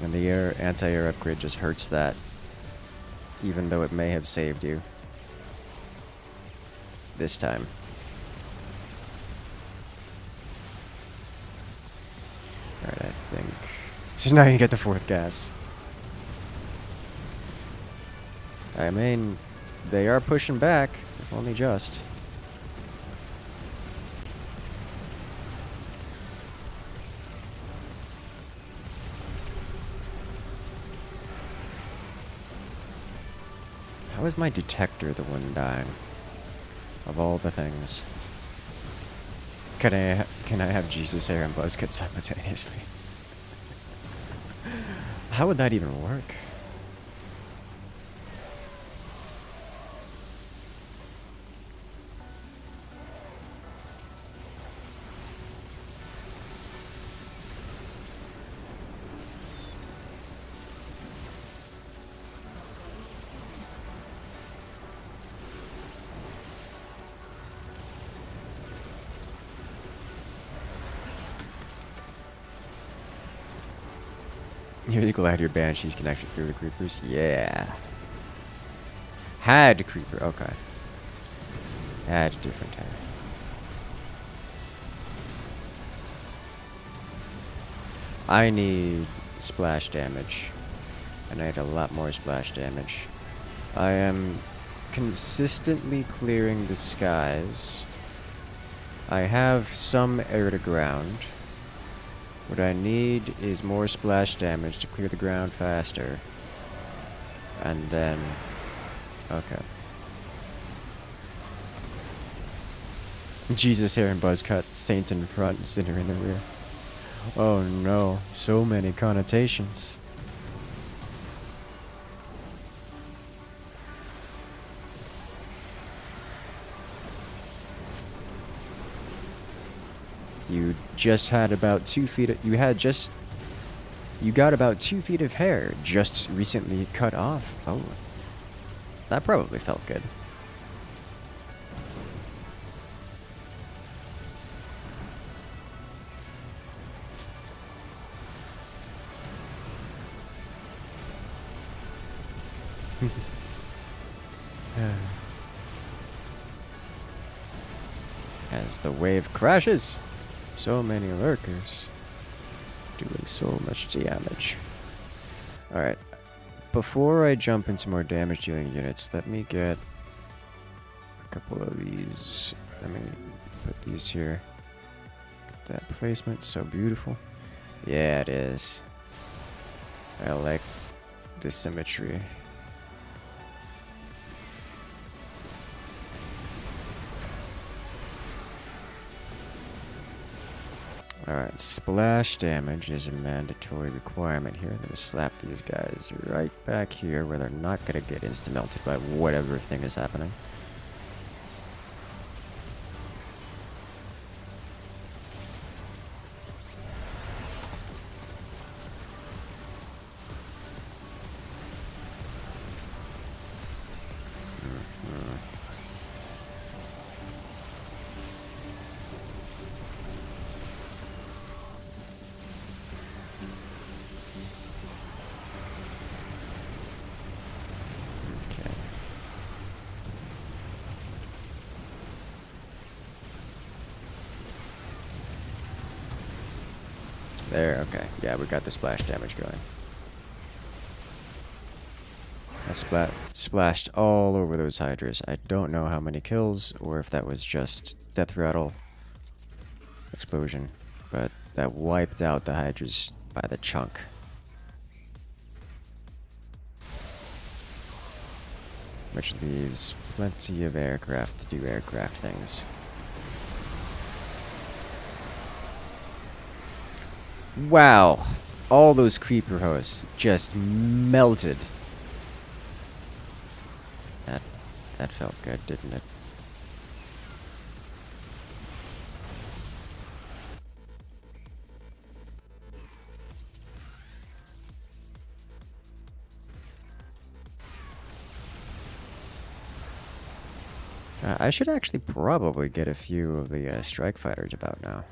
And the anti-air upgrade just hurts that, even though it may have saved you. This time. Alright, I think. So now you get the 4th gas. I mean, they are pushing back, if only just. How is my detector the one dying? Of all the things. Can I have Jesus hair and Buzzcut simultaneously? How would that even work? You're glad your banshees can actually clear the creepers? Yeah. Had creeper, okay. Had a different time. I need splash damage. And I need a lot more splash damage. I am consistently clearing the skies. I have some air to ground. What I need is more splash damage to clear the ground faster. And then... okay. Jesus hair and Buzzcut, Saint in front, Sinner in the rear. Oh no, so many connotations. You just had about 2 feet of, you got about 2 feet of hair just recently cut off. Oh. That probably felt good. As the wave crashes, so many lurkers doing so much damage. Alright, before I jump into more damage dealing units, let me get a couple of these. Let me put these here. That placement, so beautiful. Yeah, it is. I like the symmetry. Alright, splash damage is a mandatory requirement here. I'm gonna slap these guys right back here where they're not gonna get insta-melted by whatever thing is happening. There, okay. Yeah, we got the splash damage going. I splashed all over those hydras. I don't know how many kills, or if that was just death rattle explosion, but that wiped out the hydras by the chunk. Which leaves plenty of aircraft to do aircraft things. Wow, all those creeper hosts just melted. That felt good, didn't it? I should actually probably get a few of the strike fighters about now.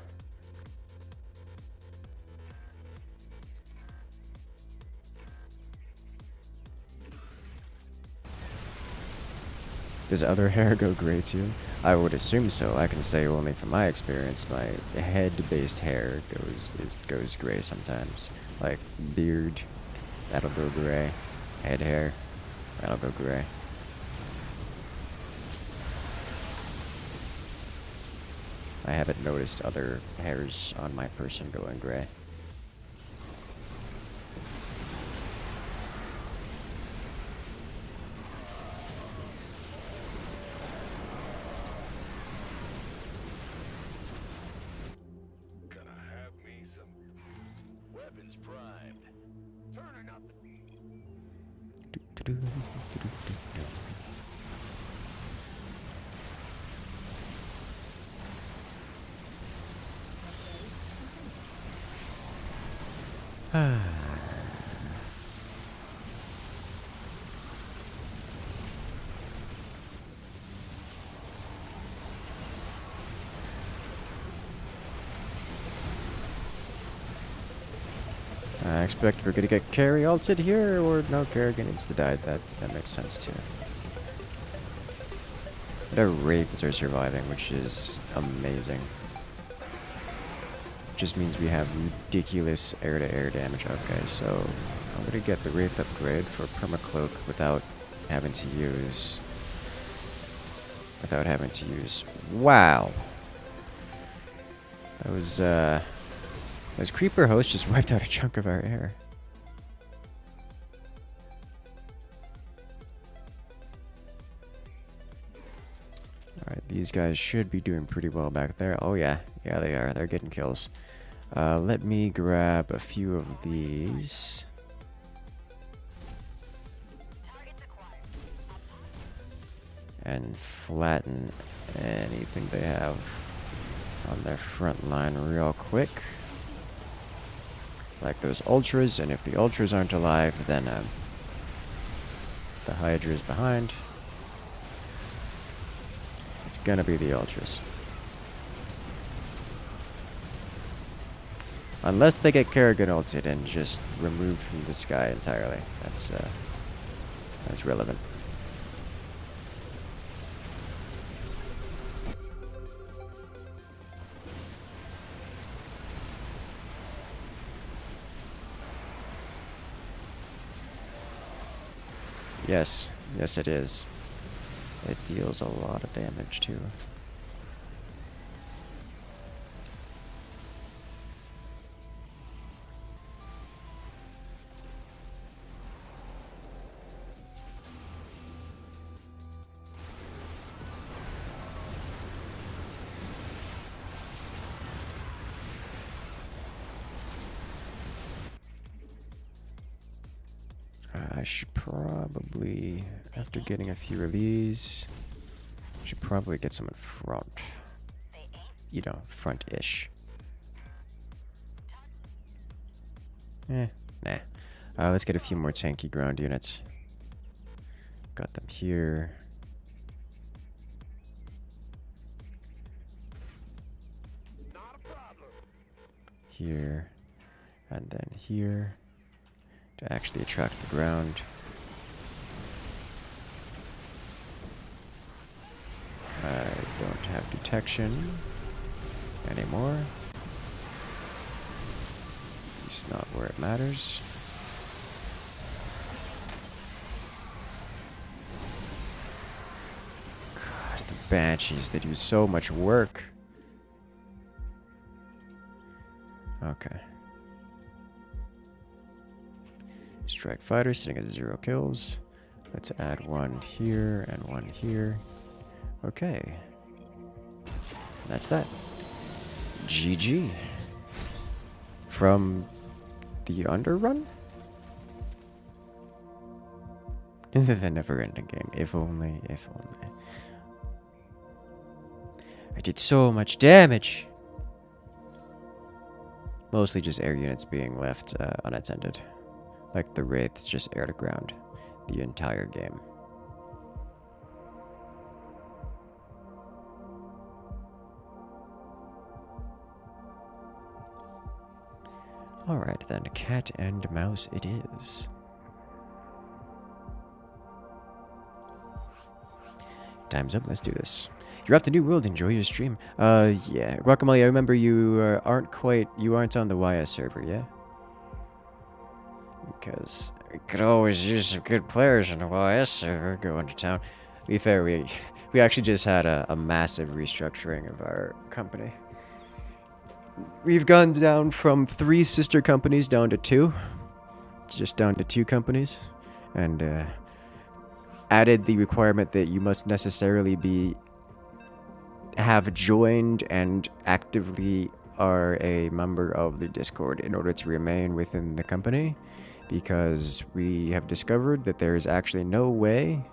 Does other hair go gray too? I would assume so. I can say only from my experience, my head-based hair goes gray sometimes. Like beard, that'll go gray. Head hair, that'll go gray. I haven't noticed other hairs on my person going gray. I expect we're gonna get carry ulted here, or no, Kerrigan insta-died. That makes sense too. The wraiths are surviving, which is amazing. Just means we have ridiculous air-to-air damage. Okay, so I'm gonna get the wraith upgrade for permacloak without having to use. Wow. That was those creeper hosts just wiped out a chunk of our air. Alright, these guys should be doing pretty well back there. Oh yeah, yeah they are. They're getting kills. Let me grab a few of these. And flatten anything they have on their front line real quick. Like those ultras, and if the ultras aren't alive, then the Hydra is behind. It's gonna be the ultras. Unless they get Kerrigan ulted and just removed from the sky entirely. That's relevant. Yes, yes it is. It deals a lot of damage too. I should probably, after getting a few of these, should probably get some in front. You know, front-ish. Nah. Let's get a few more tanky ground units. Got them here. Here. And then here. To actually attract the ground. I don't have detection anymore. It's not where it matters. God, the Banshees, they do so much work. Okay. Strike fighter sitting at 0 kills. Let's add one here and one here. Okay. That's that. GG. From the underrun? The never-ending game. If only, if only. I did so much damage. Mostly just air units being left unattended. Like the Wraiths just air to ground the entire game. Alright then, cat and mouse it is. Time's up, let's do this. You're off the new world, enjoy your stream. Yeah. Guacamole, I remember you you aren't on the YS server, yeah? Because we could always use some good players on the YS server going to town. To be fair, we actually just had a massive restructuring of our company. We've gone down from 3 sister companies down to 2. Just down to 2 companies. And added the requirement that you must necessarily have joined and actively are a member of the Discord in order to remain within the company. Because we have discovered that there is actually no way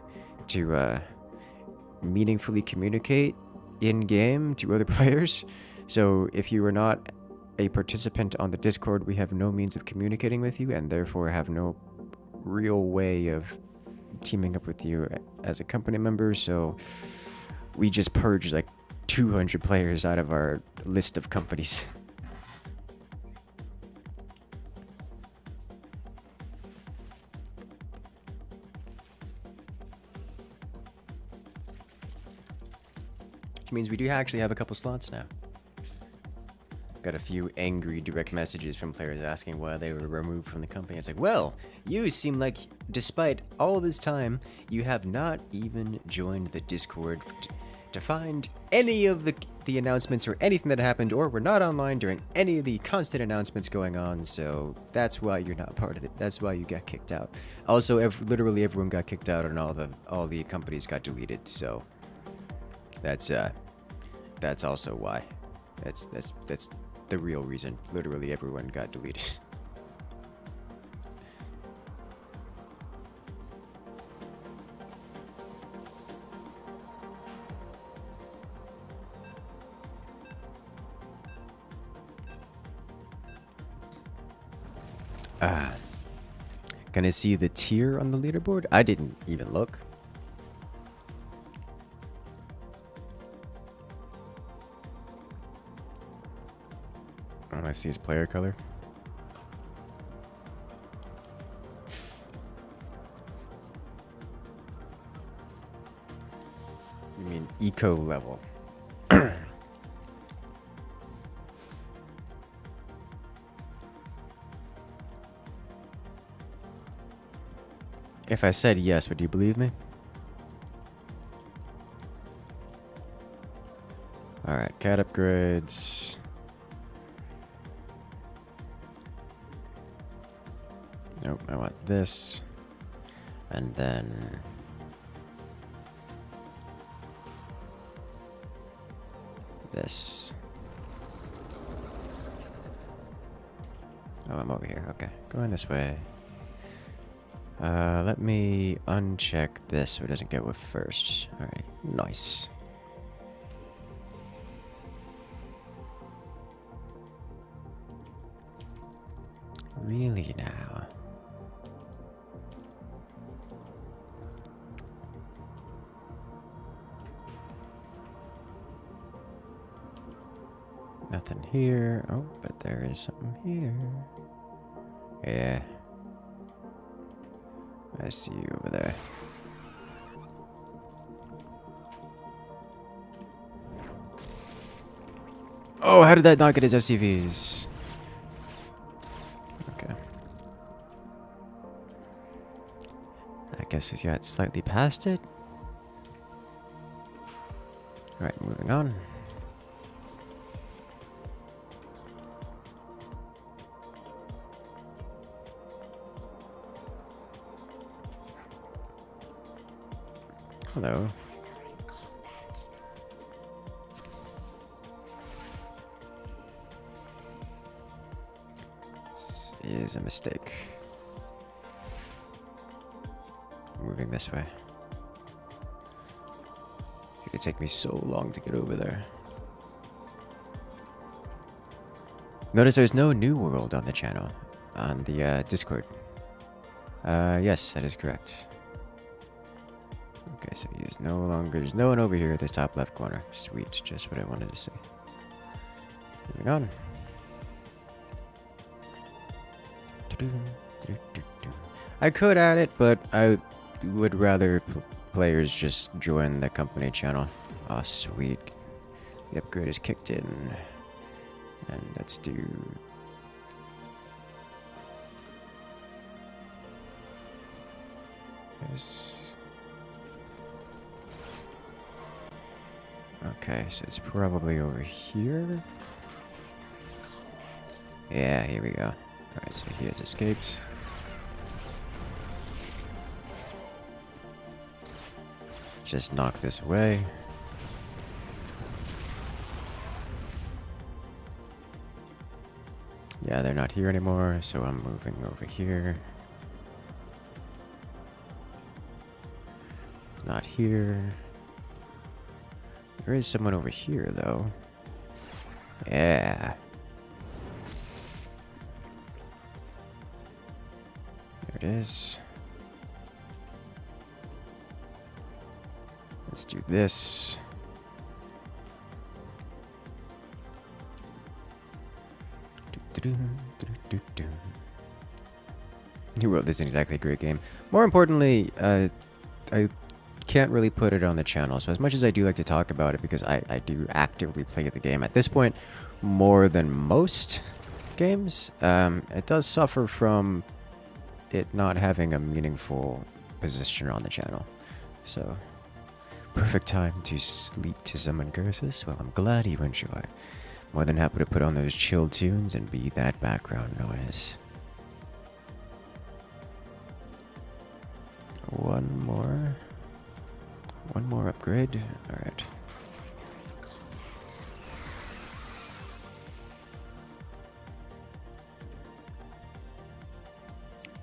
to meaningfully communicate in-game to other players. So if you are not a participant on the Discord, we have no means of communicating with you and therefore have no real way of teaming up with you as a company member. So we just purged like 200 players out of our list of companies. Which means we do actually have a couple slots now. Got a few angry direct messages from players asking why they were removed from the company. It's like, well, you seem like, despite all this time, you have not even joined the Discord to find any of the announcements or anything that happened, or were not online during any of the constant announcements going on, so that's why you're not part of it. That's why you got kicked out. Also, literally everyone got kicked out and all the companies got deleted, so that's also why. That's the real reason. Literally everyone got deleted. Gonna see the tier on the leaderboard? I didn't even look. All I see is player color. eco level. If I said yes, would you believe me? Alright, cat upgrades. Nope, I want this. And then this. Oh, I'm over here. Okay, going this way. Let me uncheck this so it doesn't go with first. Alright, nice. Really now? Nothing here. Oh, but there is something here. Yeah. I see you over there. Oh, how did that not get his SCVs? Okay. I guess he's got slightly past it. Alright, moving on. Hello. This is a mistake. Moving this way. It could take me so long to get over there. Notice there's no new world on the channel, on the Discord. Yes, that is correct. Okay, so he's no longer, there's no one over here at this top left corner. Sweet, just what I wanted to see. Moving on. I could add it, but I would rather players just join the company channel. Oh, sweet. The upgrade is kicked in. And let's do... There's... Okay, so it's probably over here. Yeah, here we go. Alright, so he has escaped. Just knock this away. Yeah, they're not here anymore, so I'm moving over here. Not here. There is someone over here, though. Yeah. There it is. Let's do this. New World isn't exactly a great game. More importantly, I can't really put it on the channel. So as much as I do like to talk about it, because I do actively play the game at this point more than most games, it does suffer from it not having a meaningful position on the channel. So, perfect time to sleep to some Incursus. Well, I'm glad you enjoy. More than happy to put on those chill tunes and be that background noise. One more upgrade. Alright.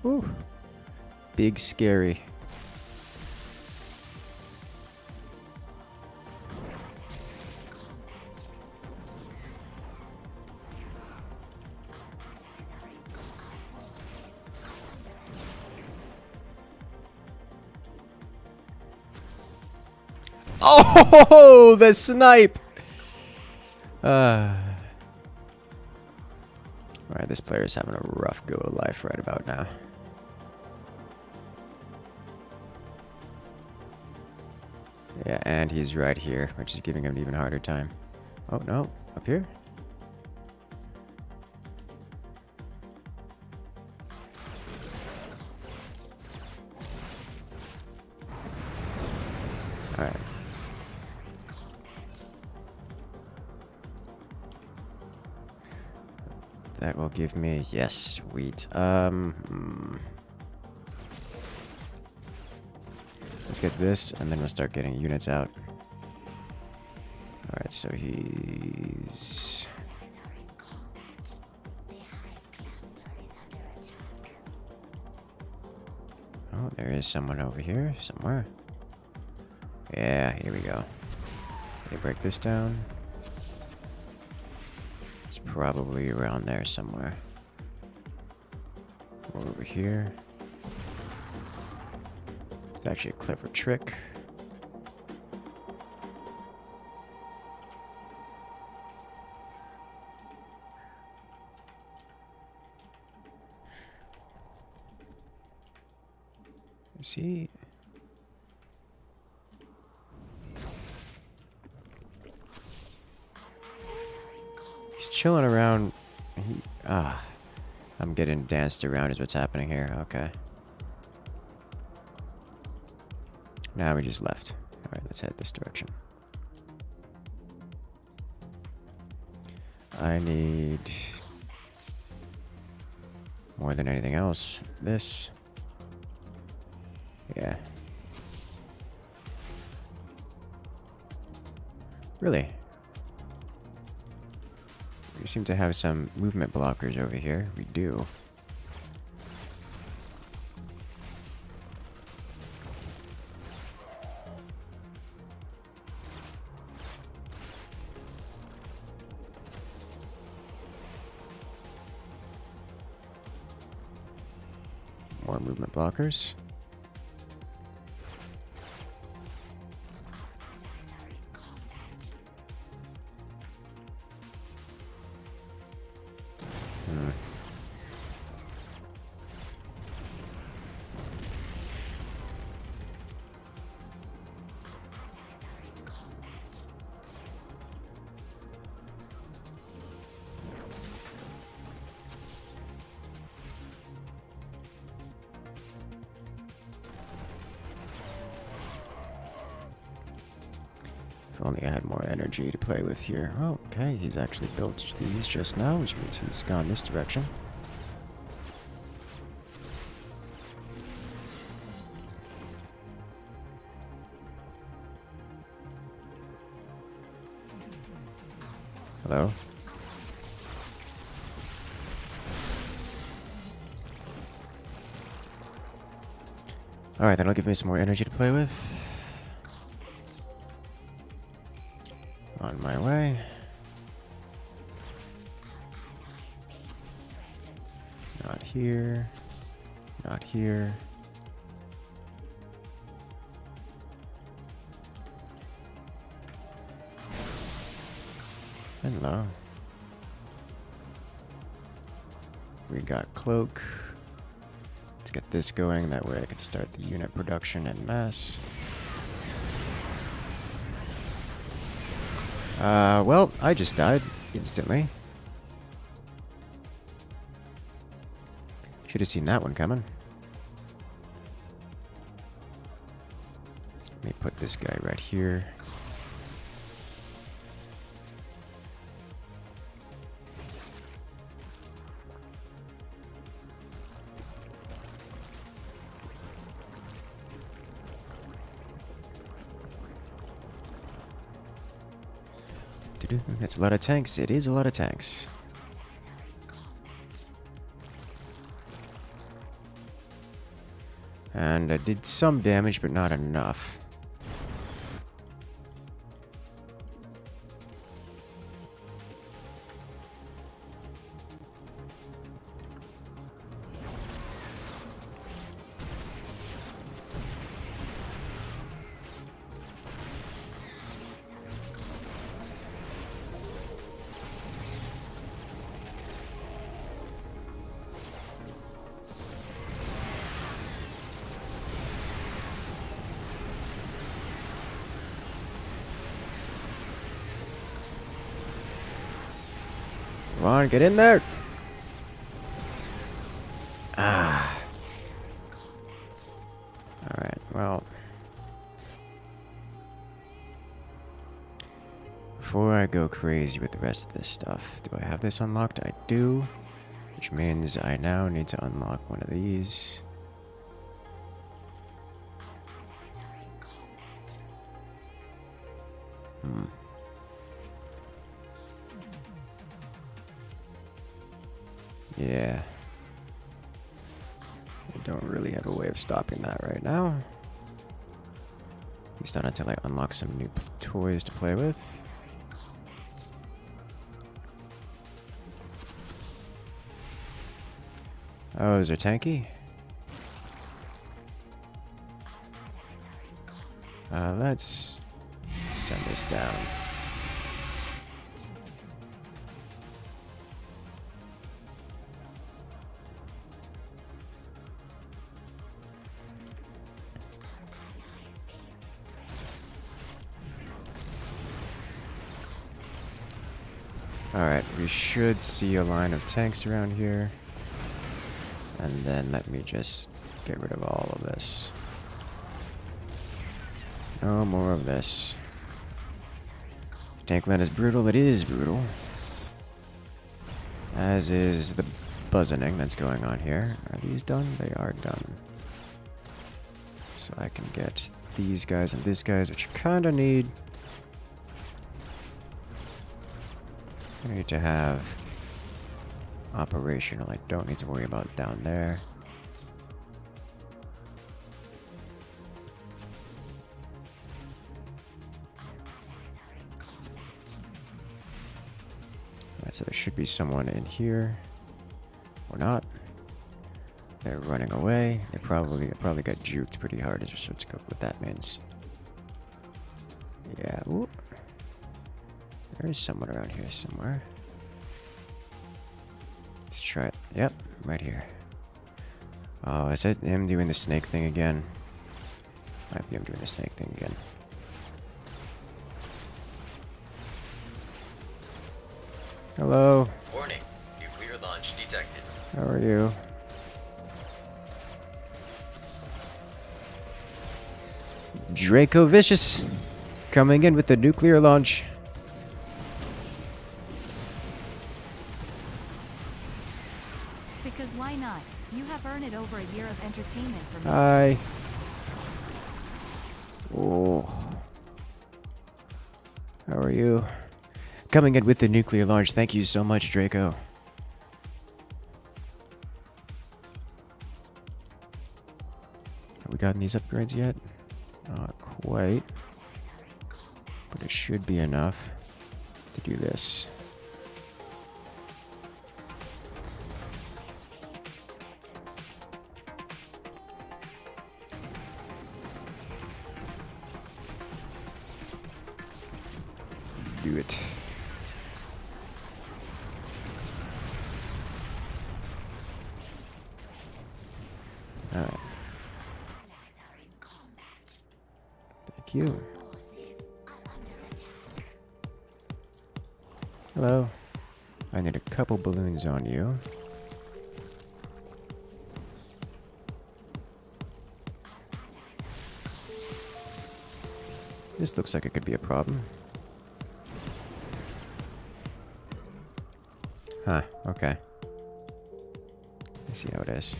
Ooh. Big scary. Oh, the snipe! Alright, this player's having a rough go of life right about now. Yeah, and he's right here, which is giving him an even harder time. Oh, no. Up here? Alright. That will give me... Yes, sweet. Let's get this, and then we'll start getting units out. Alright, so he's... Oh, there is someone over here, somewhere. Yeah, here we go. They break this down. It's probably around there somewhere. Or over here. It's actually a clever trick. See? He's chilling around. I'm getting danced around is what's happening here. Okay. Now we just left. Alright, let's head this direction. I need... more than anything else, this. Yeah. Really? We seem to have some movement blockers over here. We do. More movement blockers. If only I had more energy to play with here. Oh, okay, he's actually built these just now, which means he's gone this direction. Hello? Alright, that'll give me some more energy to play with. On my way. Not here. Not here. Hello. We got cloak. Let's get this going. That way I can start the unit production en masse. Well, I just died instantly. Should have seen that one coming. Let me put this guy right here. That's a lot of tanks. It is a lot of tanks. And I did some damage, but not enough. Come on, get in there! Ah. Alright, well. Before I go crazy with the rest of this stuff, do I have this unlocked? I do. Which means I now need to unlock one of these. Yeah. I don't really have a way of stopping that right now. At least not until I unlock some new toys to play with. Oh, is there tanky? Let's send this down. Alright, we should see a line of tanks around here. And then let me just get rid of all of this. No more of this. Tankland is brutal. It is brutal. As is the buzzoning that's going on here. Are these done? They are done. So I can get these guys and these guys, which I kind of need. I need to have operational. I don't need to worry about down there. Alright, so there should be someone in here. Or not. They're running away. They probably got juked pretty hard, is what that means. Yeah, ooh. There is someone around here somewhere. Let's try it. Yep, right here. Oh, is it him doing the snake thing again? Might be him doing the snake thing again. Hello. Warning. Nuclear launch detected. How are you? Draco Vicious coming in with the nuclear launch. Because why not? You have earned it over a year of entertainment for me. Hi. Oh. How are you? Coming in with the nuclear launch. Thank you so much, Draco. Have we gotten these upgrades yet? Not quite. But it should be enough to do this. Do it. Alright. Thank you. Hello. I need a couple balloons on you. This looks like it could be a problem. Huh, okay. I see how it is.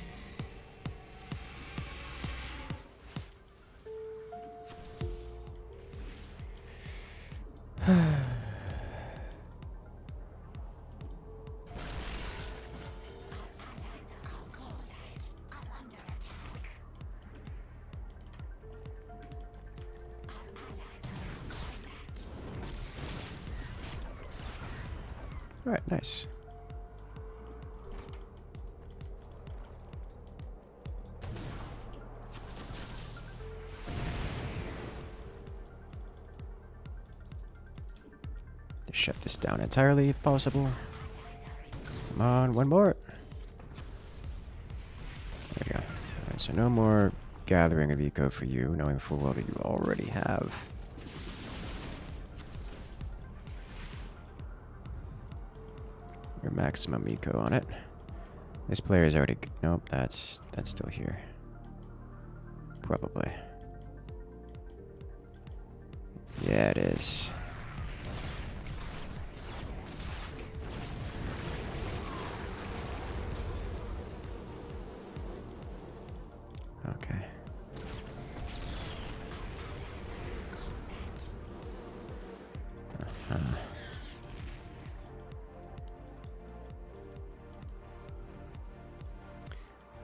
Alright, nice. Just shut this down entirely if possible. Come on, one more. There we go. Alright, so no more gathering of eco for you, knowing full well that you already have. Your maximum eco on it. This player is already... Nope, that's still here. Probably. Yeah, it is. Okay.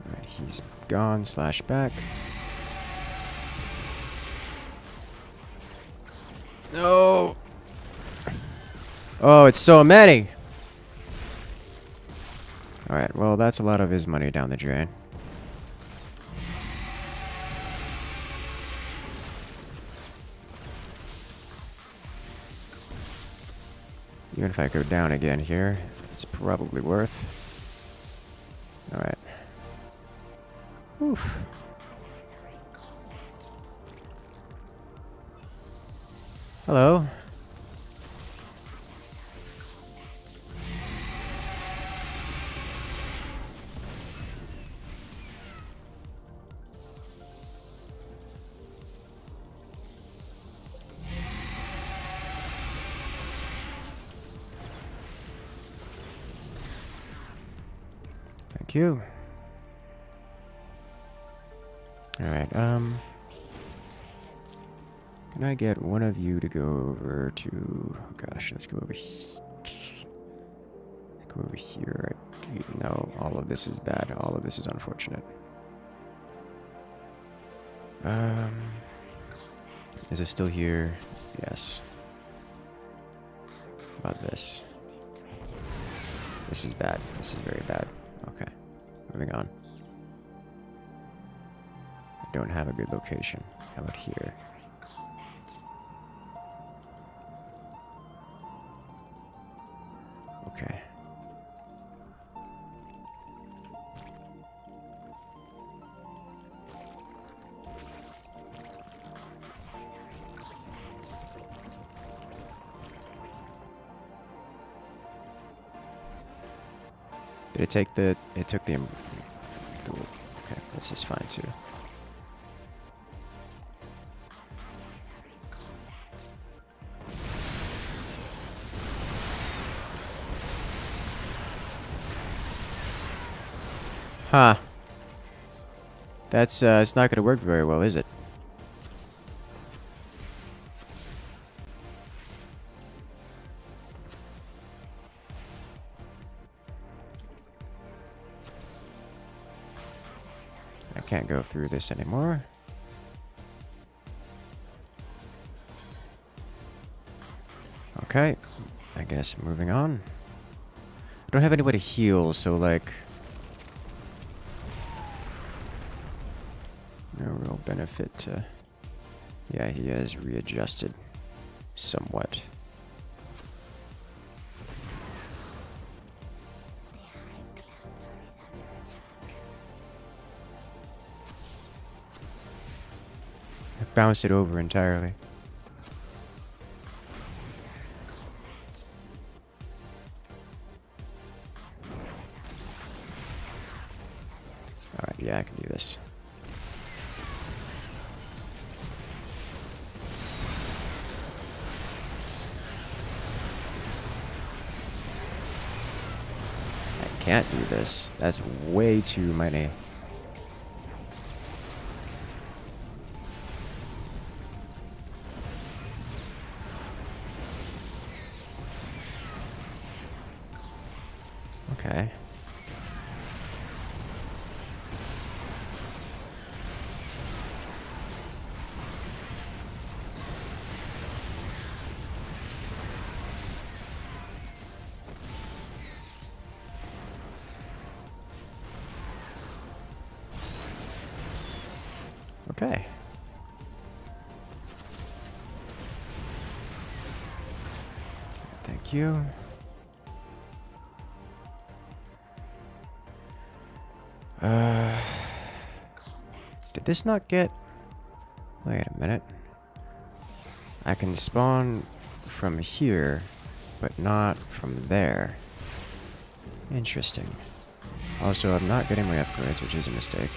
Alright, he's gone / back. No! Oh, it's so many! Alright, well, that's a lot of his money down the drain. Even if I go down again here, it's probably worth. Alright. Oof. Hello. Thank you. Alright, can I get one of you to go over to... Oh gosh, let's go over here. Let's go over here. No, all of this is bad. All of this is unfortunate. Is it still here? Yes. How about this? This is bad. This is very bad. Okay. Moving on. I don't have a good location. How about here? Okay. Did it take the... It took the... Okay, this is fine too. Huh. That's, it's not gonna work very well, is it? I can't go through this anymore. Okay. I guess moving on. I don't have anybody to heal, so like... No real benefit to... Yeah, he has readjusted somewhat. I bounced it over entirely. Alright, yeah, I can do this. Can't do this. That's way too many. Okay. Okay. Thank you. Did this not get... Wait a minute. I can spawn from here, but not from there. Interesting. Also, I'm not getting my upgrades, which is a mistake.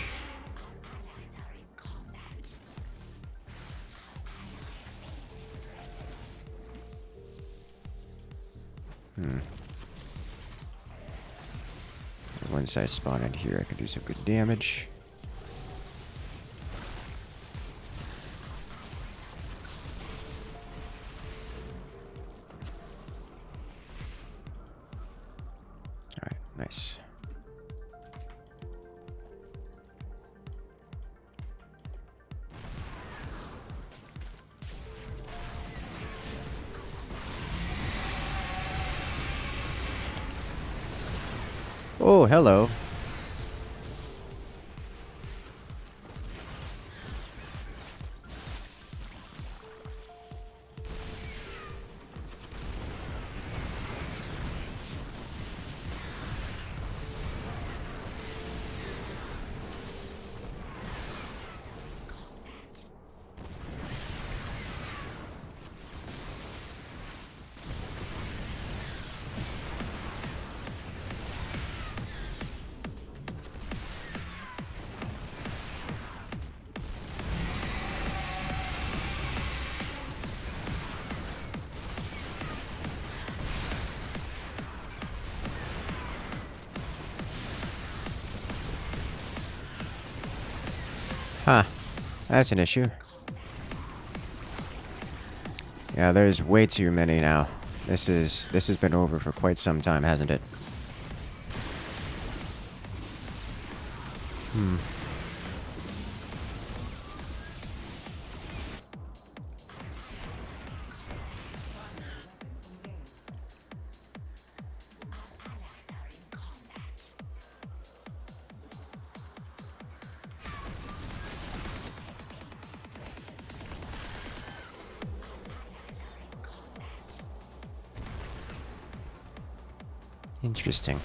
Once I spawn in here, I can do some good damage. Alright, nice. Oh, hello. Huh. That's an issue. Yeah, there's way too many now. This has been over for quite some time, hasn't it? Interesting.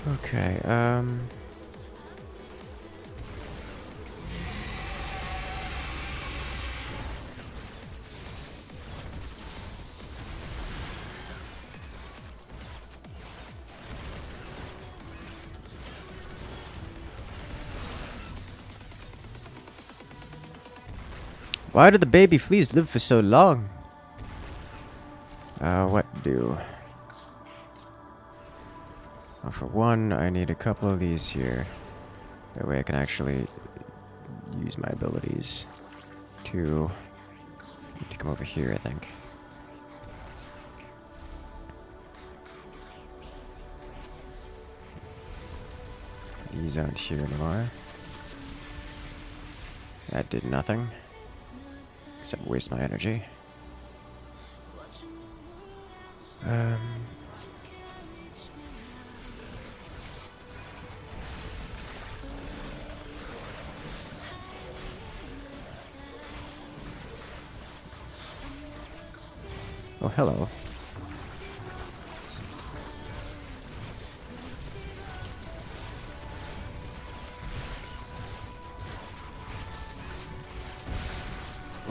Okay, why do the baby fleas live for so long? What do? Well, for one, I need a couple of these here. That way I can actually use my abilities. Two. Need to come over here, I think. These aren't here anymore. That did nothing. Except waste my energy. Oh, hello.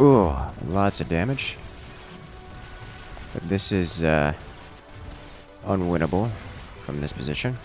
Ooh, lots of damage. But this is unwinnable from this position.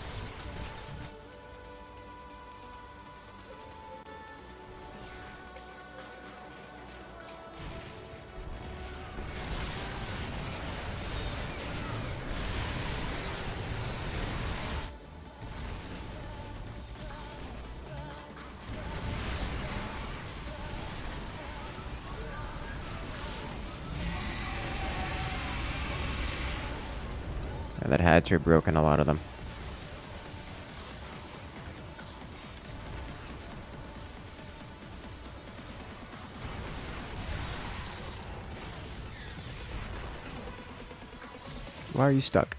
That had to have broken a lot of them. Why are you stuck?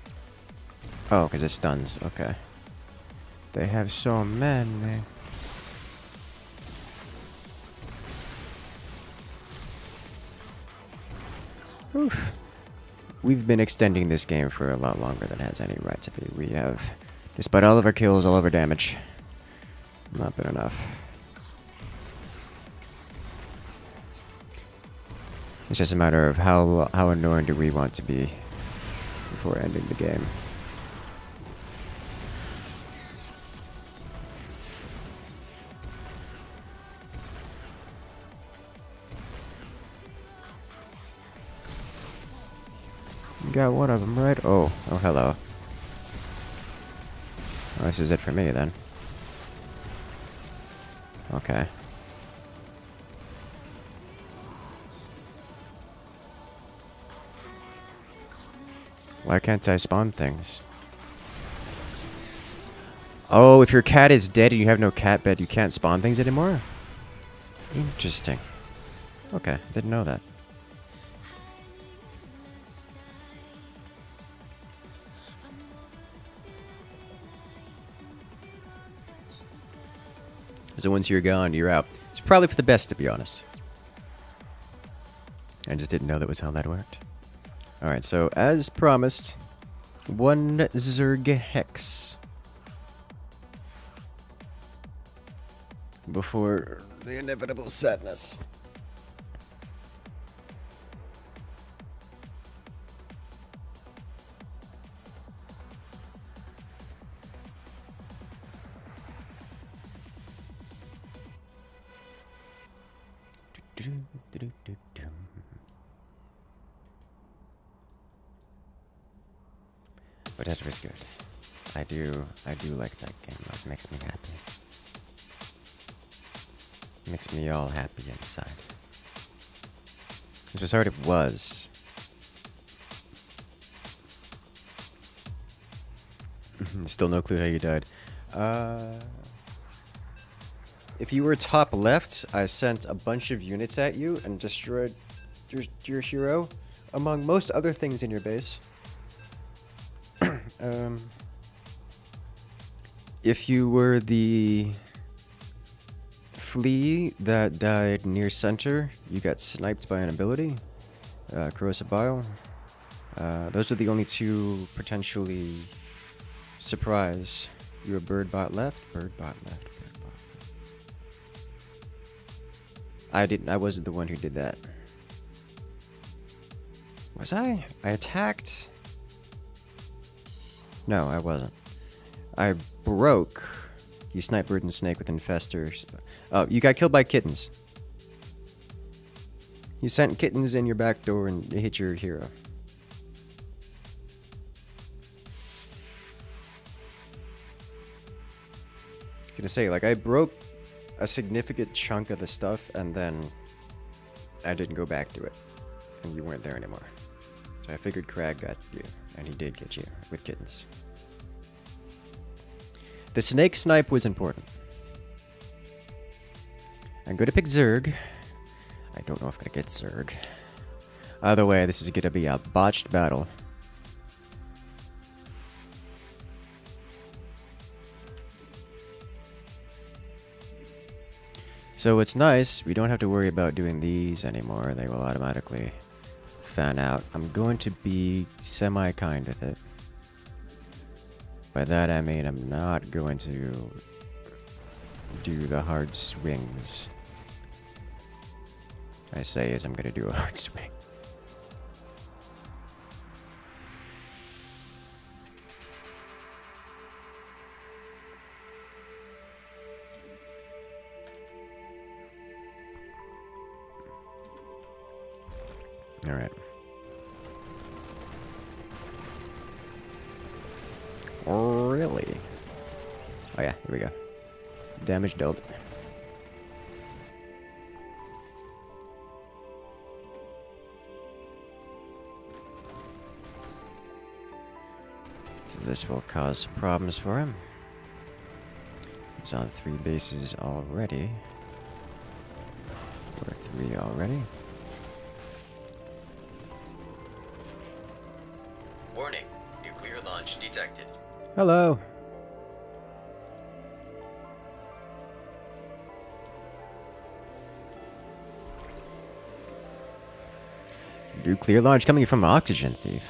Oh, because it stuns. Okay. They have so many. Oof. We've been extending this game for a lot longer than it has any right to be. We have, despite all of our kills, all of our damage, not been enough. It's just a matter of how annoying do we want to be before ending the game. You got one of them, right? Oh, hello. Well, this is it for me, then. Okay. Why can't I spawn things? Oh, if your cat is dead and you have no cat bed, you can't spawn things anymore? Interesting. Okay, didn't know that. So once you're gone, you're out. It's probably for the best, to be honest. I just didn't know that was how that worked. Alright, so as promised, 1 Zerg Hex. Before the inevitable sadness. But that was good. I do like that game. It makes me happy. Makes me all happy inside. As was hard it was. Still no clue how you died. If you were top left, I sent a bunch of units at you and destroyed your hero, among most other things in your base. If you were the flea that died near center, you got sniped by an ability, corrosive bile. Those are the only 2 potentially surprise. You were bird bot left, bird bot left, bird bot left. I wasn't the one who did that. Was I? I attacked? No, I wasn't. I broke. You sniped bird and snake with infestor. Oh, you got killed by kittens. You sent kittens in your back door and hit your hero. Gonna say, like, I broke a significant chunk of the stuff and then I didn't go back to it. And you weren't there anymore. So I figured Crag got you, and he did get you with kittens. The snake snipe was important. I'm going to pick Zerg. I don't know if I'm going to get Zerg. Either way, this is going to be a botched battle. So it's nice, we don't have to worry about doing these anymore. They will automatically fan out. I'm going to be semi-kind with it. By that I mean I'm not going to do the hard swings. I say as I'm going to do a hard swing. All right. Really? Oh yeah, here we go. Damage dealt. So this will cause problems for him. He's on 3 bases already. Or 3 already. Warning. Nuclear launch detected. Hello. Nuclear launch coming from Oxygen Thief.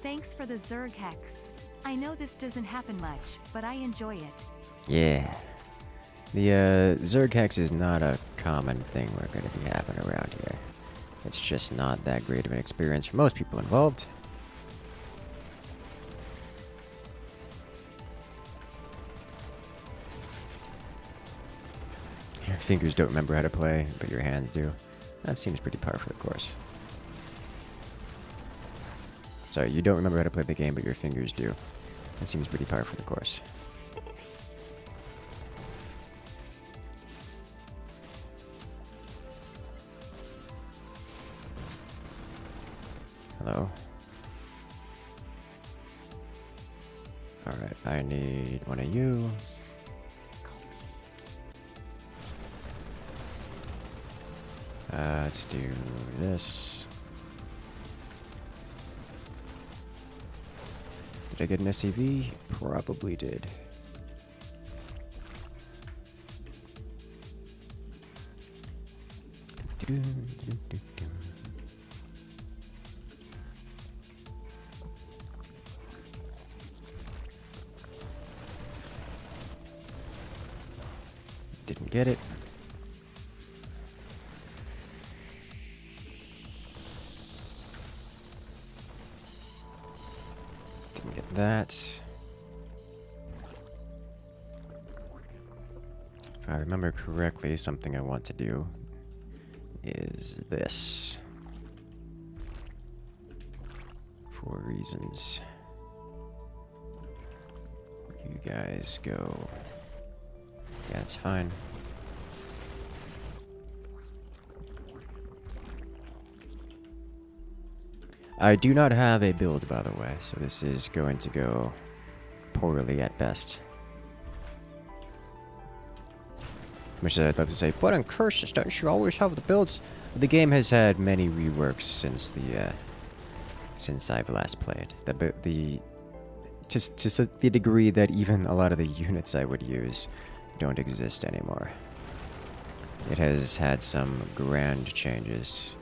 Thanks for the Zerg hex. I know this doesn't happen much, but I enjoy it. Yeah. The Zerg hex is not a common thing we're going to be having around here. It's just not that great of an experience for most people involved. Your fingers don't remember how to play, but your hands do. That seems pretty par for the course. Sorry, you don't remember how to play the game, but your fingers do. That seems pretty par for the course. Hello. Alright, I need one of you. Let's do this. Did I get an SCV? Probably did. Didn't get it. Didn't get that. If I remember correctly, something I want to do is this. For reasons. You guys go. Yeah, it's fine. I do not have a build, by the way, so this is going to go poorly at best. Much as I'd love to say, but Incursus, don't you always have the builds? The game has had many reworks since the since I've last played. To the degree that even a lot of the units I would use don't exist anymore. It has had some grand changes.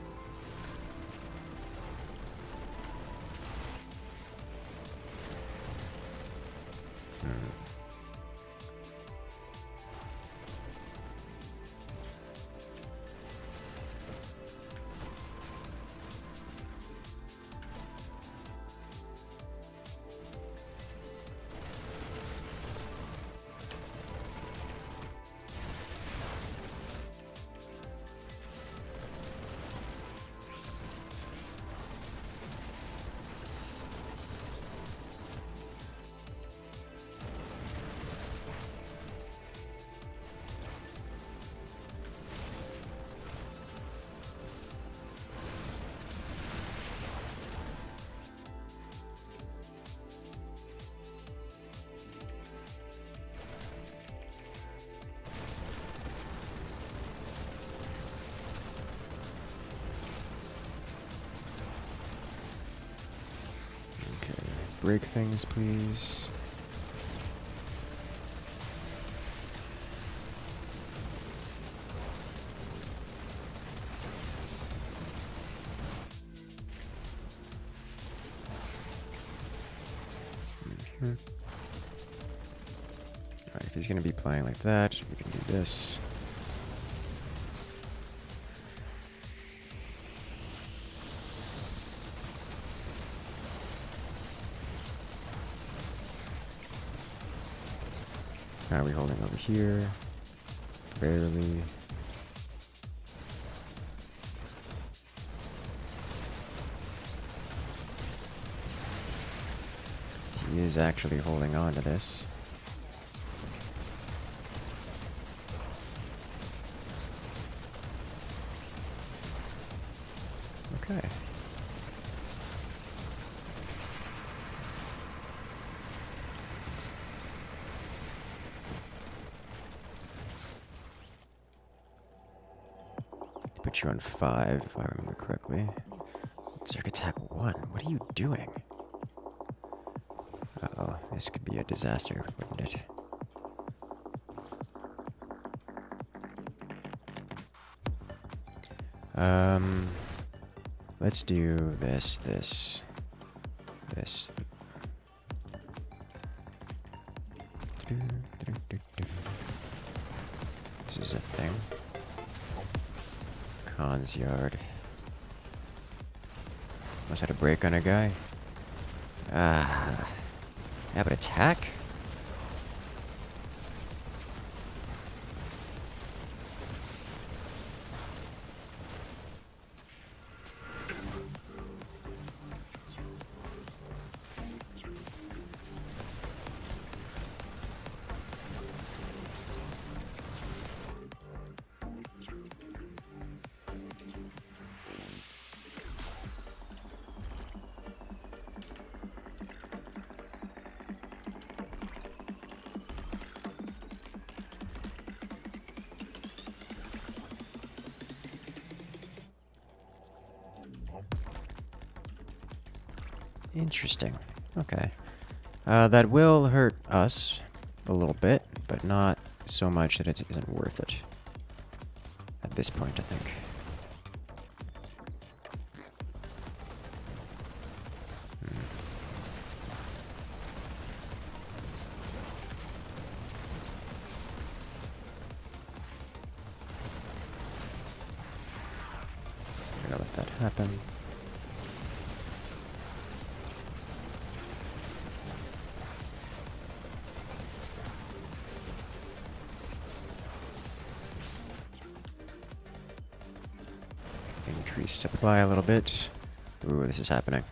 Break things, please. Alright, if he's gonna be playing like that, we can do this. How are we holding over here? Barely. He is actually holding on to this. Okay. Put you on 5, if I remember correctly. Zerg attack 1. What are you doing? Uh-oh, this could be a disaster, wouldn't it? Let's do this. This is a thing. Khan's yard. Must have a break on a guy. Ah. Yeah, but attack? Interesting. Okay. That will hurt us a little bit, but not so much that it isn't worth it. At this point, I think. I'm gonna let that happen. Increase supply a little bit. Ooh, this is happening.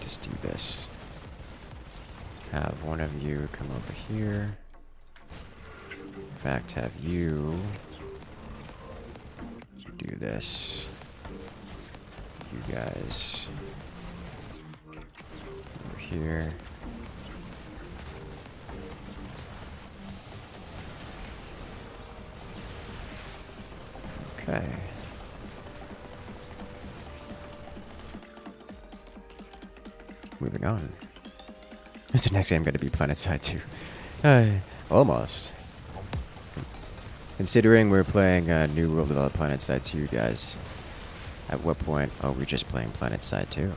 Just do this. Have one of you come over here. In fact, have you do this. You guys over here. Okay. Moving on. Is the next game going to be PlanetSide 2? Almost. Considering we're playing New World without PlanetSide 2, guys. At what point are we just playing PlanetSide 2?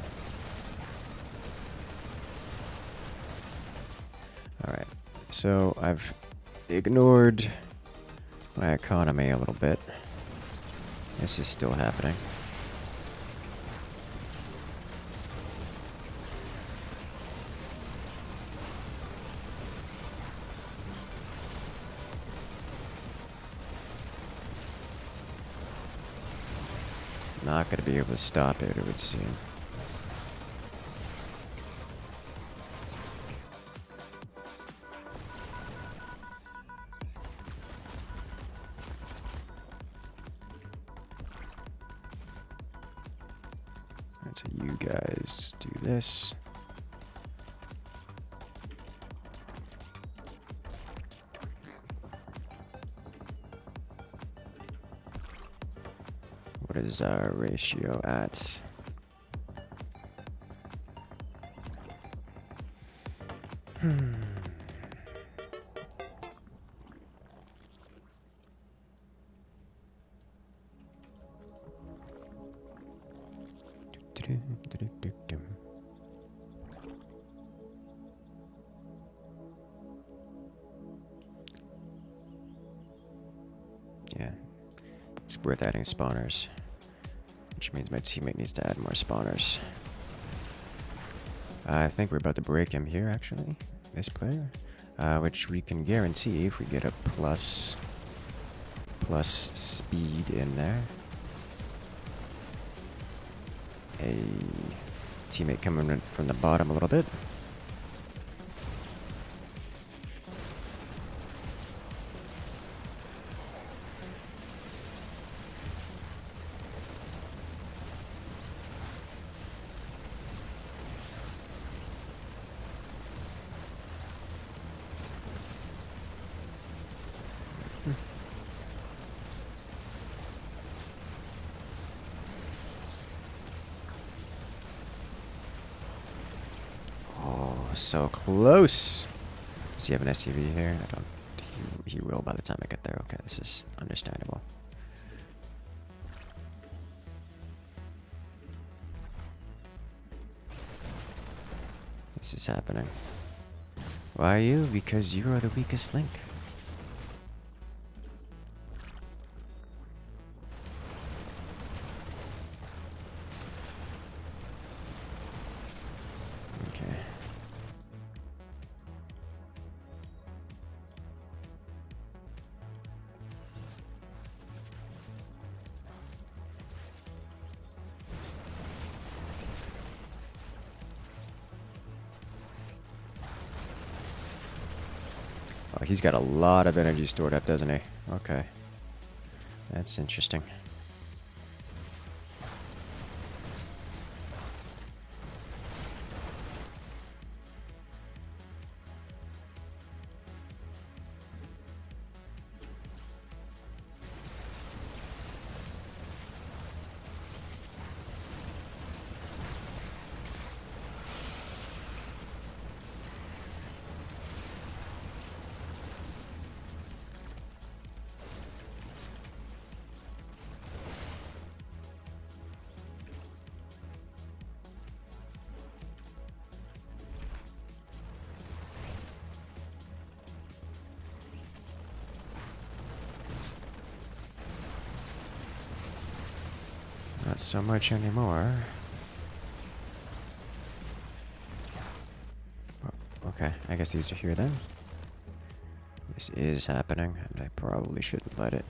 Alright. So, I've ignored my economy a little bit. This is still happening. Not going to be able to stop it would seem. Alright, so you guys do this. What is our ratio at? Yeah, it's worth adding spawners. Which means my teammate needs to add more spawners. I think we're about to break him here, actually. This player. Which we can guarantee if we get a plus speed in there. A teammate coming in from the bottom a little bit. so close. Does he have an SUV here? I don't. He will by the time I get there. Okay, this is understandable. This is happening. Why are you? Because you are the weakest link. Okay. Oh, he's got a lot of energy stored up, doesn't he? Okay. That's interesting. Not so much anymore. Oh, okay, I guess these are here then. This is happening, and I probably shouldn't let it.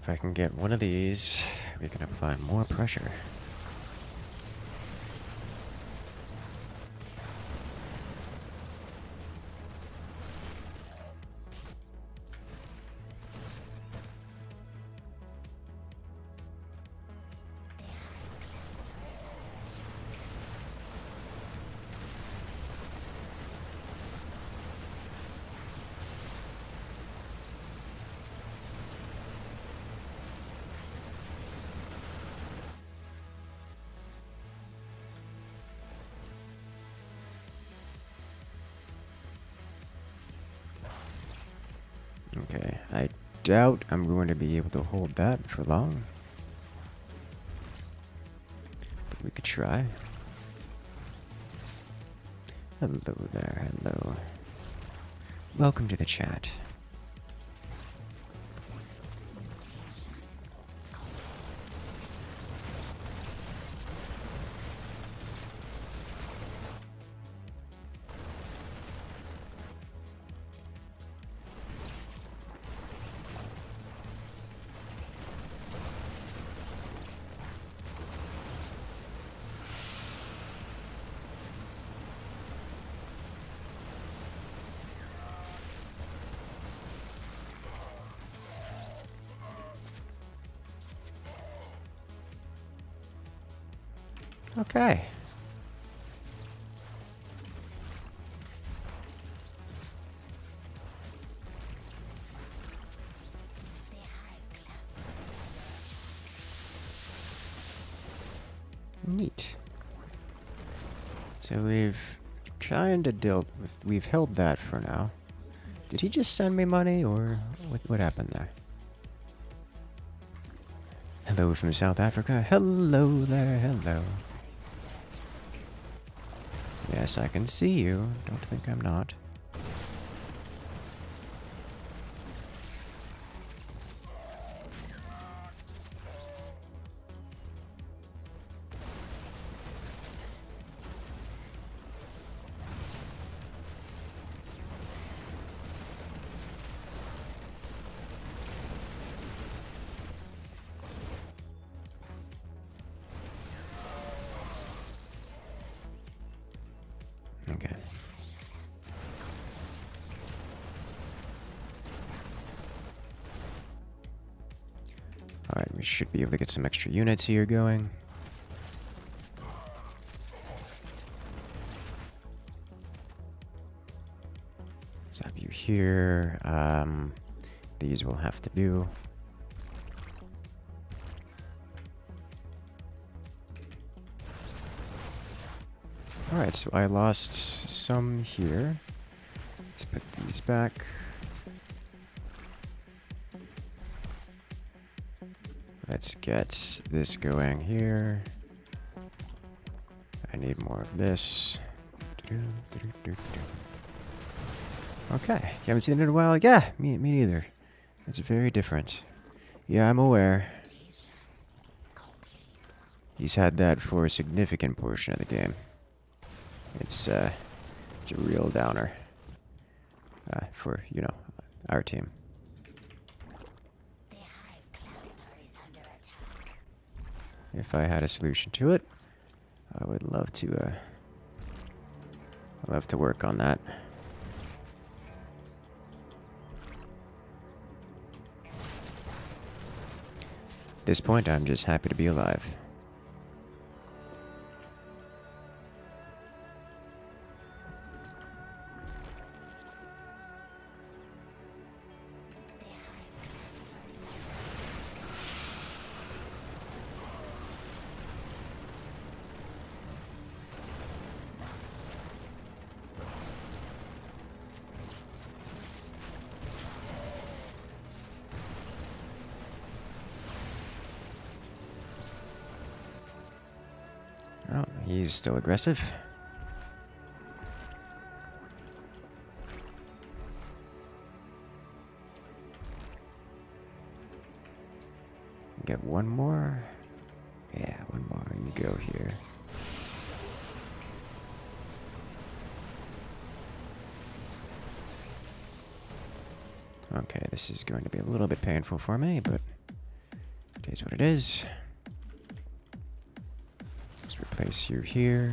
If I can get one of these, we can apply more pressure. Okay, I doubt I'm going to be able to hold that for long. But we could try. Hello there, hello. Welcome to the chat. Okay. Neat. So we've kind of dealt with, we've held that for now. Did he just send me money, or what happened there? Hello from South Africa. Hello there, hello. Yes, I can see you. Don't think I'm not. Okay. Alright, we should be able to get some extra units here going. here. These will have to do. Alright, so I lost some here. Let's put these back. Let's get this going here. I need more of this. Okay, you haven't seen it in a while? Yeah, me neither. It's very different. Yeah, I'm aware. He's had that for a significant portion of the game. It's a real downer. For, you know, our team. If I had a solution to it, I would love to work on that. At this point, I'm just happy to be alive. Oh, he's still aggressive. Get one more. Yeah, one more. You go here. Okay, this is going to be a little bit painful for me, but it is what it is. Let's replace you here.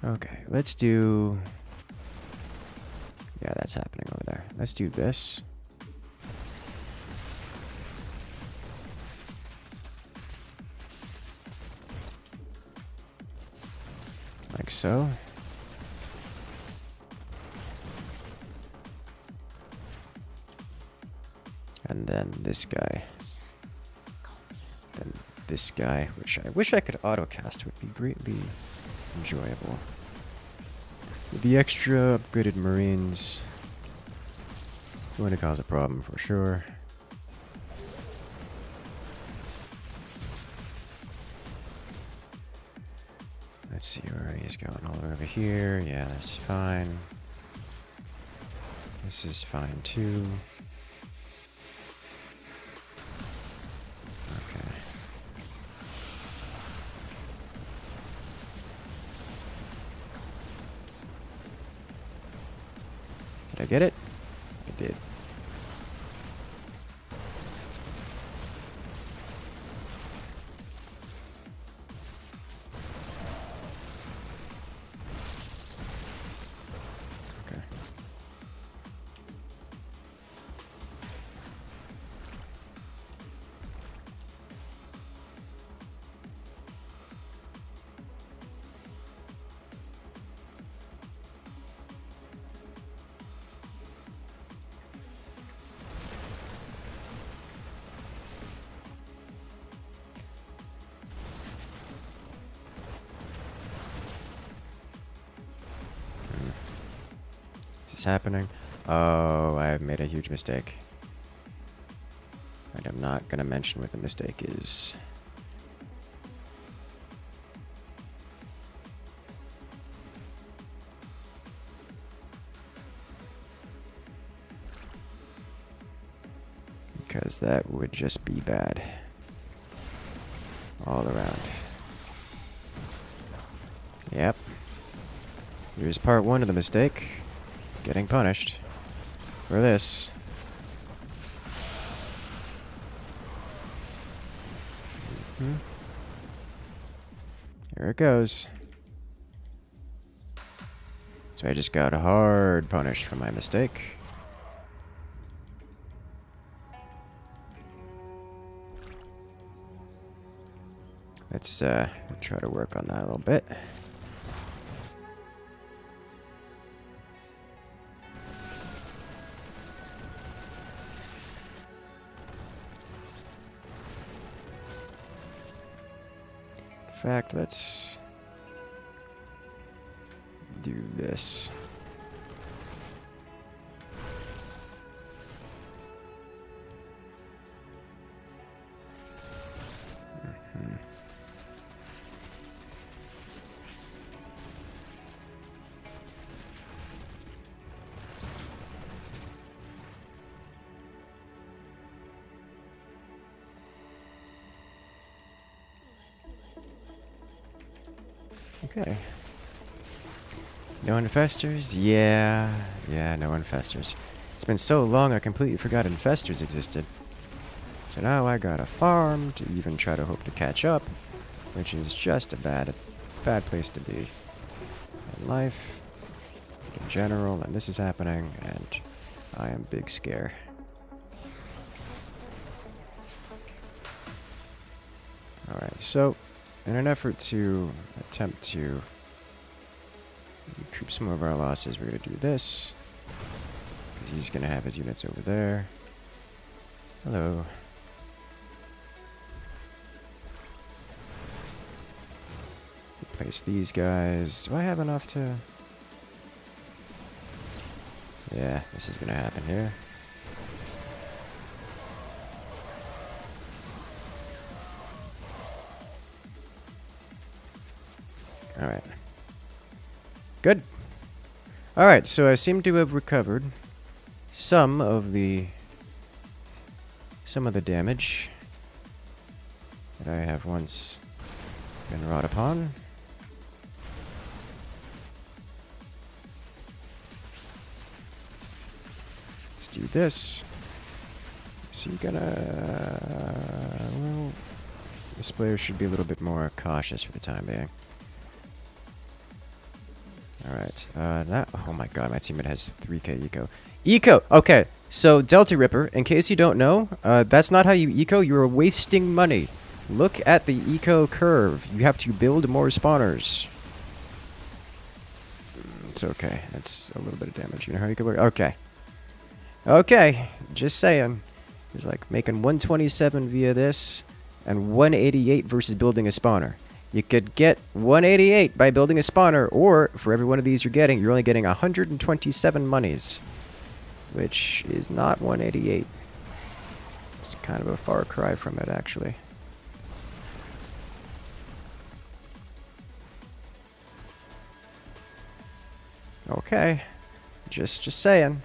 Okay, let's do... Yeah, that's happening over there. Let's do this. Like so. And then this guy. Then this guy, which I wish I could autocast, would be greatly enjoyable. With the extra upgraded Marines, going to cause a problem for sure. Let's see where he's going. All the way over here. Yeah, that's fine. This is fine too. Okay. Did I get it? I did. Okay. Is happening? Oh, I've made a huge mistake. And I'm not gonna mention what the mistake is. Because that would just be bad. All around. Yep. Here's part one of the mistake. Getting punished for this. Here it goes. So I just got hard punished for my mistake. Let's try to work on that a little bit. In fact, let's do this. Okay. No infestors? Yeah, no infestors. It's been so long I completely forgot infestors existed. So now I gotta farm to even try to hope to catch up, which is just a bad place to be in life, in general, and this is happening, and I am big scare. Alright, so in an effort to attempt to recoup some of our losses, we're going to do this. Because he's going to have his units over there. Hello. Replace these guys. Do I have enough to... Yeah, this is going to happen here. Alright. Good. Alright, so I seem to have recovered some of the damage that I have once been wrought upon. Let's do this. So you're gonna... well, this player should be a little bit more cautious for the time being. Alright, oh my god, my teammate has 3k eco. Eco! Okay, so Delta Ripper, in case you don't know, that's not how you eco, you're wasting money. Look at the eco curve. You have to build more spawners. It's okay, that's a little bit of damage. You know how you can work? Okay. Okay, just saying. It's like making 127 via this, and 188 versus building a spawner. You could get 188 by building a spawner, or for every one of these you're only getting 127 monies, which is not 188. It's kind of a far cry from it, actually. Okay, just saying.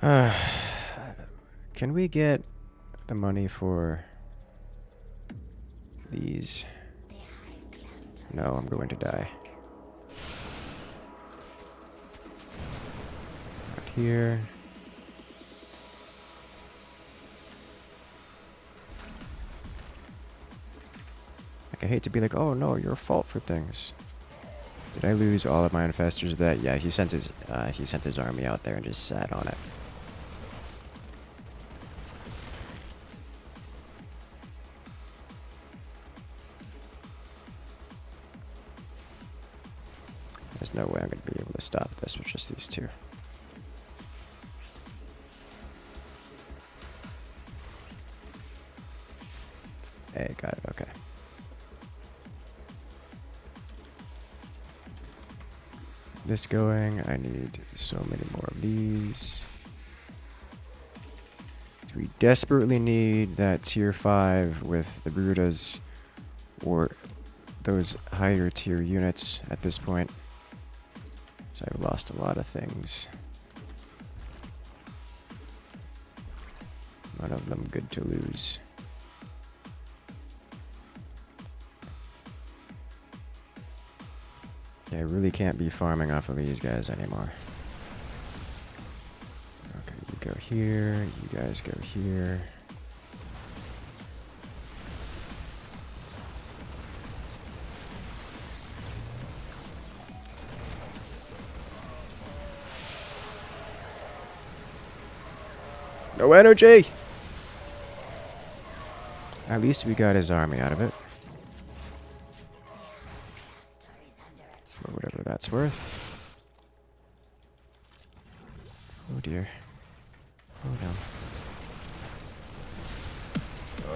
Can we get the money for these? No, I'm going to die. Out here. Like, I hate to be like, oh no, your fault for things. Did I lose all of my infestors? That yeah, he sent his army out there and just sat on it. There's no way I'm going to be able to stop this with just these two. Hey, got it, okay. This going, I need so many more of these. We desperately need that tier 5 with the Brutas or those higher tier units at this point. So I've lost a lot of things. None of them good to lose. Yeah, I really can't be farming off of these guys anymore. Okay, you go here, you guys go here. No energy! At least we got his army out of it. For whatever that's worth. Oh dear. Oh no.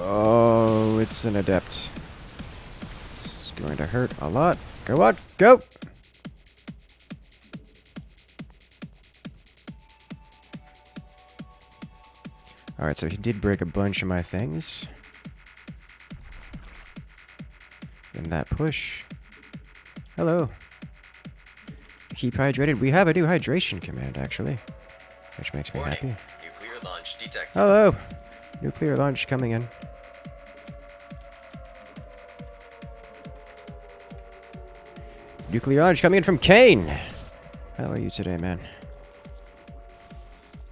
Oh, it's an adept. It's going to hurt a lot. Go on, go! Alright, so he did break a bunch of my things. In that push. Hello. Keep hydrated. We have a new hydration command, actually. Which makes me Warning. happy. Nuclear launch detected. Hello! Nuclear launch coming in. Nuclear launch coming in from Kane! How are you today, man?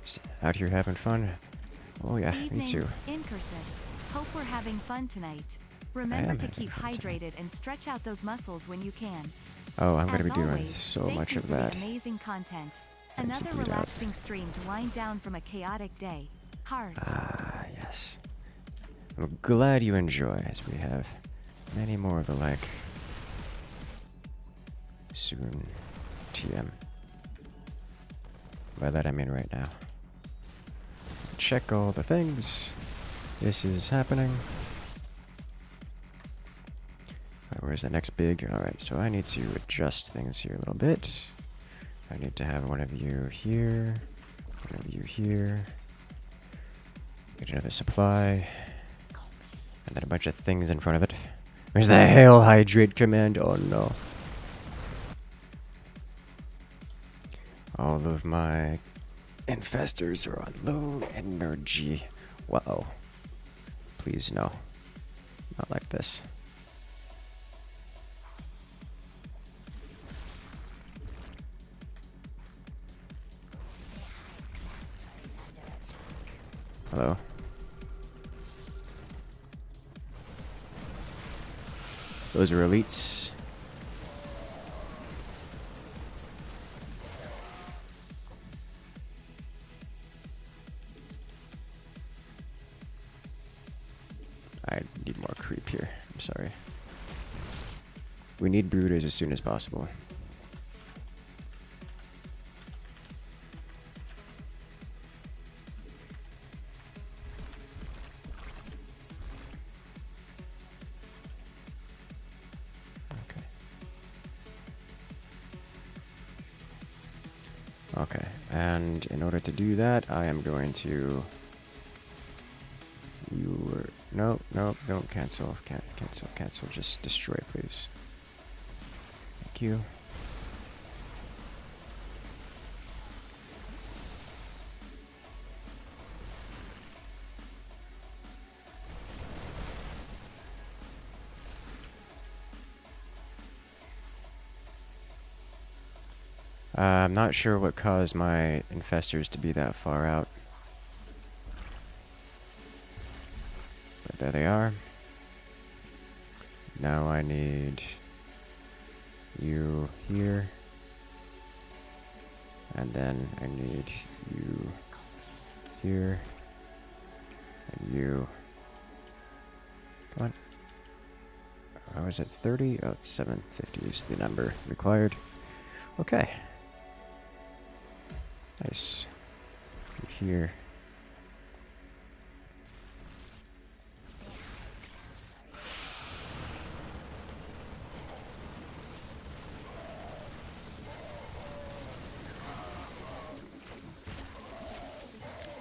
Just out here having fun? Oh yeah, me Evening, too. Incursus. Hope we're having fun tonight. Remember am to having keep fun tonight. hydrated and stretch out those muscles when you can. Oh, I'm gonna As be doing always, so thank much you of for the that. amazing content. Thanks, Another bleed out. relaxing stream to wind down from a chaotic day. Heart. Ah, yes. I'm glad you enjoy, as we have many more of the like. Soon. TM. By that I mean right now. Check all the things. This is happening. Alright, where's the next big? Alright, so I need to adjust things here a little bit. I need to have one of you here. One of you here. Get another supply. And then a bunch of things in front of it. Where's the Hail Hydrate command? Oh no. All of my infestors are on low energy. Wow. Please no. Not like this. Hello. Those are elites. I need more creep here. I'm sorry. We need brooders as soon as possible. Okay. Okay, and in order to do that, I am going to... No, don't cancel. Can't cancel. Just destroy, please. Thank you. I'm not sure what caused my infestors to be that far out. But there they are. Now I need you here. And then I need you here. And you. Come on. I was at 30. Oh, 750 is the number required. Okay. Nice. You here.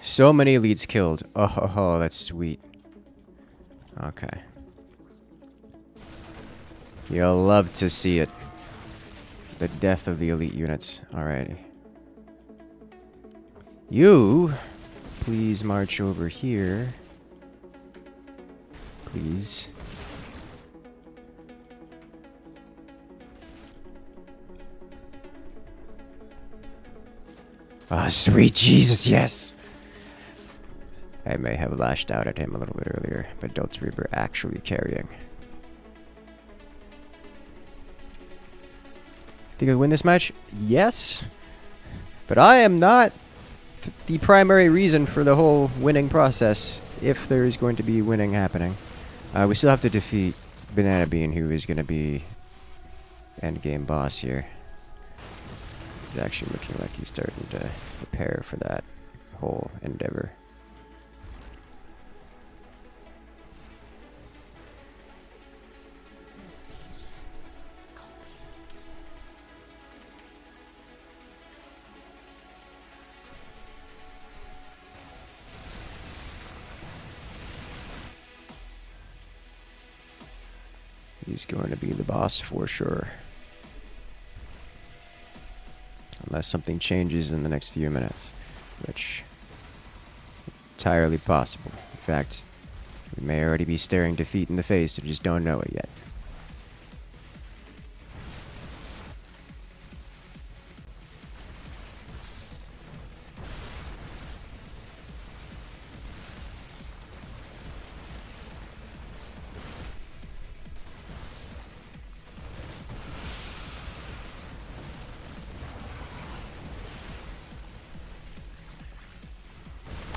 So many elites killed. Oh, that's sweet. Okay. You'll love to see it. The death of the elite units. Alrighty. You, please march over here. Please. Ah, sweet Jesus, yes! I may have lashed out at him a little bit earlier, but Delta Reaper actually carrying. Think I'll win this match? Yes. But I am not the primary reason for the whole winning process, if there is going to be winning happening. We still have to defeat Banana Bean, who is going to be endgame boss here. He's actually looking like he's starting to prepare for that whole endeavor. He's going to be the boss for sure. Unless something changes in the next few minutes, which is entirely possible. In fact, we may already be staring defeat in the face and just don't know it yet.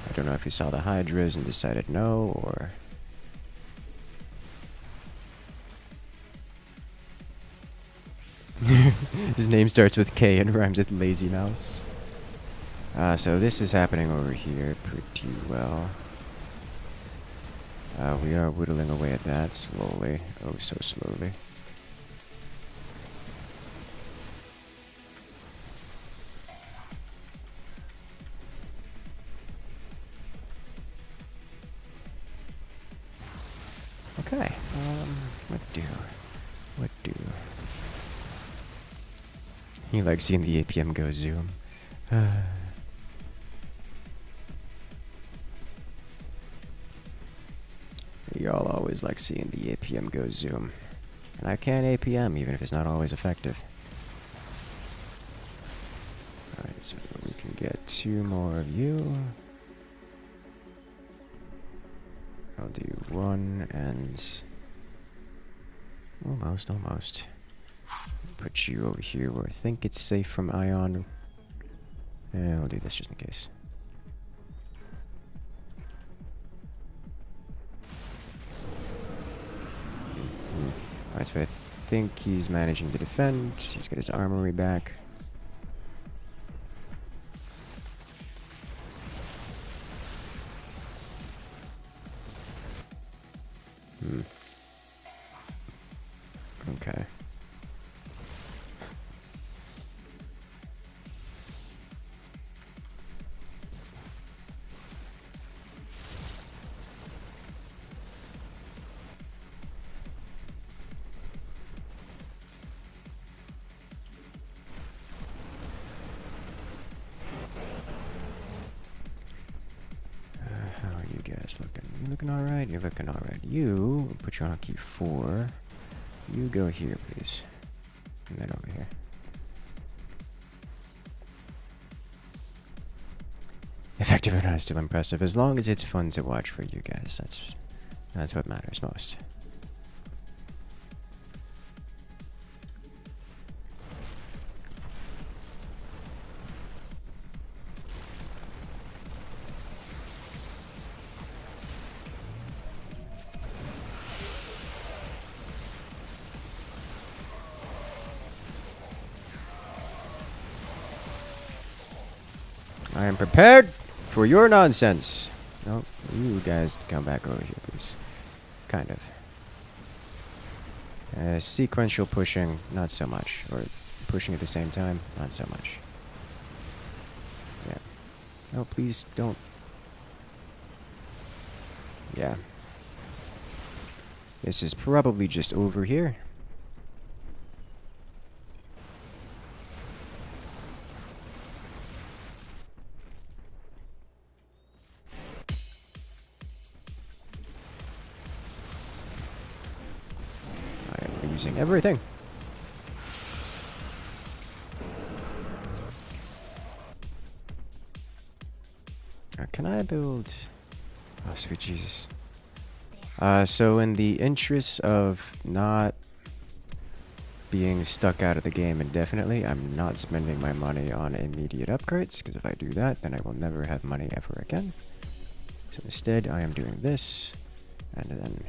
I don't know if he saw the Hydras and decided no, or... His name starts with K and rhymes with Lazy Mouse. So this is happening over here pretty well. We are whittling away at that slowly. Oh, so slowly. Okay, what do? You like seeing the APM go zoom. Y'all always like seeing the APM go zoom. And I can APM even if it's not always effective. Alright, so we can get 2 more of you. I'll do 1 and... Almost. Put you over here where I think it's safe from Ion. Yeah, I'll do this just in case. Alright, so I think he's managing to defend. He's got his armory back. Okay. How are you guys looking? You looking alright? You're looking alright. You put you on key 4. You go here, please. And then over here. Effective or not is still impressive. As long as it's fun to watch for you guys. That's what matters most. I am prepared for your nonsense. Nope, you guys come back over here, please. Kind of. Sequential pushing, not so much. Or pushing at the same time, not so much. Yeah. No, please don't. Yeah. This is probably just over here. Using everything. Can I build... Oh, sweet Jesus. So in the interest of not being stuck out of the game indefinitely, I'm not spending my money on immediate upgrades, because if I do that, then I will never have money ever again. So instead, I am doing this, and then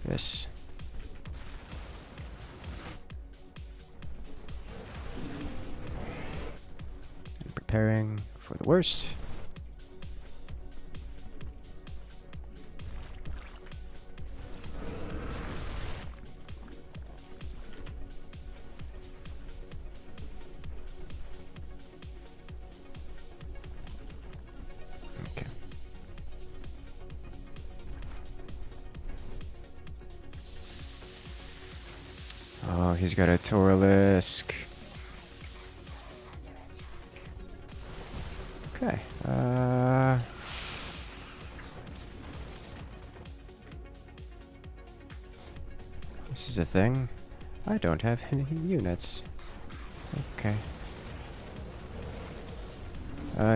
this. And preparing for the worst. Okay. Oh, he's got a Toralisk. Okay. This is a thing. I don't have any units. Okay.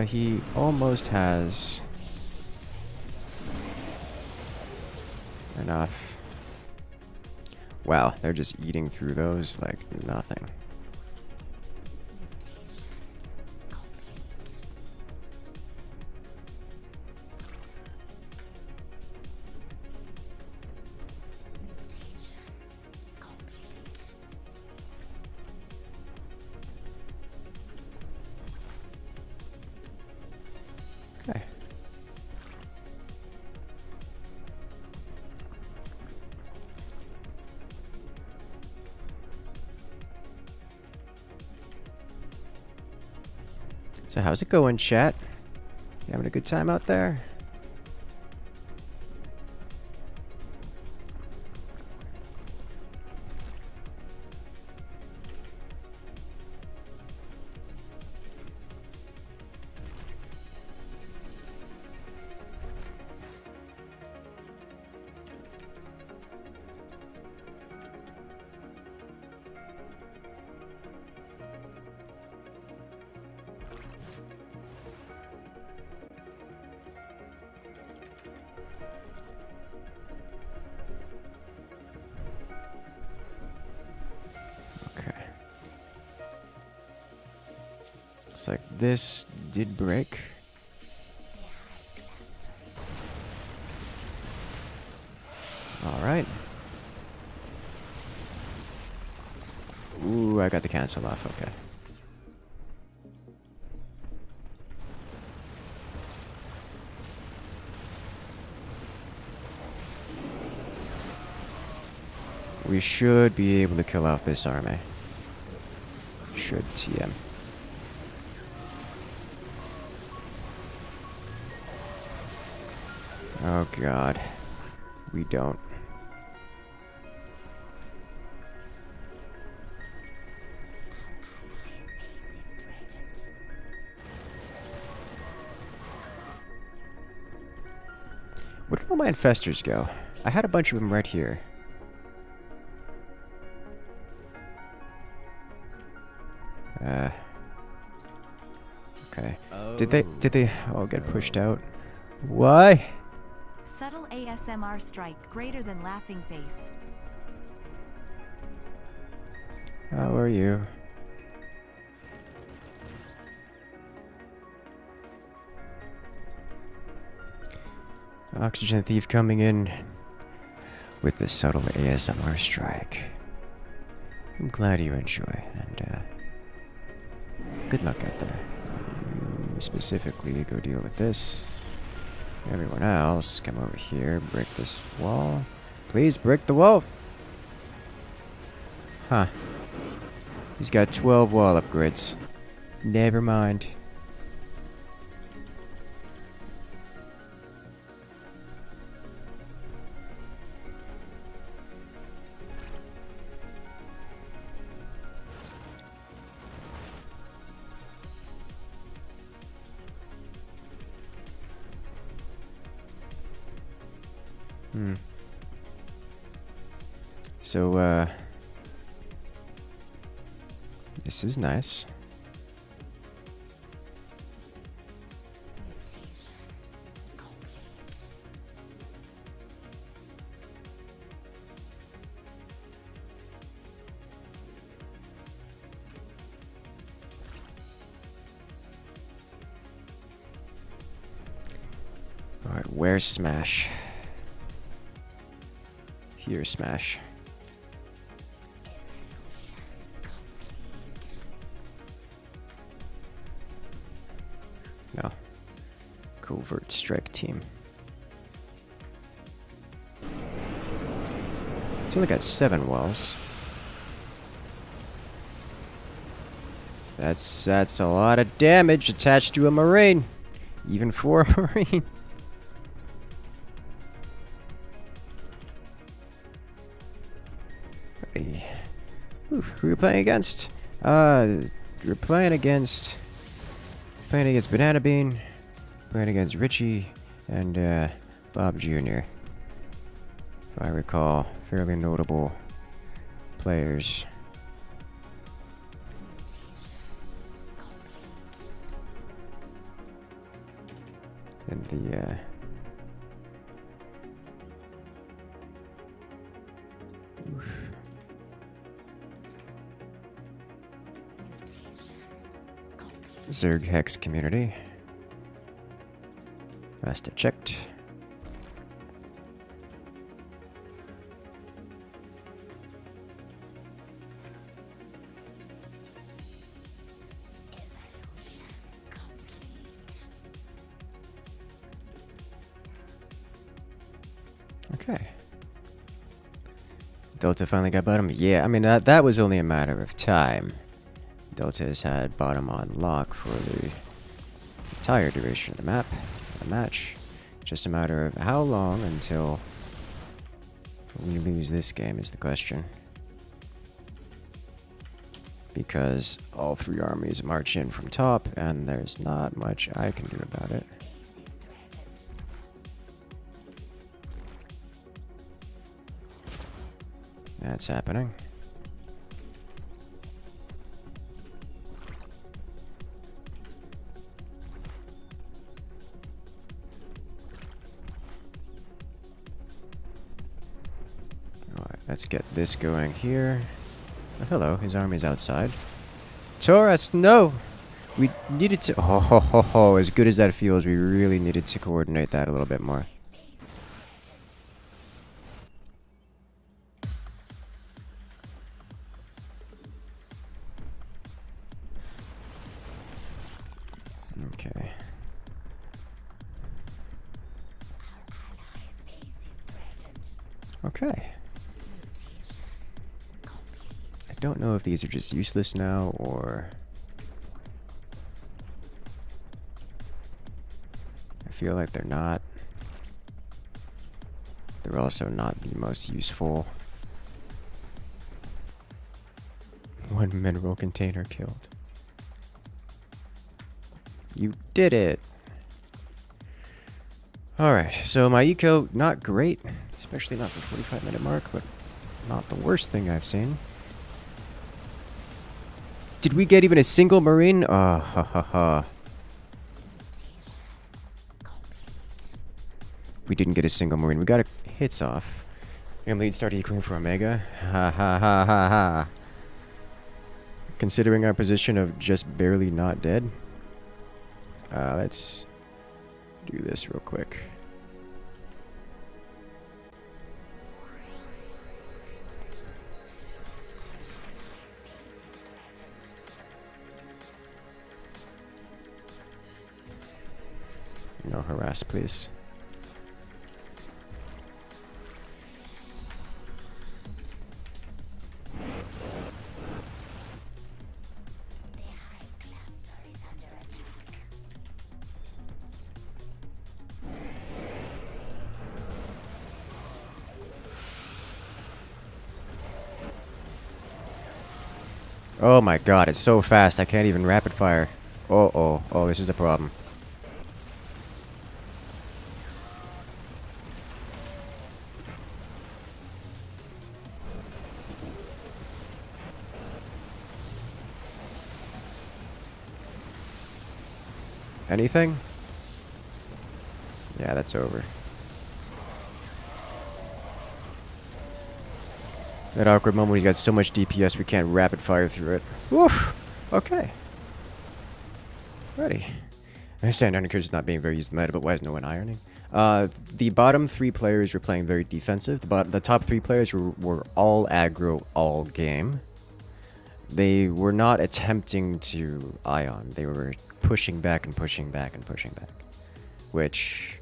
He almost has enough. Wow, they're just eating through those like nothing. Okay. So how's it going, chat? You having a good time out there? Okay. Looks like this did break. All right. Ooh, I got the cancel off. Okay. We should be able to kill off this army. Should TM. Oh god. We don't. Where did all my infestors go? I had a bunch of them right here. Okay. Did they all get pushed out? Why? Subtle ASMR strike greater than laughing face. How are you? Oxygen thief coming in with the subtle ASMR strike. I'm glad you enjoy, and good luck out there. You specifically go deal with this. Everyone else, come over here, break this wall. Please break the wall! Huh. He's got 12 wall upgrades. Never mind. So, this is nice. Alright, where's Smash? Pure smash. No. Covert strike team. It's only got 7 walls. That's a lot of damage attached to a Marine. Even for a Marine. Hey. Ooh, who are we playing against? We're playing against Banana Bean, playing against Richie, and Bob Jr. If I recall, fairly notable players. And the Zerg Hex community. Must have checked. Okay. Delta finally got bottom. Yeah, I mean that was only a matter of time. Delta has had bottom on lock for the entire duration of the map, the match. Just a matter of how long until we lose this game is the question. Because all 3 armies march in from top, and there's not much I can do about it. That's happening. Alright, let's get this going here. Oh, hello, his army's outside. Taurus, no! We needed to... Oh, ho, ho, ho. As good as that feels, we really needed to coordinate that a little bit more. Okay. Okay. I don't know if these are just useless now, or... I feel like they're not. They're also not the most useful. 1 mineral container killed. You did it! Alright, so my eco, not great. Especially not the 45-minute mark, but not the worst thing I've seen. Did we get even a single Marine? Oh, ha ha ha. We didn't get a single Marine. We got hits off. I'm lead start equaling for Omega. Ha ha ha ha ha. Considering our position of just barely not dead. Let's do this real quick. No harass, please. Oh my god, it's so fast I can't even rapid fire. Oh, this is a problem. Anything? Yeah, that's over. That awkward moment when he's got so much DPS we can't rapid fire through it. Woof! Okay. Ready. I understand Incursus is not being very used in the meta, but why is no one ironing? The bottom 3 players were playing very defensive. The top 3 players were all aggro all game. They were not attempting to Ion. They were pushing back and pushing back and pushing back. Which,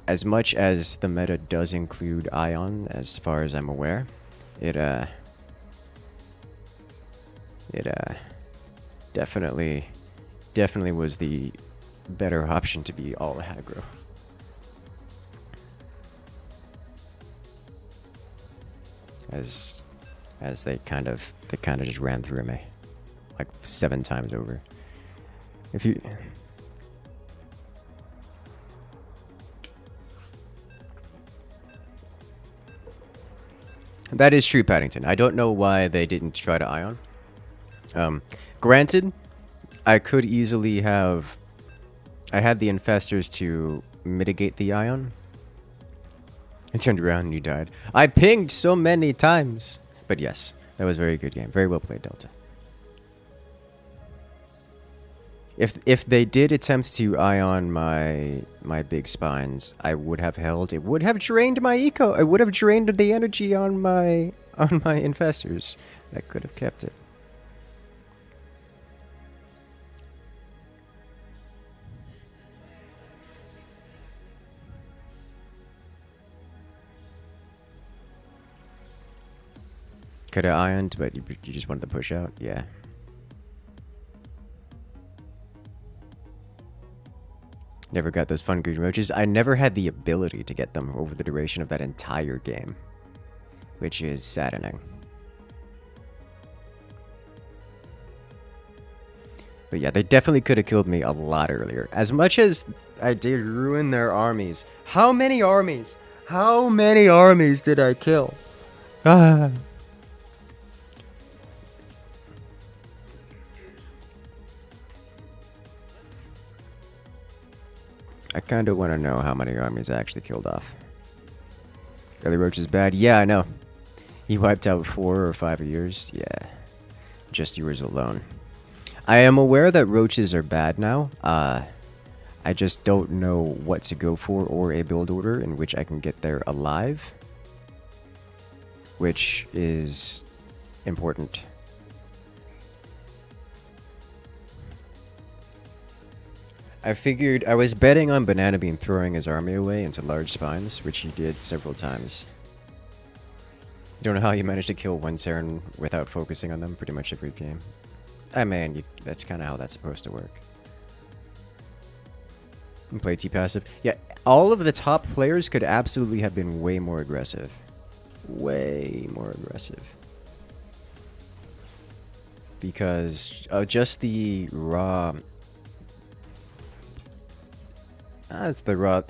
as much as the meta does include Ion, as far as I'm aware, it definitely was the better option to be all aggro. As they kind of just ran through me like 7 times over. If you That is true, Paddington. I don't know why they didn't try to Ion. Granted, I could easily have... I had the infestors to mitigate the Ion. I turned around and you died. I pinged so many times. But yes, that was a very good game. Very well played, Delta. If they did attempt to Ion my big spines, I would have held. It would have drained my eco. It would have drained the energy on my infestors. That could have kept it. Could have Ioned, but you just wanted to push out? Yeah. Never got those fun green roaches. I never had the ability to get them over the duration of that entire game, which is saddening. But yeah, they definitely could have killed me a lot earlier. As much as I did ruin their armies. How many armies? How many armies did I kill? Ah. I kind of want to know how many armies I actually killed off. Early Roach is bad? Yeah, I know. He wiped out 4 or 5 of yours? Yeah. Just yours alone. I am aware that roaches are bad now. I just don't know what to go for or a build order in which I can get there alive. Which is important. I figured I was betting on Banana Bean throwing his army away into large spines, which he did several times. Don't know how you managed to kill one Saren without focusing on them pretty much every game. I mean, that's kind of how that's supposed to work. And play T-passive. Yeah, all of the top players could absolutely have been way more aggressive. Way more aggressive. Because just the raw... That's the raw...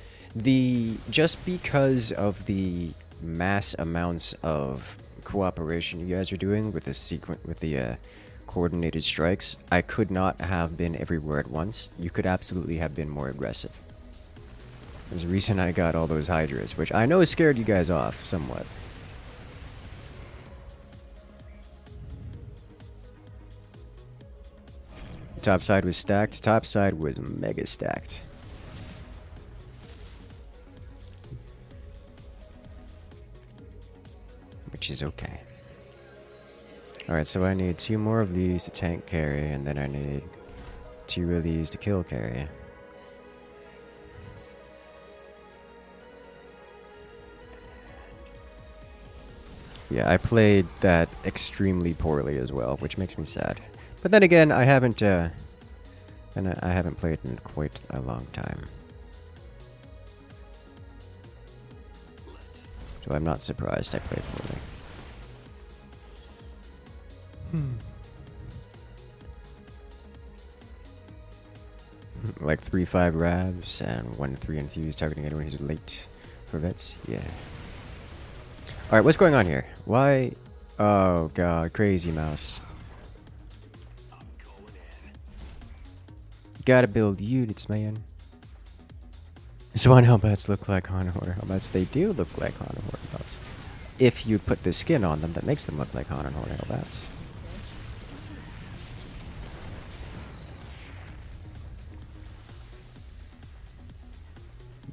Just because of the mass amounts of cooperation you guys are doing with the coordinated strikes, I could not have been everywhere at once. You could absolutely have been more aggressive. There's a reason I got all those Hydras, which I know scared you guys off somewhat. Top side was stacked. Top side was mega stacked. Which is okay. Alright, so I need 2 more of these to tank carry, and then I need 2 of these to kill carry. Yeah, I played that extremely poorly as well, which makes me sad. But then again, I haven't played in quite a long time. So I'm not surprised I played poorly. Like 3-5 Ravs and 1-3 infused targeting anyone who's late for vets. Yeah. Alright, what's going on here? Why? Oh god, crazy mouse. Gotta build units, man. So on Hellbats look like Haunhor Hellbats. They do look like Haunhor Hellbats. If you put the skin on them, that makes them look like Haunhor Hellbats.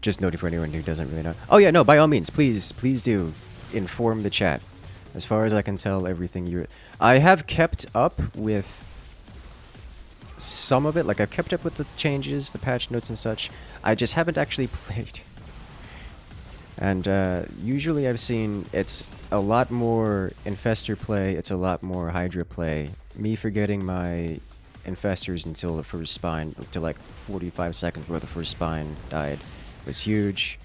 just noting for anyone who doesn't really know. Oh yeah, no, by all means, please do inform the chat. As far as I can tell, everything you... I have kept up with some of it. Like, I've kept up with the changes, the patch notes and such. I just haven't actually played. And usually I've seen it's a lot more Infestor play, it's a lot more Hydra play. Me forgetting my Infestors until the first spine, to like 45 seconds before the first spine died, was huge.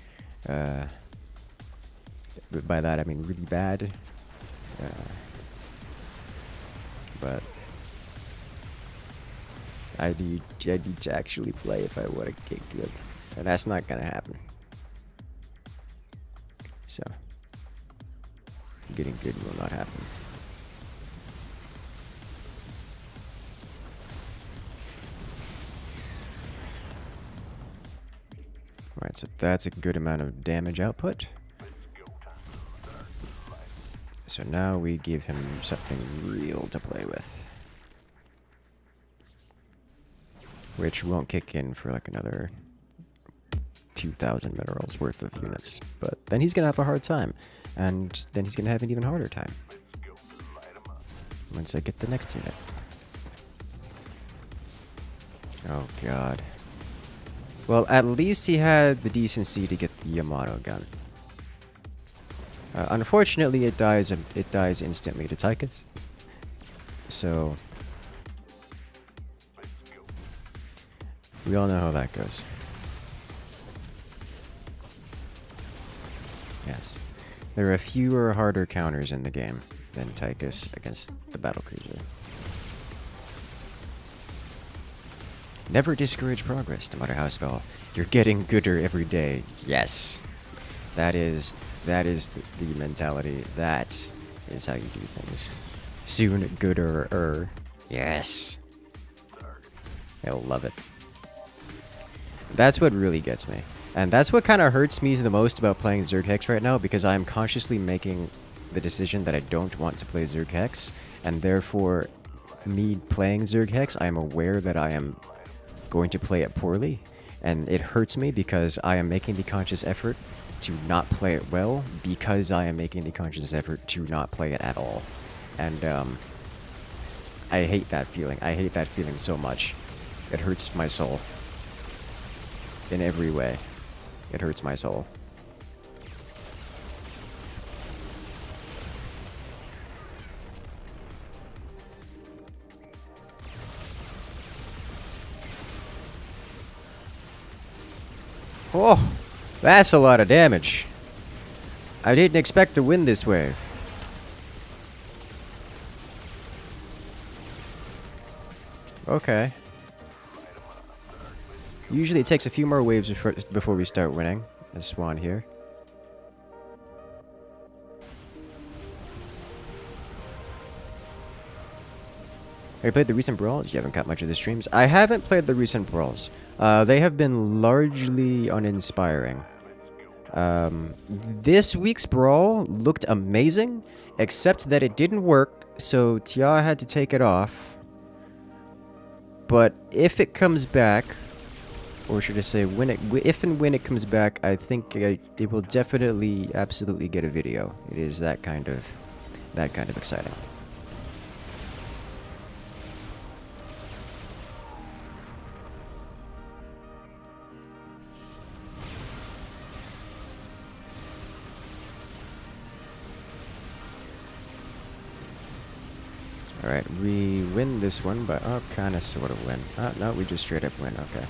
By that I mean really bad. But I need to actually play if I want to get good, and that's not gonna happen. So getting good will not happen. Alright, so that's a good amount of damage output. So now we give him something real to play with, which won't kick in for like another 2,000 minerals worth of units. But then he's gonna have a hard time, and then he's gonna have an even harder time once I get the next unit. Oh god. Well, at least he had the decency to get the Yamato gun. Unfortunately, it dies instantly to Tychus. So we all know how that goes. Yes. There are fewer harder counters in the game than Tychus against the Battlecruiser. Never discourage progress, no matter how small. You're getting gooder every day. Yes. That is the mentality. That is how you do things. Soon gooder. Yes. I'll love it. That's what really gets me. And that's what kind of hurts me the most about playing Zerg Hex right now, because I am consciously making the decision that I don't want to play Zerg Hex, and therefore, me playing Zerg Hex, I am aware that I am going to play it poorly, and it hurts me because I am making the conscious effort to not play it well, because I am making the conscious effort to not play it at all. And I hate that feeling. I hate that feeling so much. It hurts my soul. In every way. It hurts my soul. Oh, that's a lot of damage. I didn't expect to win this wave. Okay. Usually it takes a few more waves before we start winning. A Swan here. Have you played the recent Brawls? You haven't got much of the streams. I haven't played the recent Brawls. They have been largely uninspiring. This week's Brawl looked amazing, except that it didn't work, so Tia had to take it off. But if it comes back, or should I say, if and when it comes back, I think it will definitely, absolutely get a video. It is that kind of exciting. Alright, we win this one, but kind of sort of win. No, we just straight up win, okay.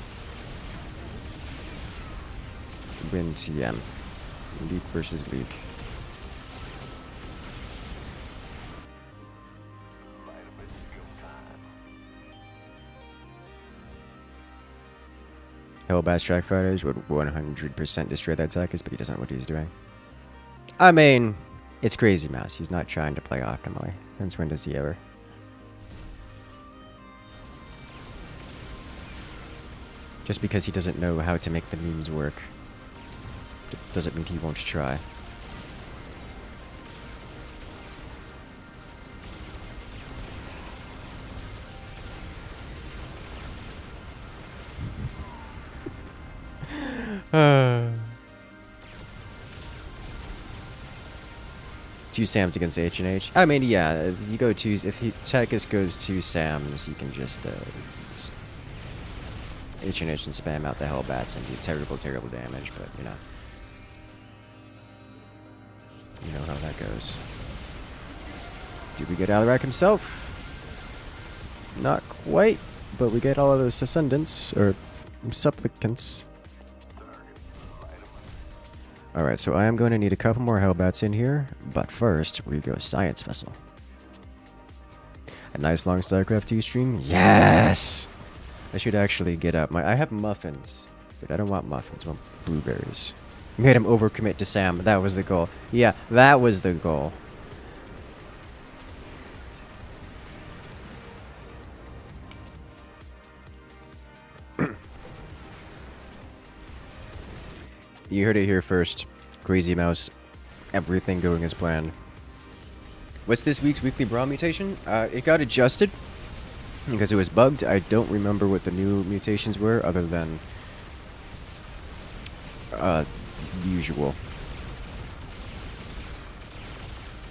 Win TM. League versus League. Hellbat Strike Fighters would 100% destroy that Tychus, but he doesn't know what he's doing. I mean, it's Crazy Mouse. He's not trying to play optimally. Since when does he ever? Just because he doesn't know how to make the memes work doesn't mean he won't try. 2 Sams against H&H. I mean, yeah, if you go two, if Tychus goes 2 Sams, you can just H&H and spam out the Hellbats and do terrible, terrible damage, but you know how that goes. Do we get Alarak himself? Not quite, but we get all of those ascendants, or supplicants. Alright, so I am going to need a couple more Hellbats in here, but first, we go Science Vessel. A nice long StarCraft II stream? Yes! I should actually get up my... I have muffins, but I don't want muffins, I want blueberries. Made him overcommit to Sam, that was the goal. Yeah, that was the goal. You heard it here first. Crazy Mouse. Everything going as planned. What's this week's weekly Brawl mutation? It got adjusted because it was bugged. I don't remember what the new mutations were other than usual.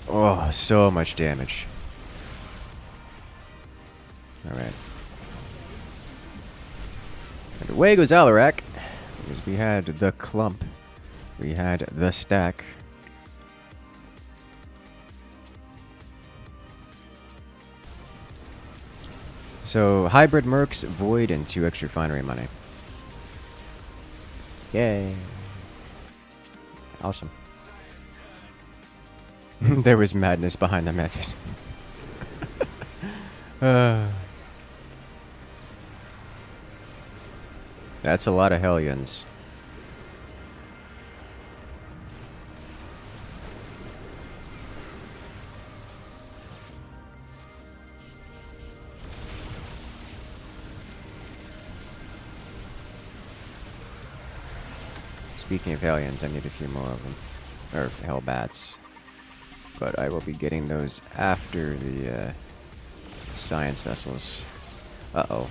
Oh, so much damage. Alright. And away goes Alarak. Because we had the clump. We had the stack. So, hybrid mercs, void, and 2 extra refinery money. Yay. Awesome. There was madness behind the method. That's a lot of Hellions. Speaking of Hellions, I need a few more of them. Or Hellbats. But I will be getting those after the Science Vessels. Uh-oh.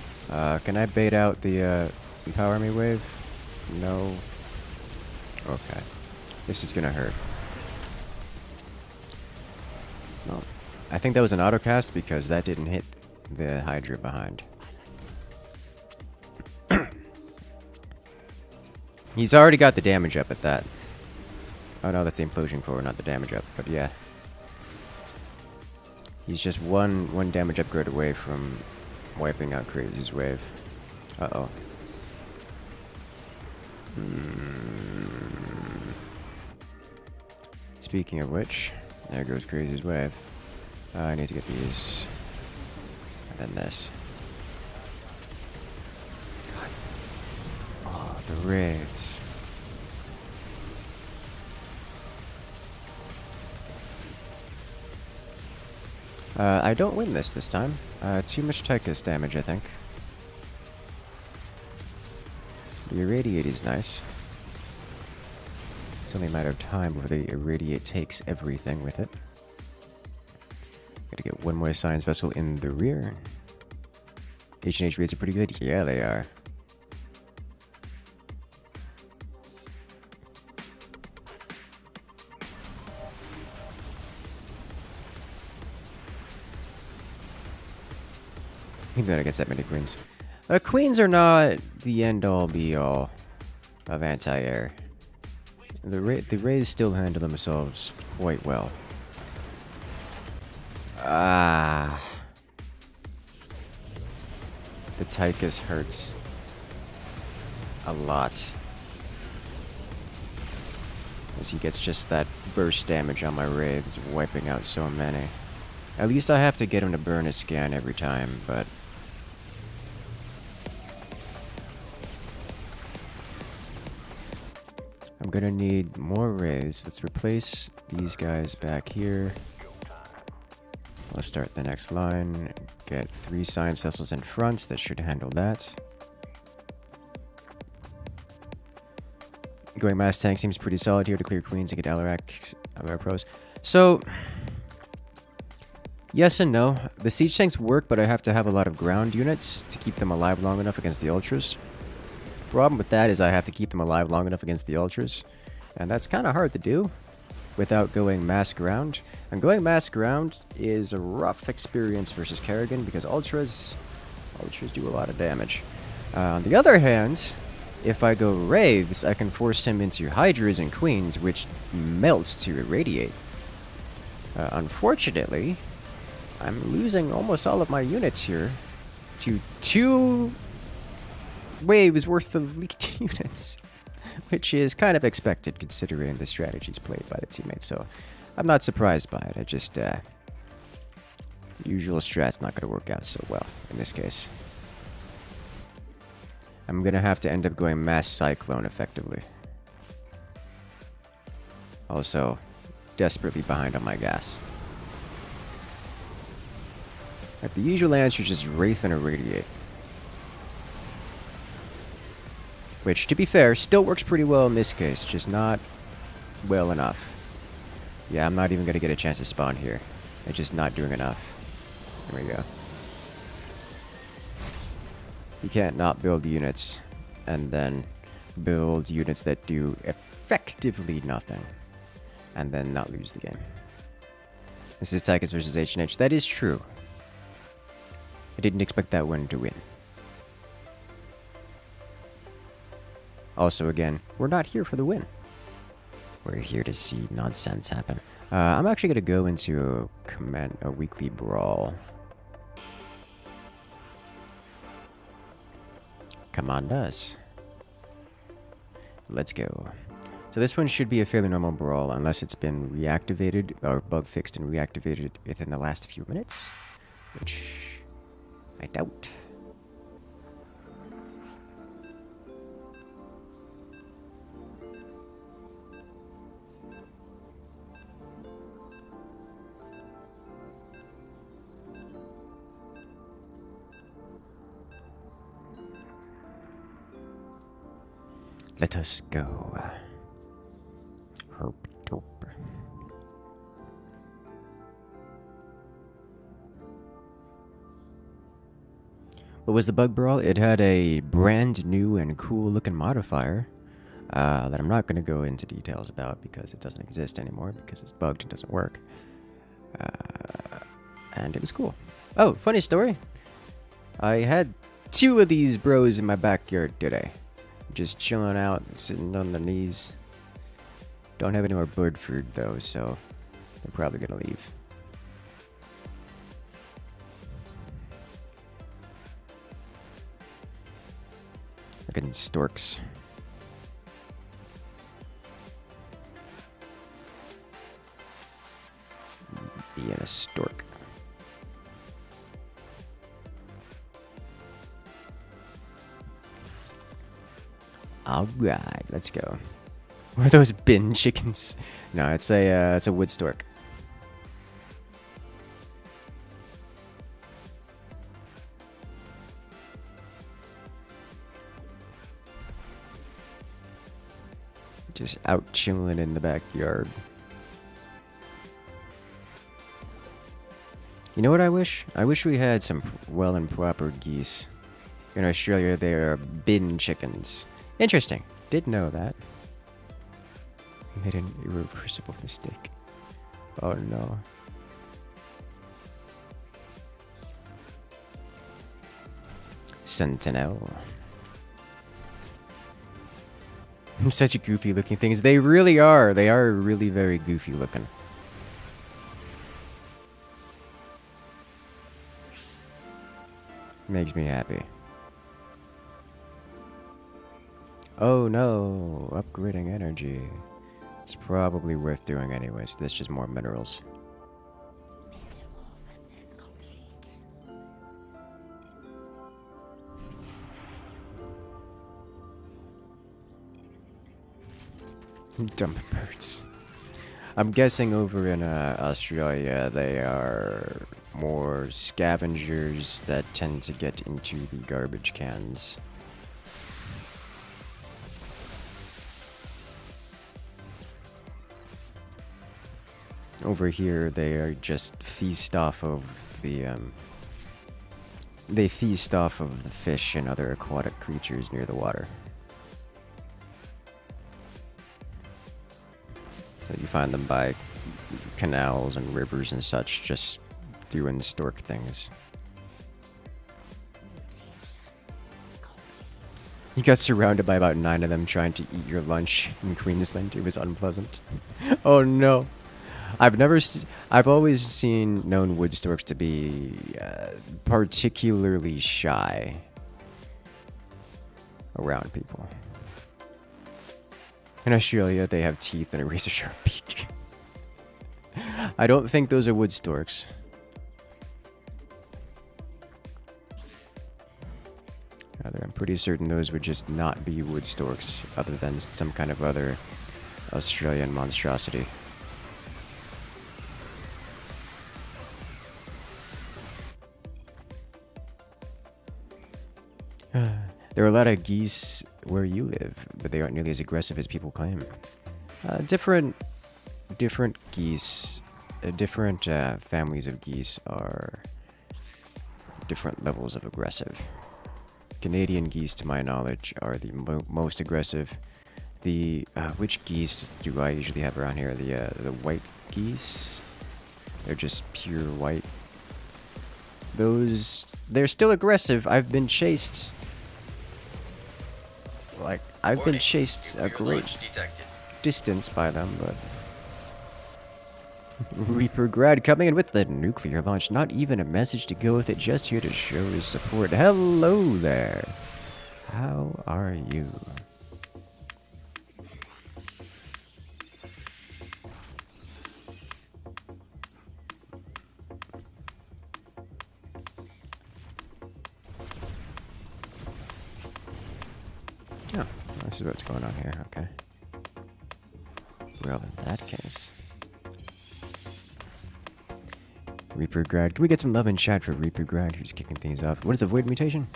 Can I bait out the Empower Me wave? No. Okay. This is gonna hurt. No. I think that was an autocast because that didn't hit the Hydra behind. He's already got the damage up at that. Oh no, that's the Implosion Core, not the damage up, but yeah. He's just one damage upgrade away from wiping out Crazy's wave. Uh-oh. Speaking of which, there goes Crazy's wave. I need to get these. And then this. God. Oh, the raids. I don't win this time. Too much Tychus damage, I think. The Irradiate is nice. It's only a matter of time before the Irradiate takes everything with it. Gotta get one more Science Vessel in the rear. H&H raids are pretty good? Yeah, they are. Even though I guess that many queens. Queens are not the end-all be-all of anti-air. The Rays still handle themselves quite well. Ah. The Tychus hurts a lot. As he gets just that burst damage on my Wraiths, wiping out so many. At least I have to get him to burn a scan every time, but... I'm gonna need more Wraiths. Let's replace these guys back here. Let's start the next line. Get 3 Science Vessels in front. That should handle that. Going Mass Tank seems pretty solid here to clear Queens and get Alarak pros. So, yes and no. The Siege Tanks work, but I have to have a lot of ground units to keep them alive long enough against the Ultras. Problem with that is I have to keep them alive long enough against the Ultras. And that's kind of hard to do. without going mass ground. And going mass ground is a rough experience versus Kerrigan because Ultras do a lot of damage. On the other hand, if I go Wraiths, I can force him into Hydras and Queens, which melts to irradiate. Unfortunately, I'm losing almost all of my units here to 2 waves worth of leaked units, which is kind of expected considering the strategies played by the teammates, so I'm not surprised by it. I just, usual strat's not going to work out so well in this case. I'm going to have to end up going Mass Cyclone effectively. Also, desperately behind on my gas. Like, the usual answer is just Wraith and Irradiate. Which, to be fair, still works pretty well in this case, just not well enough. Yeah, I'm not even going to get a chance to spawn here. It's just not doing enough. There we go. You can't not build units and then build units that do effectively nothing and then not lose the game. This is Tychus versus H&H. That is true. I didn't expect that one to win. Also, again, we're not here for the win. We're here to see nonsense happen. I'm actually going to go into a weekly brawl. Command us. Let's go. So this one should be a fairly normal brawl unless it's been reactivated or bug fixed and reactivated within the last few minutes, which I doubt. Let us go. Herp derp. What was the bug brawl? It had a brand new and cool looking modifier that I'm not going to go into details about because it doesn't exist anymore because it's bugged and doesn't work. And it was cool. Oh, funny story. I had 2 of these bros in my backyard today. Just chilling out, sitting on their knees. Don't have any more bird food though, so they're probably gonna leave. Looking storks. Being a stork. Alright, let's go. What are those bin chickens? No, it's a wood stork. Just out chilling in the backyard. You know what I wish? I wish we had some well and proper geese. In Australia, they are bin chickens. Interesting. Didn't know that. Made an irreversible mistake. Oh no. Sentinel. Such goofy looking things. They really are. They are really very goofy looking. Makes me happy. Oh no, upgrading energy. It's probably worth doing anyways. That's just more minerals. Dumb birds. I'm guessing over in Australia they are more scavengers that tend to get into the garbage cans. Over here, they are just feast off of the, they feast off of the fish and other aquatic creatures near the water. You find them by canals and rivers and such, just doing stork things. You got surrounded by about 9 of them trying to eat your lunch in Queensland. It was unpleasant. Oh no. I've always known wood storks to be particularly shy around people. In Australia, they have teeth and a razor sharp beak. I don't think those are wood storks. Rather, I'm pretty certain those would just not be wood storks, other than some kind of other Australian monstrosity. There are a lot of geese where you live, but they aren't nearly as aggressive as people claim. Different geese, different families of geese are different levels of aggressive. Canadian geese, to my knowledge, are the most aggressive. The which geese do I usually have around here? The white geese. They're just pure white. They're still aggressive. I've been chased. Like, I've been chased a great distance by them, but... Reaper Grad coming in with the nuclear launch. Not even a message to go with it, just here to show his support. Hello there. How are you? Oh, this is what's going on here, okay. Well, in that case... Reaper Grad. Can we get some love in chat for Reaper Grad, who's kicking things off? What is a Void mutation?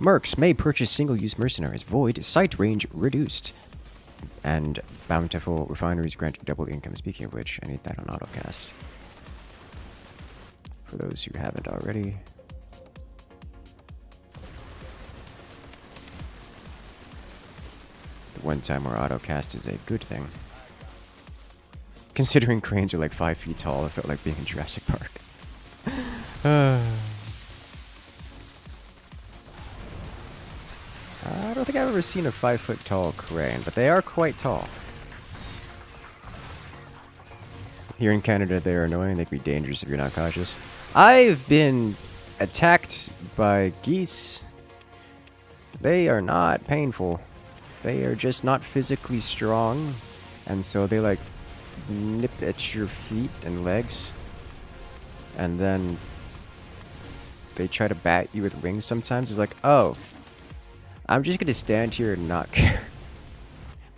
Mercs may purchase single-use mercenaries. Void, sight range reduced. And bountiful refineries grant double income. Speaking of which, I need that on autocast. For those who haven't already. The one time where autocast is a good thing. Considering cranes are like 5 feet tall, it felt like being in Jurassic Park. I don't think I've ever seen a 5-foot tall crane, but they are quite tall. Here in Canada, they are annoying. They can be dangerous if you're not cautious. I've been attacked by geese. They are not painful. They are just not physically strong, and so they like nip at your feet and legs, and then they try to bat you with wings sometimes. It's like, oh, I'm just gonna stand here and not care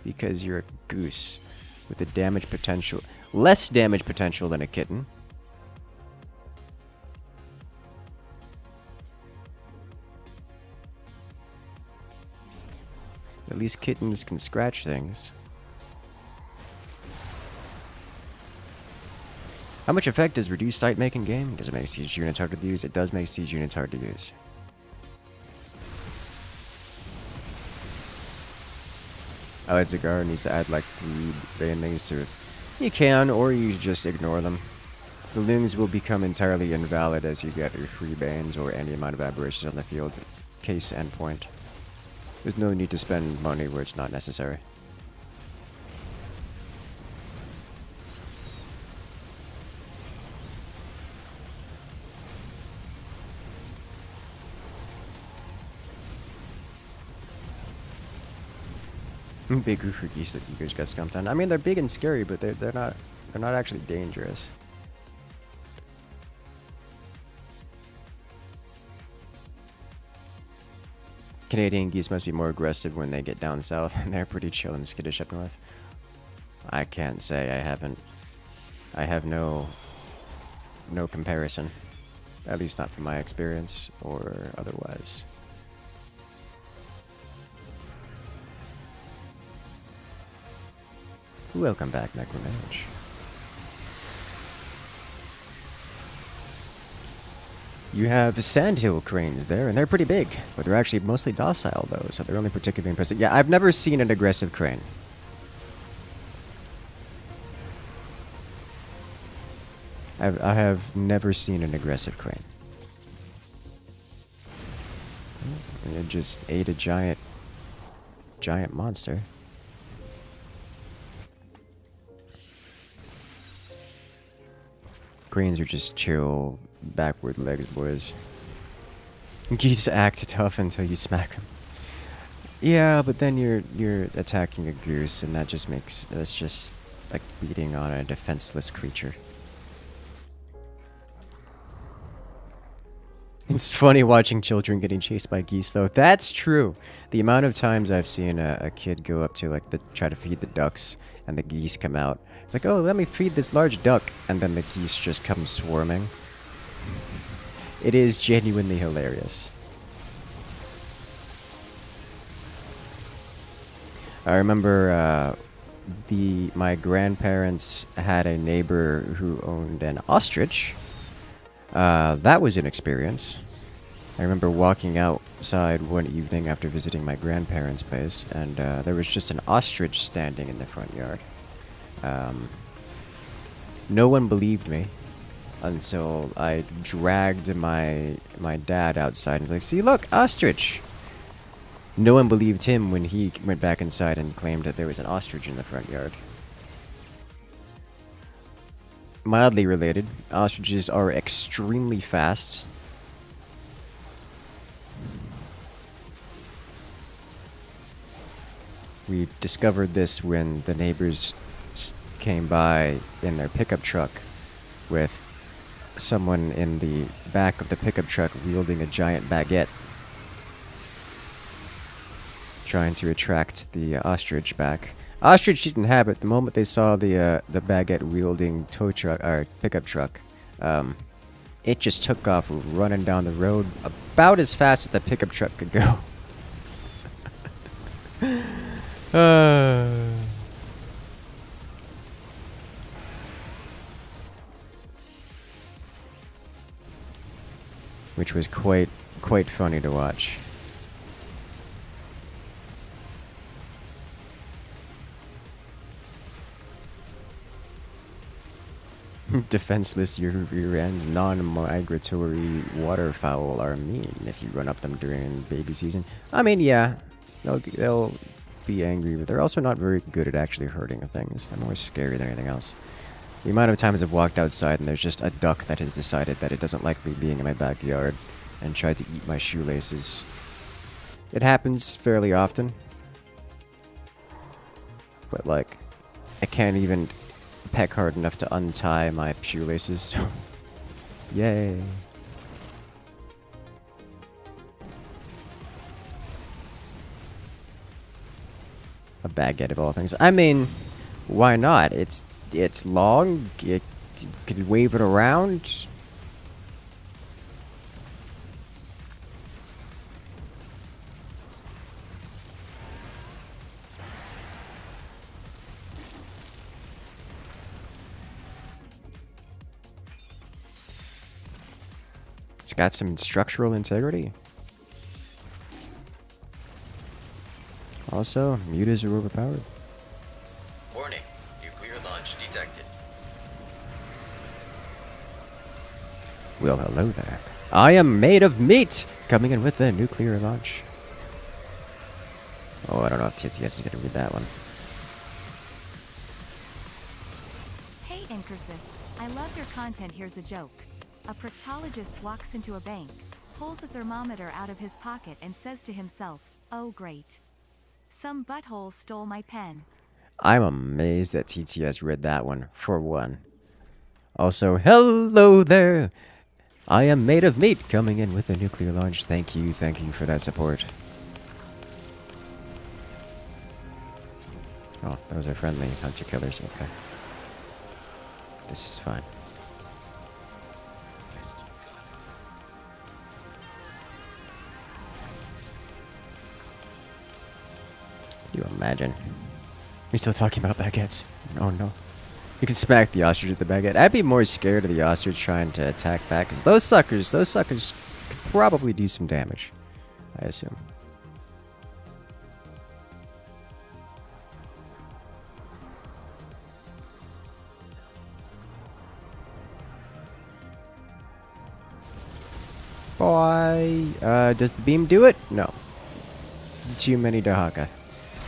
because you're a goose with a damage potential, less damage potential than a kitten. At least kittens can scratch things. How much effect does reduced sight make in game? Does it make siege units hard to use? It does make siege units hard to use. Zigar needs to add like 3 bane things to it. You can, or you just ignore them. The loons will become entirely invalid as you get your free banes or any amount of aberrations on the field. Case endpoint. There's no need to spend money where it's not necessary. Big roofer geese that you guys got skunked on. I mean, they're big and scary, but they're not actually dangerous. Canadian geese must be more aggressive when they get down south, and they're pretty chill and skittish up north. I can't say. I have no comparison, at least not from my experience or otherwise. Welcome back, Necromage. You have sandhill cranes there, and they're pretty big, but they're actually mostly docile, though, so they're only particularly impressive. Yeah, I've never seen an aggressive crane. I have never seen an aggressive crane. It just ate a giant monster. Cranes are just chill, backward legs, boys. Geese act tough until you smack them. Yeah, but then you're attacking a goose, and that's just like beating on a defenseless creature. It's funny watching children getting chased by geese, though. That's true. The amount of times I've seen a kid go up to try to feed the ducks, and the geese come out. It's like, oh, let me feed this large duck, and then the geese just come swarming. It is genuinely hilarious. I remember my grandparents had a neighbor who owned an ostrich. That was an experience. I remember walking outside one evening after visiting my grandparents' place, and there was just an ostrich standing in the front yard. No one believed me until I dragged my dad outside and was like, see, look, ostrich! No one believed him when he went back inside and claimed that there was an ostrich in the front yard. Mildly related, ostriches are extremely fast. We discovered this when the neighbors came by in their pickup truck with someone in the back of the pickup truck wielding a giant baguette, trying to attract the ostrich back. Ostrich didn't have it. The moment they saw the baguette wielding tow truck or pickup truck, it just took off running down the road about as fast as the pickup truck could go. Which was quite funny to watch. Defenseless year-end non-migratory waterfowl are mean if you run up them during baby season. I mean, yeah, they'll be angry, but they're also not very good at actually hurting things. They're more scary than anything else. The amount of times I've walked outside and there's just a duck that has decided that it doesn't like me being in my backyard and tried to eat my shoelaces. It happens fairly often. But, like, I can't even peck hard enough to untie my shoelaces. Yay. A baguette of all things. I mean, why not? It's long. You could wave it around. It's got some structural integrity. Also, mutas are overpowered. Warning. Nuclear launch detected. Well, hello there. I am made of meat! Coming in with the nuclear launch. Oh, I don't know if TTS is going to read that one. Hey Incursus, I love your content. Here's a joke. A proctologist walks into a bank, pulls a thermometer out of his pocket and says to himself, oh great. Some butthole stole my pen. I'm amazed that TTS read that one, for one. Also, hello there! I am made of meat, coming in with a nuclear launch. Thank you for that support. Oh, those are friendly hunter killers, okay. This is fine. Can you imagine? We're still talking about baguettes. Oh no. You can smack the ostrich with the baguette. I'd be more scared of the ostrich trying to attack back, because those suckers could probably do some damage, I assume. boy. Does the beam do it? No. Too many Dahaka.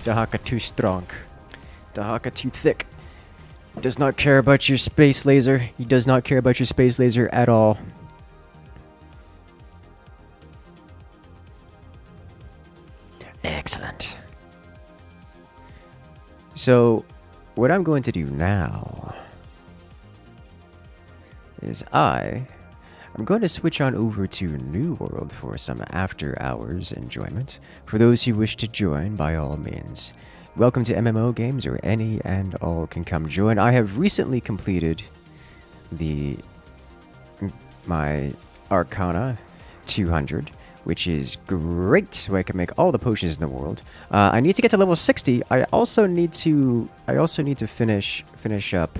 Dahaka too strong. Dahaka too thick. Does not care about your space laser. He does not care about your space laser at all. Excellent. So, what I'm going to do now is I'm going to switch on over to New World for some after-hours enjoyment. For those who wish to join, by all means, welcome to MMO games, or any and all can come join. I have recently completed my Arcana 200, which is great, so I can make all the potions in the world. I need to get to level 60. I also need to finish up.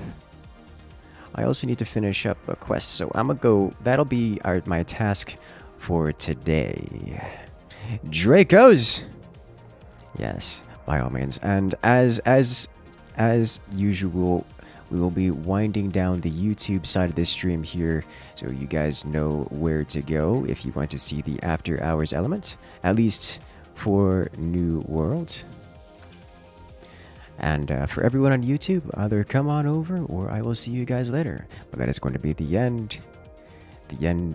I also need to finish up a quest, so I'm gonna go. That'll be my task for today. Dracos. Yes, by all means. And as usual, we will be winding down the YouTube side of this stream here, so you guys know where to go if you want to see the after hours element, at least for New World. And for everyone on YouTube, either come on over or I will see you guys later. But that is going to be the end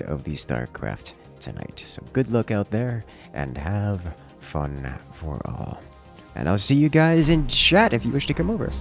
of the StarCraft tonight. So good luck out there and have fun for all. And I'll see you guys in chat if you wish to come over.